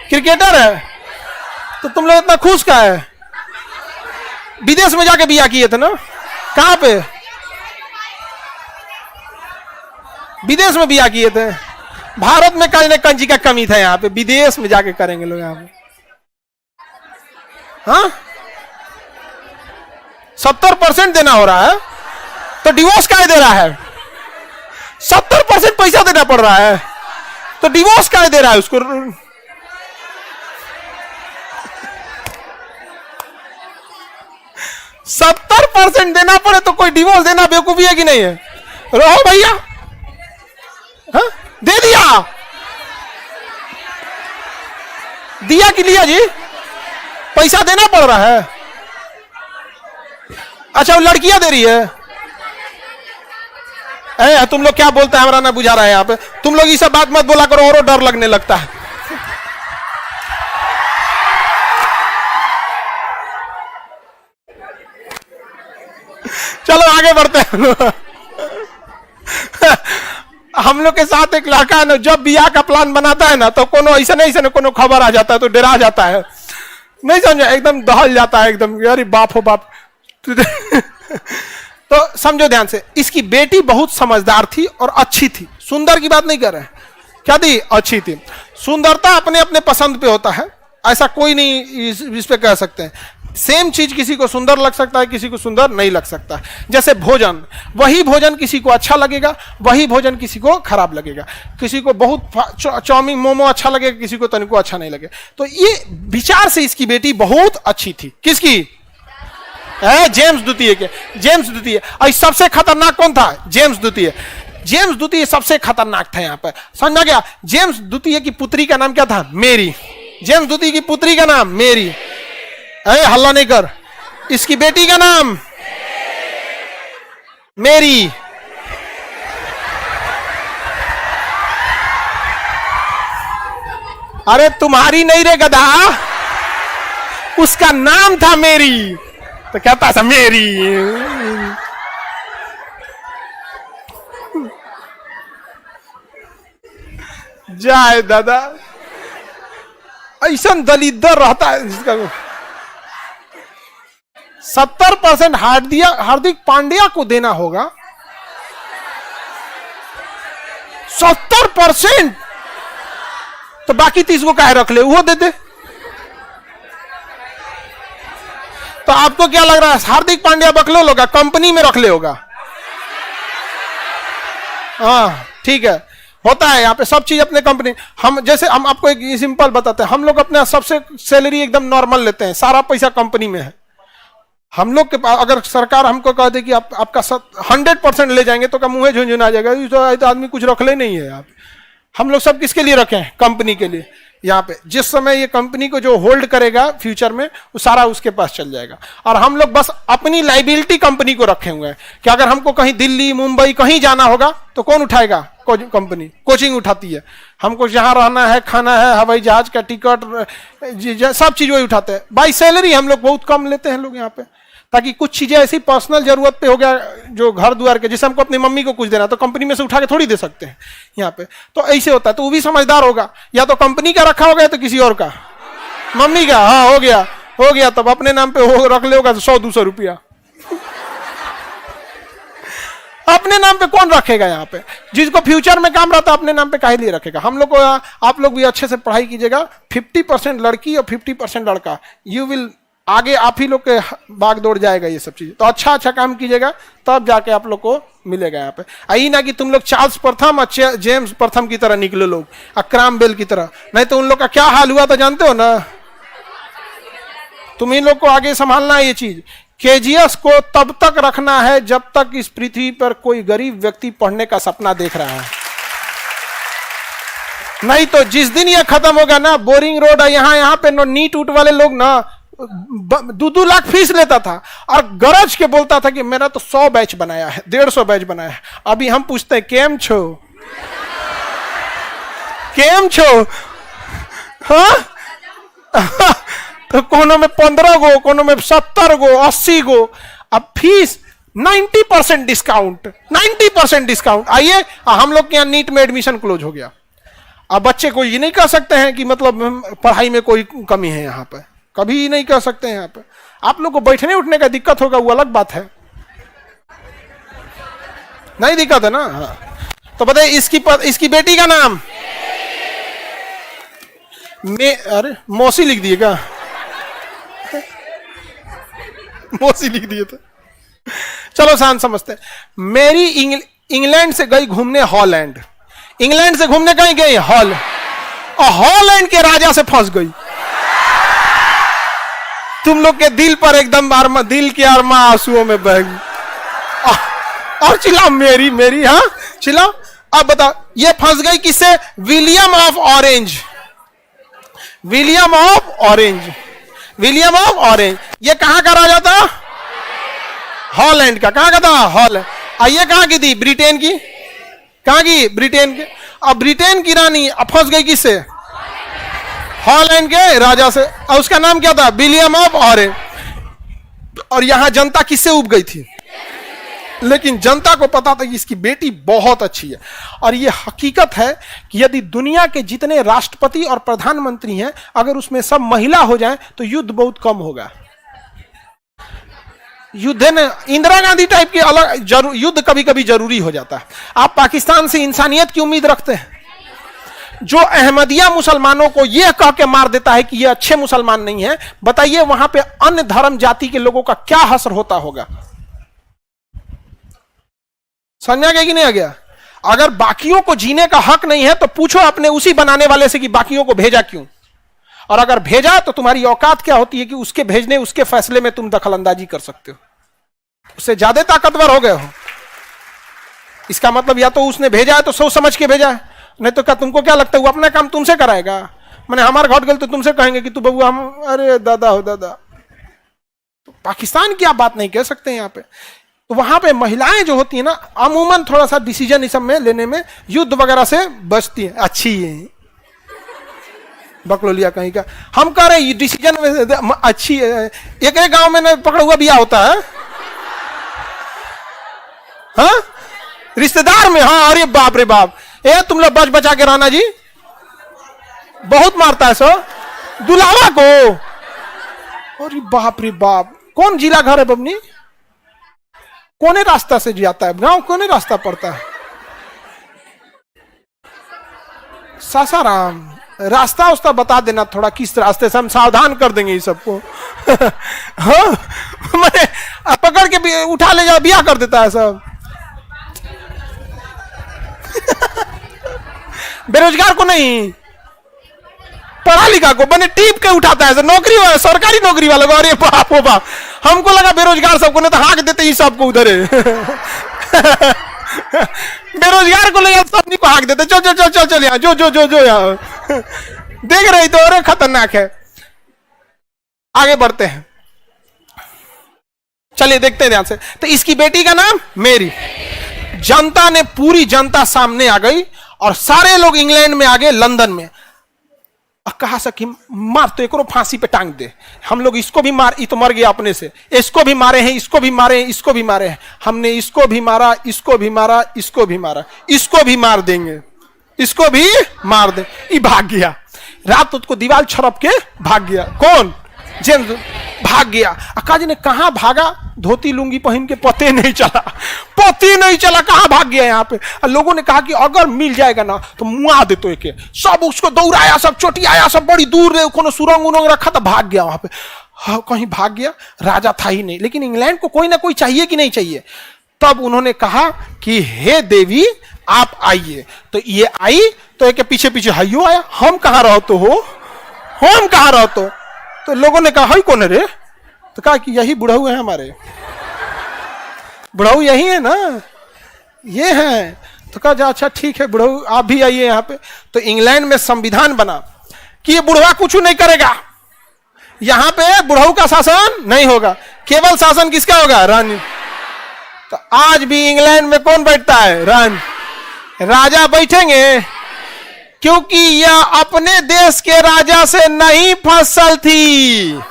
क्रिकेटर है, तो तुम लोग इतना खुश का है। विदेश में जाके बिया किए थे ना, कहां पे, विदेश में बिया किए थे। भारत में कहीं ना कंजी का कमी था, यहाँ पे विदेश में जाके करेंगे लोग यहाँ पे। हाँ 70% देना हो रहा है तो डिवोर्स क्या दे रहा है, 70% पैसा देना पड़ रहा है तो डिवोर्स क्या दे रहा है उसको। 70% देना पड़े तो कोई डिवोर्स देना बेवकूफी है कि नहीं है। रहो भैया, हाँ? दे दिया, दिया कि लिया जी, पैसा देना पड़ रहा है। अच्छा वो लड़कियां दे रही है, तुम लोग क्या बोलते हैं हमारा ना बुझा रहा है यहाँ पे। तुम लोग ये सब बात मत बोला करो, और डर लगने लगता है। चलो आगे बढ़ते हैं। हम लोग के साथ एक लड़का है ना, जब बियाह का प्लान बनाता है ना तो कोनो ऐसा नहीं कोनो खबर आ जाता है तो डरा जाता है, नहीं समझा, एकदम दहल जाता है एकदम, यार बाप हो बाप। तो समझो ध्यान से, इसकी बेटी बहुत समझदार थी और अच्छी थी। सुंदर की बात नहीं कर रहे हैं, क्या थी, अच्छी थी। सुंदरता अपने अपने पसंद पे होता है, ऐसा कोई नहीं इस पे कह सकते हैं। सेम चीज किसी को सुंदर लग सकता है, किसी को सुंदर नहीं लग सकता। जैसे भोजन, वही भोजन किसी को अच्छा लगेगा, वही भोजन किसी को खराब लगेगा। किसी को बहुत चाउमीन मोमो अच्छा लगेगा, किसी को तनिको अच्छा नहीं लगेगा। तो ये विचार से इसकी बेटी बहुत अच्छी थी। किसकी, जेम्स द्वितीय के। जेम्स द्वितीय, और सबसे खतरनाक कौन था, जेम्स द्वितीय। जेम्स द्वितीय सबसे खतरनाक था यहाँ पर, समझ में गया। जेम्स द्वितीय की पुत्री का नाम क्या था, मेरी। जेम्स द्वितीय की पुत्री का नाम मेरी। हल्ला नहीं कर। इसकी बेटी का नाम मेरी। अरे तुम्हारी नहीं रे गधा, उसका नाम था मेरी, तो कहता था मेरी। जाए दादा, ऐसा दलिद्र रहता है जिसका 70% हार्दिक पांड्या को देना होगा। 70%, तो बाकी 30 को काहे रख ले, वो दे दे। तो आपको क्या लग रहा है, हार्दिक पांड्या बकलो होगा, कंपनी में रख ले होगा? हाँ ठीक है, होता है यहाँ पे सब चीज अपने कंपनी। हम जैसे हम आपको एक सिंपल बताते हैं, हम लोग अपने सबसे सैलरी एकदम नॉर्मल लेते हैं, सारा पैसा कंपनी में है। हम लोग के पास अगर सरकार हमको कह दे कि आपका 100% ले जाएंगे, तो क्या मुंह झुंझुन आ जाएगा, तो आदमी कुछ रख ले नहीं है। आप हम लोग सब किसके लिए रखे हैं? कंपनी के लिए। यहाँ पे जिस समय ये कंपनी को जो होल्ड करेगा फ्यूचर में, वो सारा उसके पास चल जाएगा। और हम लोग बस अपनी लाइबिलिटी कंपनी को रखे हुए हैं कि अगर हमको कहीं दिल्ली मुंबई कहीं जाना होगा तो कौन उठाएगा? कंपनी कोचिंग उठाती है। हमको जहां रहना है, खाना है, हवाई जहाज का टिकट, सब चीज वही उठाते हैं। बाई सैलरी हम लोग बहुत कम लेते हैं लोग यहाँ पे, ताकि कुछ चीजें ऐसी पर्सनल जरूरत पे हो गया, जो घर द्वार के, जैसे हमको अपनी मम्मी को कुछ देना तो कंपनी में से उठा के थोड़ी दे सकते हैं यहाँ पे। तो ऐसे होता है। तो वो भी समझदार होगा, या तो कंपनी का रखा होगा या तो किसी और का, मम्मी का। हाँ हो गया, तब अपने नाम पे हो रख ले होगा तो 100-200 रुपया अपने नाम पे कौन रखेगा? यहाँ पे जिसको फ्यूचर में काम रहता है अपने नाम पे काहे लिए रखेगा? हम लोग को, आप लोग भी अच्छे से पढ़ाई कीजिएगा। 50% लड़की और 50% लड़का, यू विल आगे आप ही लोग के भाग दौड़ जाएगा ये सब चीज। तो अच्छा काम कीजिएगा, तब जाके आप लोग को मिलेगा यहाँ पे। आई ना कि तुम लोग चार्ल्स प्रथम और जेम्स प्रथम की तरह निकलो लोग, अक्रम बेल की तरह, नहीं तो उन लोग का क्या हाल हुआ तो जानते हो ना। तुम इन लोग को आगे संभालना है ये चीज। केजीएस को तब तक रखना है जब तक इस पृथ्वी पर कोई गरीब व्यक्ति पढ़ने का सपना देख रहा है, नहीं तो जिस दिन ये खत्म होगा ना, बोरिंग रोड है यहाँ पे नीट उट वाले लोग ना 2-2 लाख फीस लेता था और गरज के बोलता था कि मेरा तो 100 बैच बनाया है, 150 बैच बनाया है। अभी हम पूछते हैं केम छो हाँ तो कोनो में 15 गो, कोनो में 70 गो, 80 गो। अब फीस 90% डिस्काउंट, 90% डिस्काउंट। आइए, हम लोग के यहाँ नीट में एडमिशन क्लोज हो गया। अब बच्चे को ये नहीं कह सकते हैं कि मतलब पढ़ाई में कोई कमी है यहाँ पे, कभी नहीं कह सकते हैं यहाँ पे। आप लोग को बैठने उठने का दिक्कत होगा, वो अलग बात है, नहीं दिक्कत है ना। हाँ। तो बताइए इसकी बेटी का नाम अरे मौसी लिख दिएगा, मौसी लिख दिए थे। चलो शांत समझते हैं। मेरी इंग्लैंड से गई घूमने हॉलैंड, इंग्लैंड से घूमने कहीं गई और हॉलैंड के राजा से फंस गई। तुम लोग के दिल पर एकदम दिल के अरमा आंसुओं में बह गई। और चिल्लाओ मेरी हाँ चिल्लाओ। अब बताओ ये फंस गई किससे? William of orange, William of orange, William of orange. ये कहां का राजा था? हॉलैंड का। कहां का था? हॉलैंड। ये कहां की थी? ब्रिटेन की। कहां की? ब्रिटेन के। अब ब्रिटेन की रानी अब फंस गई किससे? हॉलैंड के राजा से। और उसका नाम क्या था? William of orange. और यहां जनता किससे उब गई थी? लेकिन जनता को पता था कि इसकी बेटी बहुत अच्छी है। और यह हकीकत है कि यदि दुनिया के जितने राष्ट्रपति और प्रधानमंत्री हैं, अगर उसमें सब महिला हो जाएं तो युद्ध बहुत कम होगा। युद्ध ने इंदिरा गांधी टाइप के अलग युद्ध कभी कभी जरूरी हो जाता है। आप पाकिस्तान से इंसानियत की उम्मीद रखते हैं? जो अहमदिया मुसलमानों को यह कह के मार देता है कि ये अच्छे मुसलमान नहीं है, बताइए वहां पे अन्य धर्म जाति के लोगों का क्या हश्र होता होगा? समझ आ गया कि नहीं आ गया? अगर बाकियों को जीने का हक नहीं है तो पूछो अपने उसी बनाने वाले से कि बाकियों को भेजा क्यों, और अगर भेजा तो तुम्हारी औकात क्या होती है कि उसके भेजने उसके फैसले में तुम दखल अंदाजी कर सकते हो? उससे ज्यादा ताकतवर हो गए हो। इसका मतलब या तो उसने भेजा है तो सोच समझ के भेजा है, नहीं तो क्या तुमको क्या लगता है वो अपना काम तुमसे कराएगा? मैंने हमारे घट गए तो तुमसे कहेंगे कि तू बबुआ हम अरे दादा हो दादा। तो पाकिस्तान की आप बात नहीं कह सकते यहाँ पे। तो वहां पे महिलाएं जो होती है ना, अमूमन थोड़ा सा डिसीजन इस सब में लेने में युद्ध वगैरह से बचती है, अच्छी है, बकलोलिया कहीं का। हम कह रहे डिसीजन अच्छी है। एक गांव में पकड़ हुआ बिया होता है, हाँ रिश्तेदार में, हाँ। अरे बाप रे बाप, ए तुम लोग बच बचा के रहना जी, बहुत मारता है सो दुलावा को। अरे बाप रे बाप, कौन जिला घर है बबनी? कोने रास्ता से जाता है गांव, कोने रास्ता पड़ता है? सासाराम। रास्ता उस्ता बता देना थोड़ा, किस रास्ते से, हम सावधान कर देंगे इस सबको। हाँ मैंने पकड़ के भी उठा ले जाओ, बिया कर देता है सब। बेरोजगार को नहीं, पढ़ा लिखा को बने टीप के उठाता है, नौकरी वाला, सरकारी नौकरी वाला को। अरे बाप हो बाप, हमको लगा बेरोजगार सबको, नहीं तो हाँक देते ही सबको उधर है। बेरोजगार को ले सबनी को हाँक देते, चल चल चल चल चल यहाँ, जो जो जो जो यहाँ। देख रही तो, अरे खतरनाक है। आगे बढ़ते हैं, चलिए देखते हैं ध्यान से। तो इसकी बेटी का नाम मेरी। जनता ने, पूरी जनता सामने आ गई और सारे लोग इंग्लैंड में आ गए, लंदन में। कहा सकी मार तो, एक फांसी पे टांग दे, हम लोग इसको भी मार, ये तो मर गया अपने से, इसको भी मारे हैं, इसको भी मारे हैं, इसको भी मारे हैं, हमने इसको भी मारा, इसको भी मारा, इसको भी मारा, इसको भी मार देंगे, इसको भी मार दे। ये भाग गया, रात उसको दीवार छड़प के भाग गया। कौन? जेम्स भाग गया। अक्का जी ने कहा भागा, धोती लुंगी पहन के, पते नहीं चला, पते नहीं चला, कहां भाग गया यहाँ पे। लोगों ने कहा कि अगर मिल जाएगा ना तो मुआ दे तो एक। सब उसको दौड़ाया, सब चोटी आया, सब बड़ी दूर कोनो सुरंग उरंग रखा था, भाग गया वहां पे। हाँ, कहीं भाग गया, राजा था ही नहीं। लेकिन इंग्लैंड को कोई ना कोई चाहिए कि नहीं चाहिए। तब उन्होंने कहा कि हे देवी आप आइए। तो ये आई, तो एक पीछे पीछे हइयो आया, हम कहां रहते हो, हम कहां रहते हो। तो लोगों ने कहा हई कौन है रे? तो कहा कि यही बुढ़ऊ है हमारे, बुढ़ऊ यही है ना, ये है। तो कहा अच्छा ठीक है बुढ़ऊ, आप भी आइए यहाँ पे। तो इंग्लैंड में संविधान बना कि ये बुढ़वा कुछ नहीं करेगा, यहाँ पे बुढ़ऊ का शासन नहीं होगा, केवल शासन किसका होगा? रानी। तो आज भी इंग्लैंड में कौन बैठता है? रानी। राजा बैठेंगे, क्योंकि यह अपने देश के राजा से नहीं फसल थी।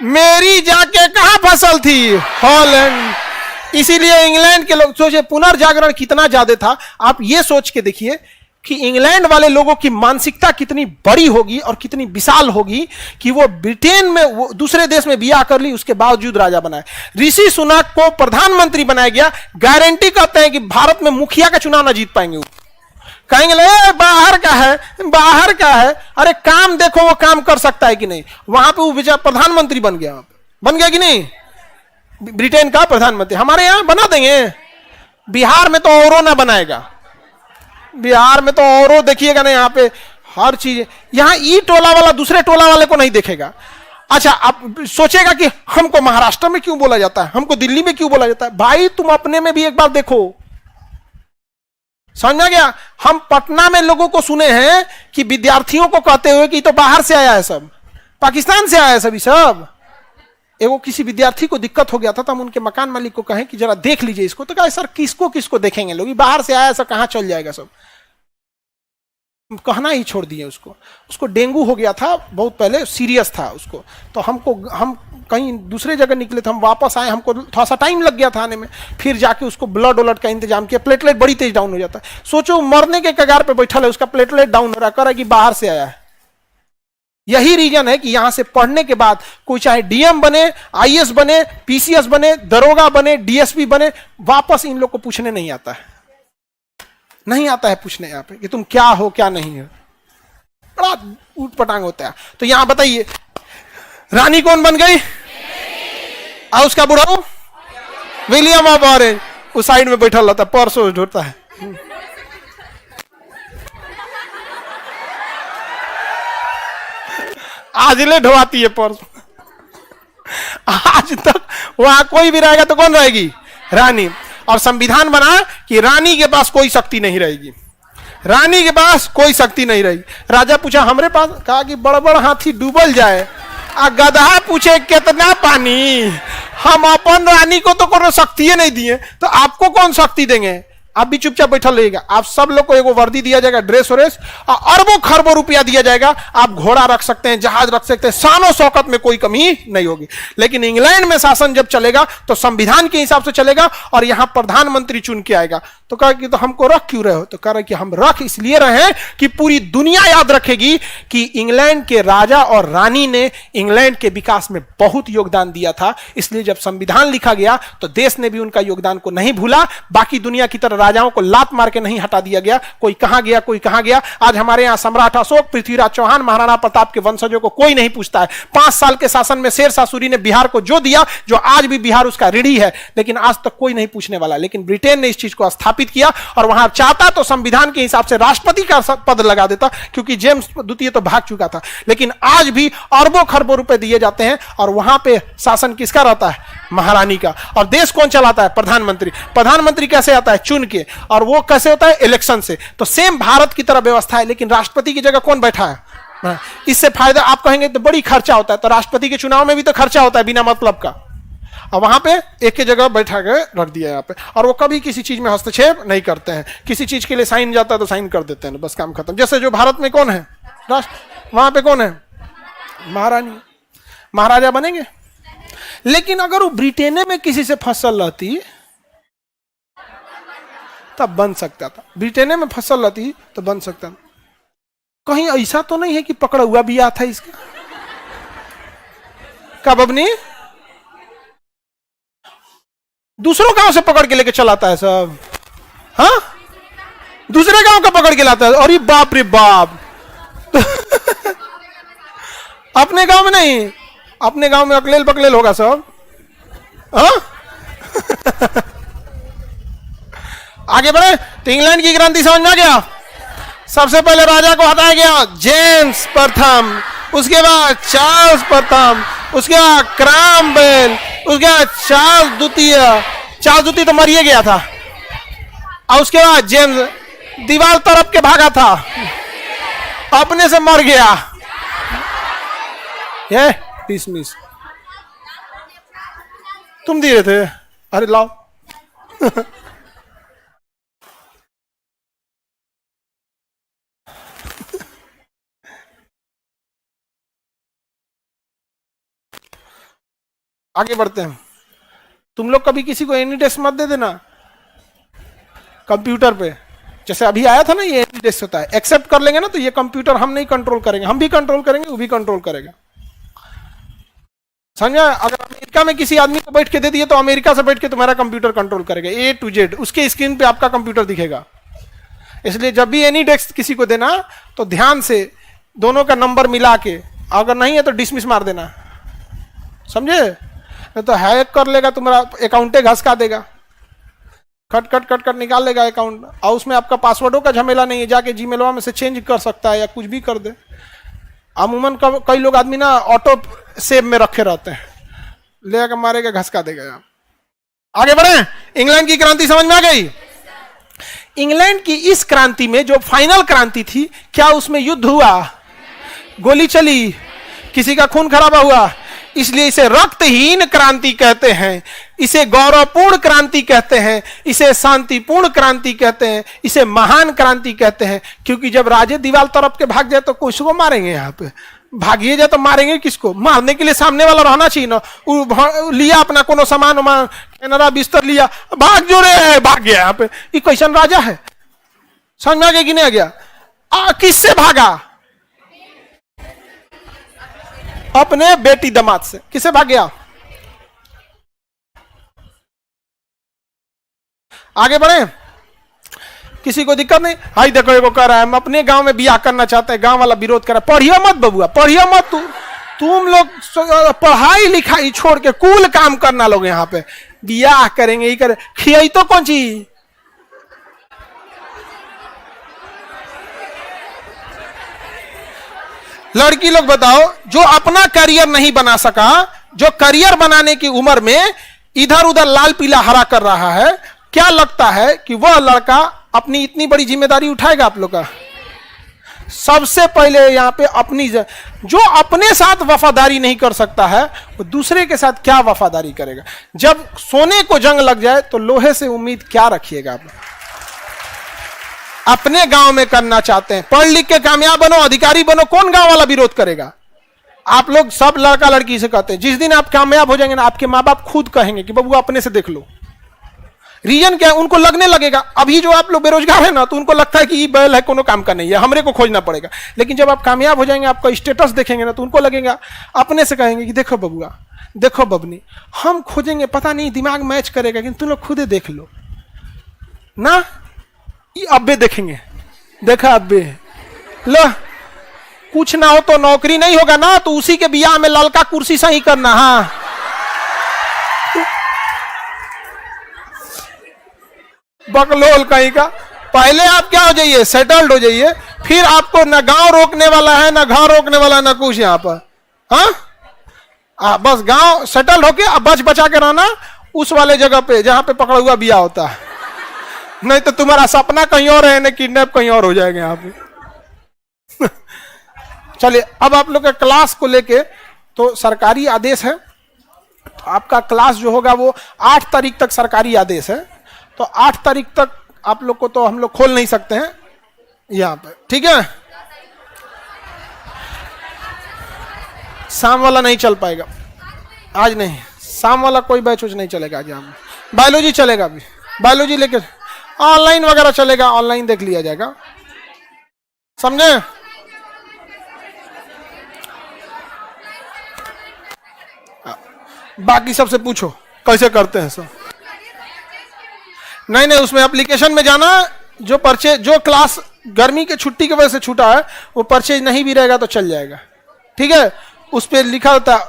मेरी जाके कहां फसल थी? हॉलैंड। इसीलिए इंग्लैंड के लोग सोचे पुनर्जागरण कितना ज्यादा था। आप ये सोच के देखिए कि इंग्लैंड वाले लोगों की मानसिकता कितनी बड़ी होगी और कितनी विशाल होगी कि वो ब्रिटेन में, वो दूसरे देश में बिया कर ली, उसके बावजूद राजा बनाए। ऋषि सुनक को प्रधानमंत्री बनाया गया, गारंटी करते हैं कि भारत में मुखिया का चुनाव ना जीत पाएंगे। कहेंगे बाहर का है, बाहर का है। अरे काम देखो वो काम कर सकता है कि नहीं। वहां पे वो बेचारा प्रधानमंत्री बन गया, बन गया कि नहीं? ब्रिटेन का प्रधानमंत्री। हमारे यहां बना देंगे, बिहार में तो औरों ना बनाएगा, बिहार में तो औरों देखिएगा ना, यहाँ पे हर चीज। यहाँ ई टोला वाला दूसरे टोला वाले को नहीं देखेगा। अच्छा, आप सोचेगा कि हमको महाराष्ट्र में क्यों बोला जाता है, हमको दिल्ली में क्यों बोला जाता है। भाई तुम अपने में भी एक बार देखो, समझ में गया? हम पटना में लोगों को सुने हैं कि विद्यार्थियों को कहते हुए कि तो बाहर से आया है, सब पाकिस्तान से आया है, सभी सब। एगो किसी विद्यार्थी को दिक्कत हो गया था, तो हम उनके मकान मालिक को कहें कि जरा देख लीजिए इसको। तो कहा सर किसको किसको देखेंगे लोग, बाहर से आया, सर कहां चल जाएगा सब। कहना ही छोड़ दिए उसको। उसको डेंगू हो गया था बहुत पहले, सीरियस था उसको। तो हम कहीं दूसरे जगह निकले थे, हम वापस आए, हमको थोड़ा सा टाइम लग गया था आने में। फिर जाके उसको ब्लड वलड का इंतजाम किया, प्लेटलेट बड़ी तेज डाउन हो जाता है। सोचो मरने के कगार पे बैठा है, उसका प्लेटलेट डाउन हो रहा है कि बाहर से आया है। यही रीजन है कि यहां से पढ़ने के बाद कोई चाहे डीएम बने, आईएएस बने, पीसीएस बने, दरोगा बने, डीएसपी बने, वापस इन लोग को पूछने नहीं आता है, नहीं आता है पूछने यहाँ पे कि तुम क्या हो क्या नहीं है। बड़ा ऊट पटांग होता है। तो यहां बताइए रानी कौन बन गई? और उसका बुढ़ाऊ विलियम ऑफ ऑरेंज, उस साइड में बैठा रहता, परसों ढूंढता है। आज ले ढोवाती है पर्स। आज तक वहां कोई भी रहेगा तो कौन रहेगी? रानी। और संविधान बना कि रानी के पास कोई शक्ति नहीं रहेगी, रानी के पास कोई शक्ति नहीं रहेगी। राजा पूछा हमरे पास, कहा कि बड़ बड़ हाथी डूबल जाए, आ गधा पूछे कितना पानी। हम अपन रानी को तो कोनो शक्ति नहीं दिए, तो आपको कौन शक्ति देंगे? आप भी चुपचाप बैठा रहिएगा। आप सब लोग को एगो वर्दी दिया जाएगा, ड्रेस व्रेस, और अरबों खरबों रुपया दिया जाएगा। आप घोड़ा रख सकते हैं, जहाज रख सकते हैं, शानो शौकत में कोई कमी नहीं होगी। लेकिन इंग्लैंड में शासन जब चलेगा तो संविधान के हिसाब से चलेगा और यहां प्रधानमंत्री चुन के आएगा। तो कहा कि तो हमको रख क्यों रहे हो? तो कह रहे कि हम रख इसलिए रहे हैं कि पूरी दुनिया याद रखेगी कि इंग्लैंड के राजा और रानी ने इंग्लैंड के विकास में बहुत योगदान दिया था। इसलिए जब संविधान लिखा गया तो देश ने भी उनका योगदान को नहीं भूला। बाकी दुनिया की तरह राजाओं को लात मार के नहीं हटा दिया गया, कोई कहां गया कोई कहां गया। आज हमारे यहां सम्राट अशोक, पृथ्वीराज चौहान, महाराणा प्रताप के वंशजों को कोई नहीं पूछता है। 5 साल के शासन में शेर शाह सूरी ने बिहार को जो दिया, जो आज भी बिहार उसका ऋणी है, लेकिन आज तक कोई नहीं पूछने वाला। लेकिन ब्रिटेन ने इस चीज को स्थापित किया और वहां चाहता तो संविधान के हिसाब से राष्ट्रपति का पद लगा देता, क्योंकि जेम्स द्वितीय तो भाग चुका था। लेकिन आज भी अरबों खरबों रुपए दिए जाते हैं और वहां पे शासन किसका रहता है? महारानी का। और देश कौन चलाता है? प्रधानमंत्री। प्रधानमंत्री कैसे आता है? चुन के। और वो कैसे होता है? इलेक्शन से। तो सेम भारत की तरह व्यवस्था है, लेकिन राष्ट्रपति की जगह कौन बैठा है? इससे फायदा आप कहेंगे तो बड़ी खर्चा होता है, तो राष्ट्रपति के चुनाव में भी तो खर्चा होता है बिना मतलब का। और वहां पे एक की जगह बैठा के रख दिया यहाँ पे, और वो कभी किसी चीज में हस्तक्षेप नहीं करते हैं। किसी चीज के लिए साइन जाता है तो साइन कर देते हैं, बस काम खत्म। जैसे जो भारत में कौन है राष्ट्र, वहां पे कौन है? महारानी। महाराजा बनेंगे। लेकिन अगर वो ब्रिटेन में किसी से फसल रहती तब बन सकता था। ब्रिटेन में फसल रहती तो बन सकता था। कहीं ऐसा तो नहीं है कि पकड़ा हुआ भी आता है इसका? कब अपनी दूसरों गांव से पकड़ के लेके चलाता है सब। हाँ, दूसरे गांव का पकड़ के लाता है। अरे बाप रे बाप। अपने गांव में नहीं, अपने गांव में अकलेल पकलेल होगा सब। हाँ? आगे बढ़े तो इंग्लैंड की क्रांति समझ में आ गया। सबसे पहले राजा को हटाया गया, जेम्स प्रथम, उसके बाद चार्ल्स प्रथम, उसके बाद क्रॉमवेल, उसके बाद चार्ल्स द्वितीय। चार्ल्स द्वितीय तो मर ही गया था। और उसके बाद जेम्स दीवार तरफ के भागा था, अपने से मर गया। ये डिसमिस। तुम दिए थे? अरे लाओ। आगे बढ़ते हैं। तुम लोग कभी किसी को एनी डेस्क मत दे देना कंप्यूटर पे। जैसे अभी आया था ना, ये एनी डेस्क होता है। एक्सेप्ट कर लेंगे ना तो ये कंप्यूटर हम नहीं कंट्रोल करेंगे, हम भी कंट्रोल करेंगे, वो भी कंट्रोल करेगा। समझा? अगर अमेरिका में किसी आदमी को बैठ के दे दिए तो अमेरिका से बैठ के तुम्हारा कंप्यूटर कंट्रोल करेगा, A to Z। उसके स्क्रीन पे आपका कंप्यूटर दिखेगा। इसलिए जब भी एनी डेस्क किसी को देना तो ध्यान से दोनों का नंबर मिला के, अगर नहीं है तो डिसमिस मार देना। समझे? तो हैक कर लेगा, तुम्हारा अकाउंटे घसका देगा, कट कट कट कट निकाल लेगा अकाउंट। और उसमें आपका पासवर्डों का झमेला नहीं है, जाके जीमेलवा में से चेंज कर सकता है या कुछ भी कर दे। अमूमन कई लोग आदमी ना ऑटो सेव में रखे रहते हैं, ले आकर मारेगा, घसका देगा। आगे बढ़े। इंग्लैंड की क्रांति समझ में आ गई। इंग्लैंड की इस क्रांति में जो फाइनल क्रांति थी, क्या उसमें युद्ध हुआ? गोली चली? किसी का खून खराबा हुआ? इसलिए इसे रक्तहीन क्रांति कहते हैं, इसे गौरवपूर्ण क्रांति कहते हैं, इसे शांतिपूर्ण क्रांति कहते हैं, इसे महान क्रांति कहते हैं। क्योंकि जब राजे दीवार तरफ के भाग जाए तो किसको मारेंगे? यहाँ पे भागिए जाए तो मारेंगे किसको? मारने के लिए सामने वाला रहना चाहिए ना। लिया अपना कोनो सामान कैनरा बिस्तर लिया, भाग जो रे, भाग गया। यहाँ पे ये कैसन राजा है? समझ में आ गया कि नहीं आ गया? किससे भागा? अपने बेटी दामाद से। किसे भाग गया? आगे बढ़े। किसी को दिक्कत नहीं? हाई देखो एगो कह रहा है हम अपने गांव में बियाह करना चाहते हैं, गांव वाला विरोध कर रहा है। पढ़ियो मत बबुआ, पढ़ियो मत। तुम लोग पढ़ाई लिखाई छोड़ के कूल काम करना लोग यहाँ पे बियाह करेंगे, ही करे। खियाई तो कौन चीज? लड़की लोग बताओ, जो अपना करियर नहीं बना सका, जो करियर बनाने की उम्र में इधर उधर लाल पीला हरा कर रहा है, क्या लगता है कि वह लड़का अपनी इतनी बड़ी जिम्मेदारी उठाएगा आप लोग का? सबसे पहले यहाँ पे अपनी, जो अपने साथ वफादारी नहीं कर सकता है वो दूसरे के साथ क्या वफादारी करेगा? जब सोने को जंग लग जाए तो लोहे से उम्मीद क्या रखिएगा आप? अपने गांव में करना चाहते हैं, पढ़ लिख के कामयाब बनो, अधिकारी बनो, कौन गांव वाला विरोध करेगा? आप लोग सब लड़का लड़की से कहते हैं, जिस दिन आप कामयाब हो जाएंगे ना, आपके माँ बाप खुद कहेंगे कि बबुआ अपने से देख लो। रीजन क्या है? उनको लगने लगेगा, अभी जो आप लोग बेरोजगार है ना, तो उनको लगता है कि ये बैल है, कोनो काम का नहीं है, हमरे को खोजना पड़ेगा। लेकिन जब आप कामयाब हो जाएंगे, आपका स्टेटस देखेंगे ना, तो उनको लगेगा, अपने से कहेंगे कि देखो बबुआ, देखो बबनी, हम खोजेंगे, पता नहीं दिमाग मैच करेगा, लेकिन तुम लोग खुदे देख लो ना। ये अब्बे देखेंगे, देखा अब्बे, लो कुछ ना हो तो नौकरी नहीं होगा ना, तो उसी के बियाह में ललका कुर्सी सही करना। हाँ, बकलोल कहीं का। पहले आप क्या हो जाइए, सेटल्ड हो जाइए, फिर आपको ना गांव रोकने वाला है, ना घर रोकने वाला है, ना कुछ यहाँ पर। हाँ, बस गांव सेटल्ड होके अब बच बचा के रहना उस वाले जगह पे जहां पे पकड़ा हुआ बिया होता है, नहीं तो तुम्हारा सपना कहीं और है, किडनैप कहीं और हो जाएगा यहाँ पे। चलिए, अब आप लोग के क्लास को लेके तो सरकारी आदेश है, तो आपका क्लास जो होगा वो 8 तारीख तक सरकारी आदेश है, तो 8 तारीख तक आप लोग को तो हम लोग खोल नहीं सकते हैं यहाँ पे, ठीक है? शाम वाला नहीं चल पाएगा आज, नहीं शाम वाला कोई बैच नहीं चलेगा आज। यहाँ बायोलॉजी चलेगा, अभी बायोलॉजी लेके ऑनलाइन वगैरह चलेगा, ऑनलाइन देख लिया जाएगा, समझे? बाकी सबसे पूछो कैसे करते हैं सब। नहीं, उसमें एप्लीकेशन में जाना, जो परचेज, जो क्लास गर्मी के छुट्टी की वजह से छूटा है, वो परचेज नहीं भी रहेगा तो चल जाएगा, ठीक है? उस पर लिखा होता है